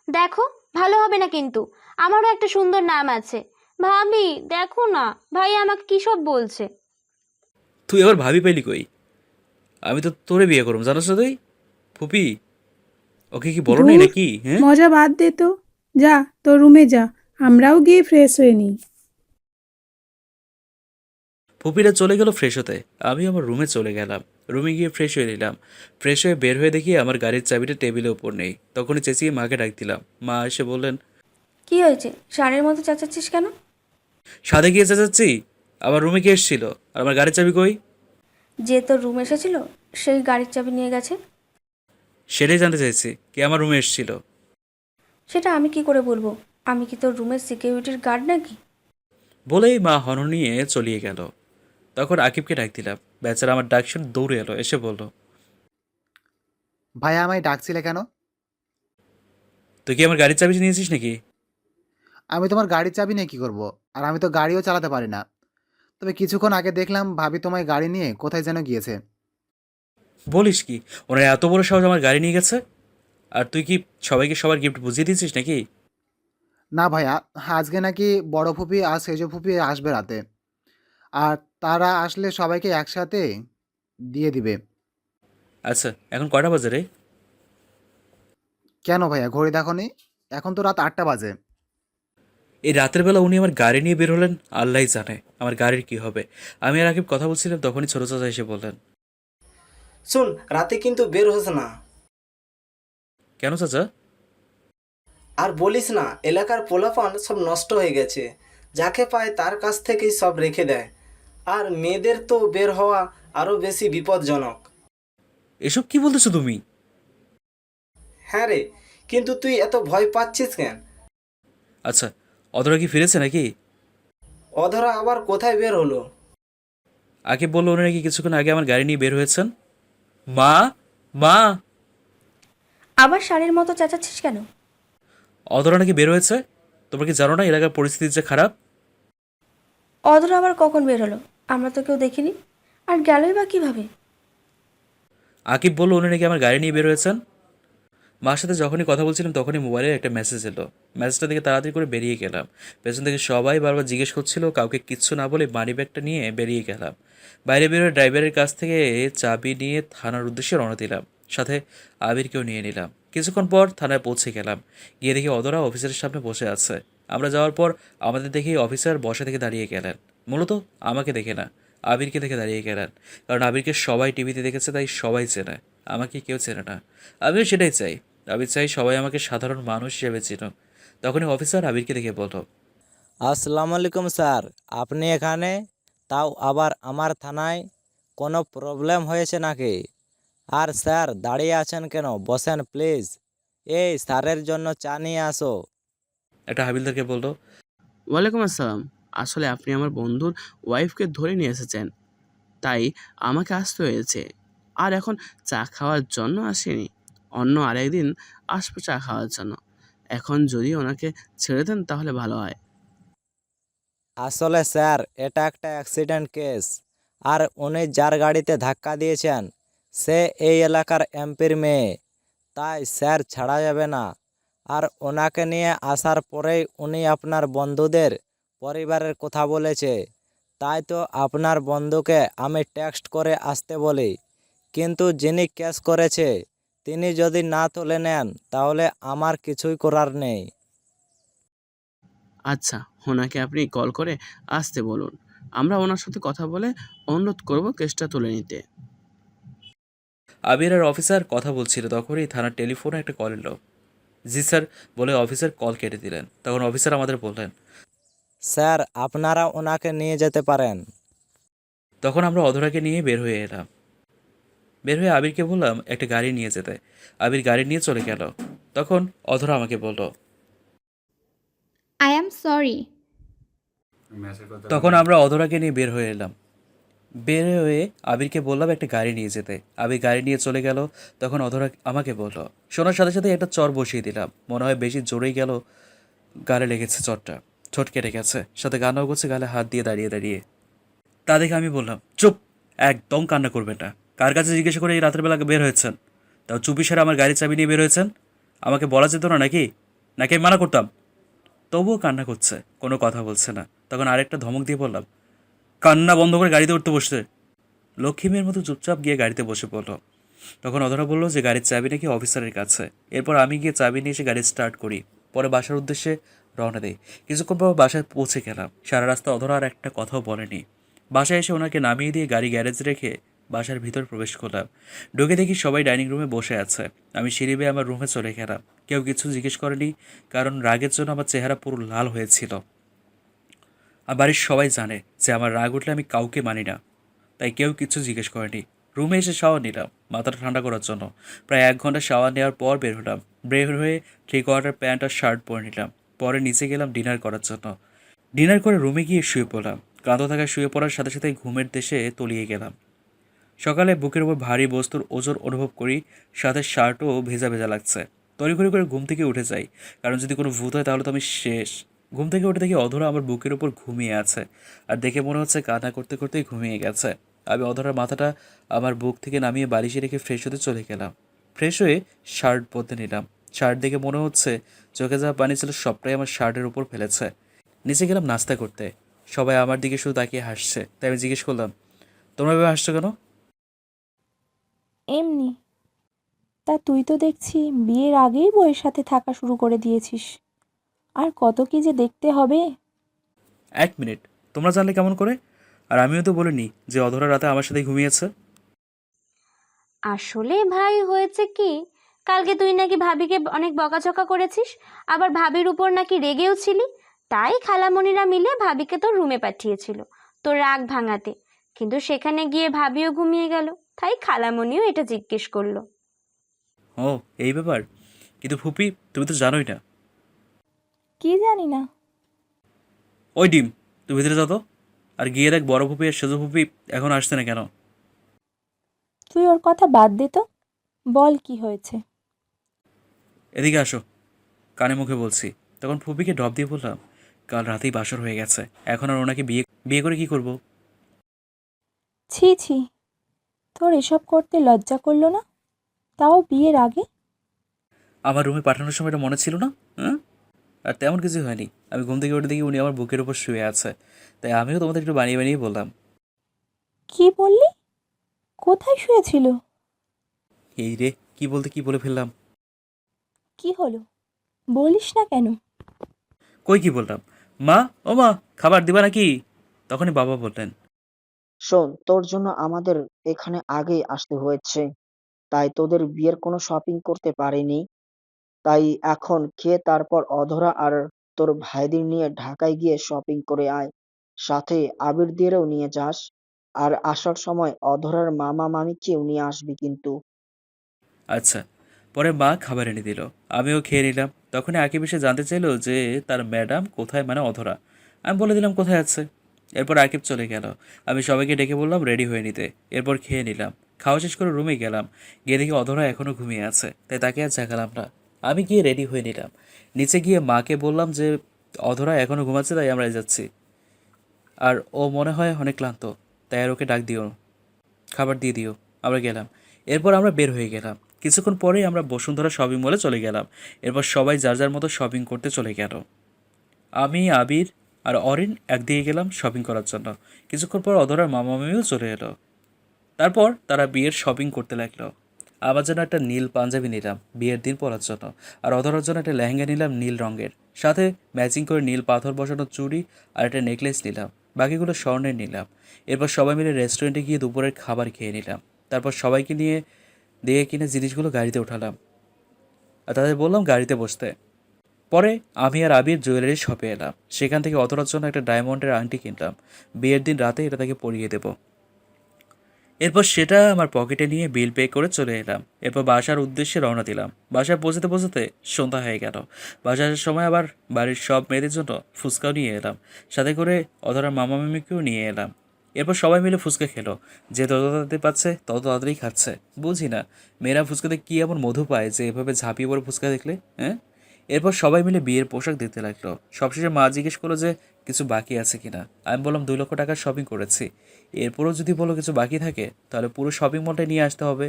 দেখো, ভালো হবে না কিন্তু। আমারও একটা সুন্দর নাম আছে। ভাবি দেখো না, ভাই আমাকে কী সব বলছে। তুই আবার ভাবি পাইলি কই? আমি তো তোরে বিয়ে করব, জানোস না তুই? ফুপি, ওকে কি বলো নাই ধুর, নাকি? হ্যাঁ, মজা বাদ দে তো। যা, তোর রুমে যা, আমরাও গিয়ে ফ্রেশ হয়ে নিই। ফুপিরা চলে গেল ফ্রেশ হতে, আমি আমার রুমে চলে গেলাম। রুমে গিয়ে ফ্রেশ হয়ে নিলাম। ফ্রেশ হয়ে বের হয়ে দেখি আমার গাড়ির চাবিটা টেবিলের উপর নেই। তখনই চেঁচিয়ে মাকে ডাক দিলাম। মা এসে বললেন, কি হয়েছে? ষাঁড়ের মতো চেঁচাচ্ছিস কেন? সাদে গিয়ে চেঁচাচ্ছি? আমার রুমে কে এসেছিল? আর আমার গাড়ির চাবি কই? যে তোর রুম এসেছিল সেই গাড়ির চাবি নিয়ে গেছে। সেটাই জানতে চাইছি, কে আমার রুমে এসেছিল? সেটা আমি কি করে বলবো? আমি কি তোর রুমের সিকিউরিটির গার্ড নাকি? বলেই মা হর্ন নিয়ে চলিয়ে গেল। তখন আকিবকে ডাক দিলাম। বেচারা আমার ডাক শুনে দৌড়ে এলো, এসে বলল, ভাইয়া আমায় ডাকছিলে কেন? তুই কি আমার গাড়ির চাবি নিয়েছিস নাকি? আমি তোমার গাড়ির চাবি নিয়ে কী করব? আর আমি তো গাড়িও চালাতে পারি না। তবে কিছুক্ষণ আগে দেখলাম ভাবি তোমায় গাড়ি নিয়ে কোথায় যেন গিয়েছে। বলিস কি, ওনার এত বড় সাহস আমার গাড়ি নিয়ে গেছে? আর তুই কি সবাইকে সবার গিফট বুঝিয়ে দিয়েছিস নাকি? না ভাইয়া, আজকে নাকি বড় ফুপি আর সেজ ফুপি আসবে রাতে। আর তারা আসলে সবাইকে একসাথে দিয়ে দিবে। আচ্ছা, এখন কয়টা বাজে রে? কেন ভাইয়া, ঘড়ি দেখোনি? এখন তো রাত 8টা বাজে। এই রাতের বেলা উনি আমার গাড়ি নিয়ে বের হলেন, আল্লাহই জানে আমার গাড়ির কি হবে। আমি আর আকিব কথা বলছিলাম, তখনই ছোট চাচা এসে বললেন, শোন, রাতে কিন্তু বের হোস না। কেন চাচা? আর বলিস না, এলাকার পোলাপান সব নষ্ট হয়ে গেছে। যাকে পায় তার কাছ থেকেই সব রেখে দেয়। আর মেয়েদের তো বের হওয়া আরও বেশি বিপজ্জনক। এসব কি বলতেছো তুমি? হ্যাঁ রে, কিন্তু তুই এত ভয় পাচ্ছিস কেন? আচ্ছা, অতটা কি ফিরেছে নাকি? অধরা আবার কোথায় বের হলো? আকিব বললো উনি নাকি কিছুক্ষণ আগে আমার গাড়ি নিয়ে বের হয়েছেন। মা, মা! আবার ষাঁড়ের মতো চেঁচাচ্ছিস কেন? অধরা নাকি বের হয়েছে। তোমরা কি জানো না এলাকার পরিস্থিতি যে খারাপ? অধর আবার কখন বের হলো? আমরা তো কেউ দেখিনি। আর গেলই বা কিভাবে? আকিব বললো উনি নাকি আমার গাড়ি নিয়ে বের হয়েছেন। মার সাথে যখনই কথা বলছিলাম তখনই মোবাইলে একটা মেসেজ এলো। মেসেজটা দেখে তাড়াতাড়ি করে বেরিয়ে গেলাম। পেছন থেকে সবাই বারবার জিজ্ঞেস করছিল, কাউকে কিচ্ছু না বলে মানি ব্যাগটা নিয়ে বেরিয়ে গেলাম। বাইরে বেরোয় ড্রাইভারের কাছ থেকে চাবি নিয়ে থানার উদ্দেশ্যে রওনা দিলাম। সাথে আবিরকেও নিয়ে নিলাম। কিছুক্ষণ পর থানায় পৌঁছে গেলাম। গিয়ে দেখি অদরা অফিসারের সামনে বসে আছে। আমরা যাওয়ার পর আমাদের দেখে অফিসার বসা থেকে দাঁড়িয়ে গেলেন। মূলত আমাকে দেখে না, আবিরকে দেখে দাঁড়িয়ে গেলেন। কারণ আবিরকে সবাই টিভিতে দেখেছে, তাই সবাই চেনে, আমাকে কেউ চেনে না। আমিও সেটাই চাই। আমি চাই সবাই আমাকে সাধারণ মানুষ হিসেবে চিনুক। তখনই অফিসার আবিরকে দেখে বলল, আসসালামু আলাইকুম স্যার, আপনি এখানে? তাও আবার আমার থানায়? কোনো প্রবলেম হয়েছে নাকি? আর স্যার দাঁড়িয়ে আছেন কেন? বসেন প্লিজ। এই স্যারের জন্য চা নিয়ে আসো। একটা হাবিলদারকে বলল, ওয়ালাইকুম আসসালাম। আসলে আপনি আমার বন্ধুর ওয়াইফকে ধরে নিয়ে এসেছেন, তাই আমাকে আসতে হয়েছে। আর এখন চা খাওয়ার জন্য আসেনি, অন্য আরেকদিন আসবো চা খাওয়ার জন্য। এখন যদি ওনাকে ছেড়ে দেন তাহলে ভালো হয়। আসলে স্যার এটা একটা অ্যাক্সিডেন্ট কেস। আর উনি যার গাড়িতে ধাক্কা দিয়েছেন সে এই এলাকার এমপির মেয়ে, তাই স্যার ছাড়া যাবে না। আর ওনাকে নিয়ে আসার পরেই উনি আপনার বন্ধুদের পরিবারের কথা বলেছে, তাই তো আপনার বন্ধুকে আমি টেক্সট করে আসতে বলি। কিন্তু যিনি কেস করেছে তিনি যদি না তুলে নেন তাহলে আমার কিছুই করার নেই। আচ্ছা, ওনাকে আপনি কল করে আসতে বলুন। আমরা ওনার সাথে কথা বলে অনুরোধ করব কেসটা তুলে নিতে। আবির আর অফিসার কথা বলছিল, তখনই থানার টেলিফোনে একটা কল এলো। জি স্যার বলে অফিসার কল কেটে দিলেন। তখন অফিসার আমাদের বললেন, স্যার আপনারা ওনাকে নিয়ে যেতে পারেন। তখন আমরা অধরাকে নিয়ে বের হয়ে এলাম। বের হয়ে আবিরকে বললাম একটা গাড়ি নিয়ে যেতে। আবির গাড়ি নিয়ে চলে গেল। তখন অধরা আমাকে বলল, আই অ্যাম সরি। তখন আমরা অধরাকে নিয়ে বের হয়ে এলাম। বের হয়ে আবিরকে বললাম একটা গাড়ি নিয়ে যেতে। আবির গাড়ি নিয়ে চলে গেল। তখন অধরা আমাকে বলল, শোনার সাথে সাথে একটা চর বসিয়ে দিলাম। মনে হয় বেশি জোরেই গেল, গালে লেগেছে চরটা, ঠোঁট কেটে গেছে, সাথে কান্নাও করছে গালে হাত দিয়ে দাঁড়িয়ে দাঁড়িয়ে। তা দেখে আমি বললাম, চুপ, একদম কান্না করবেন না। কার কাছে জিজ্ঞাসা করে এই রাতের বেলা বের হয়েছেন? তাও চুপি সারে আমার গাড়ির চাবি নিয়ে বের হয়েছেন। আমাকে বলা যেত না নাকি? নাকি আমি মানা করতাম? তবুও কান্না করছে, কোনো কথা বলছে না। তখন আরেকটা ধমক দিয়ে বললাম, কান্না বন্ধ করে গাড়িতে উঠতে বসতে। লক্ষ্মীমের মতো চুপচাপ গিয়ে গাড়িতে বসে পড়ল। তখন অধরা বলল যে গাড়ির চাবি নাকি অফিসারের কাছে। এরপর আমি গিয়ে চাবি নিয়ে এসে গাড়ি স্টার্ট করি। পরে বাসার উদ্দেশ্যে রওনা দেই। কিছুক্ষণ পর বাসায় পৌঁছে গেলাম। সারা রাস্তা অধরা আর একটা কথাও বলেনি। বাসায় এসে ওনাকে নামিয়ে দিয়ে গাড়ি গ্যারেজ রেখে বাসার ভিতর প্রবেশ করলাম। ঢুকে দেখি সবাই ডাইনিং রুমে বসে আছে। আমি সিঁড়ি বেয়ে আমার রুমে চলে গেলাম। কেউ কিছু জিজ্ঞেস করেনি, কারণ রাগের জন্য আমার চেহারা পুরো লাল হয়েছিল। আর বাড়ির সবাই জানে যে আমার রাগ উঠলে আমি কাউকে মানি না, তাই কেউ কিছু জিজ্ঞেস করেনি। রুমে এসে শাওয়ার নিলাম মাথাটা ঠান্ডা করার জন্য। প্রায় 1 ঘন্টা শাওয়ার নেওয়ার পর বের হলাম। বের হয়ে 3/4 প্যান্ট আর শার্ট পরে নিলাম। পরে নিচে গেলাম ডিনার করার জন্য। ডিনার করে রুমে গিয়ে শুয়ে পড়লাম। ক্লান্ত থাকায় শুয়ে পড়ার সাথে সাথে ঘুমের দেশে তলিয়ে গেলাম। সকালে বুকের উপর ভারী বস্তুর ওজন অনুভব করি, সাথে শার্টও ভেজা ভেজা লাগছে। তড়িঘড়ি করে ঘুম থেকে উঠে যাই, কারণ যদি কোনো ভূত হয় তাহলে তো আমি শেষ। ঘুম থেকে উঠে দেখি অধরা আমার বুকের উপর ঘুমিয়ে আছে, আর দেখে মনে হচ্ছে কান্না করতে করতেই ঘুমিয়ে গেছে। আমি অধরার মাথাটা আমার বুক থেকে নামিয়ে বালিশে রেখে ফ্রেশ হতে চলে গেলাম। ফ্রেশ হয়ে শার্ট বদলে নিলাম। শার্ট দেখে মনে হচ্ছে চোখে যা পানি ছিল সবটাই আমার শার্টের উপর ফেলেছে। নিচে গেলাম নাস্তা করতে। সবাই আমার দিকে শুধু তাকিয়ে হাসছে, তাই আমি জিজ্ঞেস করলাম, তোমরা এভাবে হাসছো কেন? এমনি। তা তুই তো দেখছি বিয়ের আগেই বউয়ের সাথে থাকা শুরু করে দিয়েছিস। আর কত কি যে দেখতে হবে। 1 মিনিট, তোমরা জানলে কেমন করে? আর আমিও তো বলিনি যে অধরা রাতে আমার সাথে ঘুমিয়েছে। আসলে ভাই হয়েছে কি, কালকে তুই নাকি ভাবিকে অনেক বকাঝকা করেছিস, আবার ভাবির উপর নাকি রেগেও ছিলি। তাই খালামণিরা মিলে ভাবিকে তোর রুমে পাঠিয়েছিল তোর রাগ ভাঙাতে। কিন্তু সেখানে গিয়ে ভাবিও ঘুমিয়ে গেল, তাই খালামণিও এটা জিজ্ঞেস করলো। ও, এই ব্যাপার। কিন্তু ফুপি, তুমি তো জানোই না। কি জানি না। ওই ডিম, তুই ভিতরে যত। আর গিয়ে দেখ বড় ফুপি আর সেজো ফুপি এখন আসছে না কেন। তুই ওর কথা বাদ দে তো। বল কি হয়েছে। এদিকে আসো, কানে মুখে বলছি। তখন ফুপিকে ডব দিয়ে বললাম, কাল রাতেই বাসর হয়ে গেছে। এখন আর ওনাকে বিয়ে বিয়ে করে কি করব? ছি ছি, তোর এসব করতে লজ্জা করলো না? তাও বিয়ের আগে। আমার রুমে পাঠানোর সময় এটা মনে ছিল না? হ্যাঁ, আর তেমন কিছু হয়নি। আমি ঘুম থেকে উঠে দেখি উনি আমার বুকের উপর শুয়ে আছে, তাই আমিও তোমাদের একটু বানিয়ে বানিয়ে বললাম। কি বললি? কোথায় শুয়েছিল? এই রে, কি বলতে কি বলে ফেললাম। কি হলো? বলিস না কেন? কই কি বললাম? মা, ও মা, খাবার দিবা নাকি? তখনই বাবা বললেন, শোন, তোর জন্য আমাদের এখানে আগেই আসতে হয়েছে, তাই তোদের বিয়ের কোনো শপিং করতে পারিনি। তাই এখন খেয়ে তারপর অধরা আর তোর ভাইদের নিয়ে ঢাকায় গিয়ে শপিং করে আয়। সাথে আবিরদেরও নিয়ে যাস। আর আসার সময় অধরার মামা মামিকেও নিয়ে আসবি কিন্তু। আচ্ছা। পরে মা খাবার এনে দিল, আমিও খেয়ে নিলাম। তখনই আকিব এসে জানতে চাইলো যে তার ম্যাডাম কোথায়, মানে অধরা। আমি বলে দিলাম কোথায় আছে। এরপর আকিব চলে গেল। আমি সবাইকে ডেকে বললাম রেডি হয়ে নিতে। এরপর খেয়ে নিলাম। খাওয়া শেষ করে রুমে গেলাম। গিয়ে দেখি অধরা এখনও ঘুমিয়ে আছে, তাই তাকে আর জাগালাম না। আমি গিয়ে রেডি হয়ে নিলাম। নিচে গিয়ে মাকে বললাম যে অধরা এখনও ঘুমাচ্ছে, তাই আমরা যাচ্ছি। আর ও মনে হয় অনেক ক্লান্ত, তাই আর ওকে ডাক দিও, খাবার দিয়ে দিও। আমরা গেলাম। এরপর আমরা বের হয়ে গেলাম। কিছুক্ষণ পরেই আমরা বসুন্ধরা শপিং মলে চলে গেলাম। এরপর সবাই যার যার মতো শপিং করতে চলে গেল। আমি, আবির আর অরিন একদিকে গেলাম শপিং করার জন্য। কিছুক্ষণ পর অধরার মামা মামিও চলে এলো। তারপর তারা বিয়ের শপিং করতে লাগলো। আমার জন্য একটা নীল পাঞ্জাবি নিলাম বিয়ের দিন পরার জন্য। আর অধরার জন্য একটা লেহেঙ্গা নিলাম নীল রঙের, সাথে ম্যাচিং করে নীল পাথর বসানো চুড়ি আর একটা নেকলেস নিলাম। বাকিগুলো স্বর্ণের নিলাম। এরপর সবাই মিলে রেস্টুরেন্টে গিয়ে দুপুরের খাবার খেয়ে নিলাম। তারপর সবাইকে নিয়ে দিয়ে কিনে জিনিসগুলো গাড়িতে উঠালাম আর তাদের বললাম গাড়িতে বসতে। পরে আমি আর আবির জুয়েলারি শপে এলাম। সেখান থেকে অধরার জন্য একটা ডায়মন্ডের আংটি কিনলাম। বিয়ের দিন রাতে এটা তাকে পরিয়ে দেবো। এরপর সেটা আমার পকেটে নিয়ে বিল পে করে চলে এলাম। এরপর বাসার উদ্দেশ্যে রওনা দিলাম। বাসায় পৌঁছতে পৌঁছতে সন্ধ্যা হয়ে গেল। বাসার সময় আবার বাড়ির সব মেয়েদের জন্য ফুচকাও নিয়ে এলাম, সাথে করে অধরার মামা মামিকেও নিয়ে এলাম। এরপর সবাই মিলে ফুচকা খেলো। যে তত তাড়াতাড়ি পাচ্ছে তত তাড়াতাড়ি খাচ্ছে। বুঝি না মেয়েরা ফুচকাতে কী এমন মধু পায় যে এভাবে ঝাঁপিয়ে পড়ে ফুচকা দেখলে, হ্যাঁ? এরপর সবাই মিলে বিয়ের পোশাক দিতে লাগলো। সবশেষে মা জিজ্ঞেস করলো যে কিছু বাকি আছে কিনা। আমি বললাম 2 লক্ষ টাকার শপিং করেছি। এরপরও যদি বলো কিছু বাকি থাকে তাহলে পুরো শপিং মলটাই নিয়ে আসতে হবে।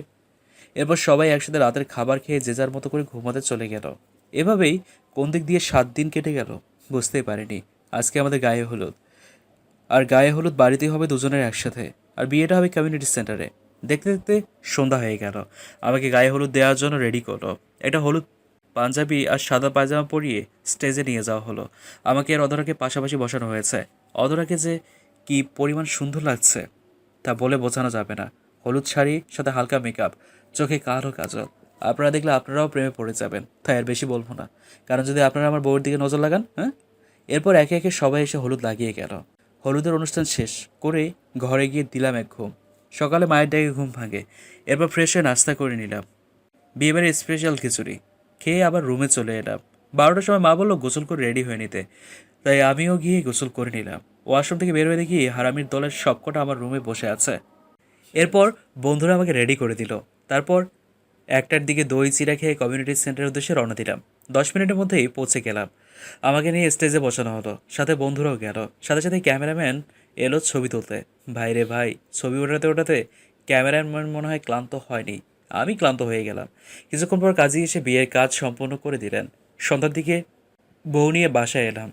এরপর সবাই একসাথে রাতের খাবার খেয়ে যে যার মতো করে ঘুমাতে চলে গেল। এভাবেই কোন দিক দিয়ে 7 দিন কেটে গেল বুঝতেই পারিনি। আজকে আমাদের গায়ে হলুদ, আর গায়ে হলুদ বাড়িতেই হবে দুজনের একসাথে, আর বিয়েটা হবে কমিউনিটি সেন্টারে। দেখতে দেখতে সন্ধ্যা হয়ে গেল। আমাকে গায়ে হলুদ দেওয়ার জন্য রেডি করলো। একটা হলুদ পাঞ্জাবি আর সাদা পায়জামা পরিয়ে স্টেজে নিয়ে যাওয়া হলো। আমাকে আর অধরাকে পাশাপাশি বসানো হয়েছে। অধরাকে যে কি পরিমাণ সুন্দর লাগছে তা বলে বোঝানো যাবে না। হলুদ শাড়ি, সাথে হালকা মেকআপ, চোখে কালো কাজল। আপনারা দেখলে আপনারাও প্রেমে পড়ে যাবেন, তাই আর বেশি বলবো না, কারণ যদি আপনারা আমার বউয়ের দিকে নজর লাগান। হ্যাঁ, এরপর একে একে সবাই এসে হলুদ লাগিয়ে গেল। হলুদের অনুষ্ঠান শেষ করে ঘরে গিয়ে দিলাম এক ঘুম। সকালে মায়ের ডাকে ঘুম ভাঙে। এরপর ফ্রেশ হয়ে নাস্তা করে নিলাম, বিয়েবাড়ির স্পেশাল খিচুড়ি খেয়ে আবার রুমে চলে এলাম। 12টার সময় মা বললো গোসল করে রেডি হয়ে নিতে, তাই আমিও গিয়ে গোসল করে নিলাম। ওয়াশরুম থেকে বের হয়ে দেখি হারামির দলের সবকটা আমার রুমে বসে আছে। এরপর বন্ধুরা আমাকে রেডি করে দিল। তারপর 1টার দিকে দই চিড়া খেয়ে কমিউনিটি সেন্টারের উদ্দেশ্যে রওনা দিলাম। 10 মিনিটের মধ্যেই পৌঁছে গেলাম। আমাকে নিয়ে স্টেজে বসানো হলো, সাথে বন্ধুরাও গেল। সাথে সাথে ক্যামেরাম্যান এলো ছবি তুলতে। ভাই রে ভাই, ছবি ওঠাতে ওঠাতে ক্যামেরাম্যান মনে হয় ক্লান্ত হয়নি, আমি ক্লান্ত হয়ে গেলাম। কিছুক্ষণ পর কাজী এসে বিয়ের কাজ সম্পন্ন করে দিলেন। সন্ধ্যার দিকে বউ নিয়ে বাসায় এলাম।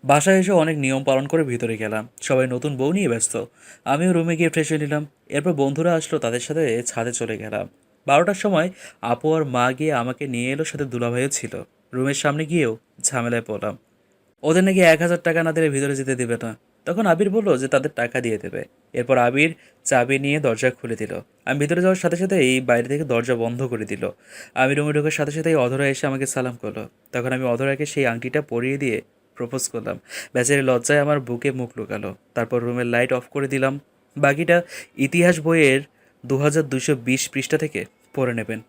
বাসায় এসে অনেক নিয়ম পালন করে ভিতরে গেলাম। সবাই নতুন বউ নিয়ে ব্যস্ত। আমিও রুমে গিয়ে ফ্রেশ হয়ে নিলাম। এরপর বন্ধুরা আসলো, তাদের সাথে ছাদে চলে গেলাম। 12টার সময় আপু আর মা গিয়ে আমাকে নিয়ে এলো, সাথে দুলাভাইও ছিল। রুমের সামনে গিয়েও ঝামেলায় পড়লাম। ওদের নাকি 1000 টাকা না দিলে ভিতরে যেতে দেবে না। তখন আবির বললো যে তাদের টাকা দিয়ে দেবে। এরপর আবির চাবি নিয়ে দরজা খুলে দিল। আমি ভিতরে যাওয়ার সাথে সাথে এই বাইরে থেকে দরজা বন্ধ করে দিল। আমি রুমে ঢোকার সাথে সাথেই অধরা এসে আমাকে সালাম করলো। তখন আমি অধরাকে সেই আংটিটা পরিয়ে দিয়ে প্রপোজ করলাম। বেচারি লজ্জায় আমার বুকে মুখ লুকালো। তারপর রুমের লাইট অফ করে দিলাম। বাকিটা ইতিহাস বইয়ের 2220 পৃষ্ঠা থেকে পড়ে নেবেন।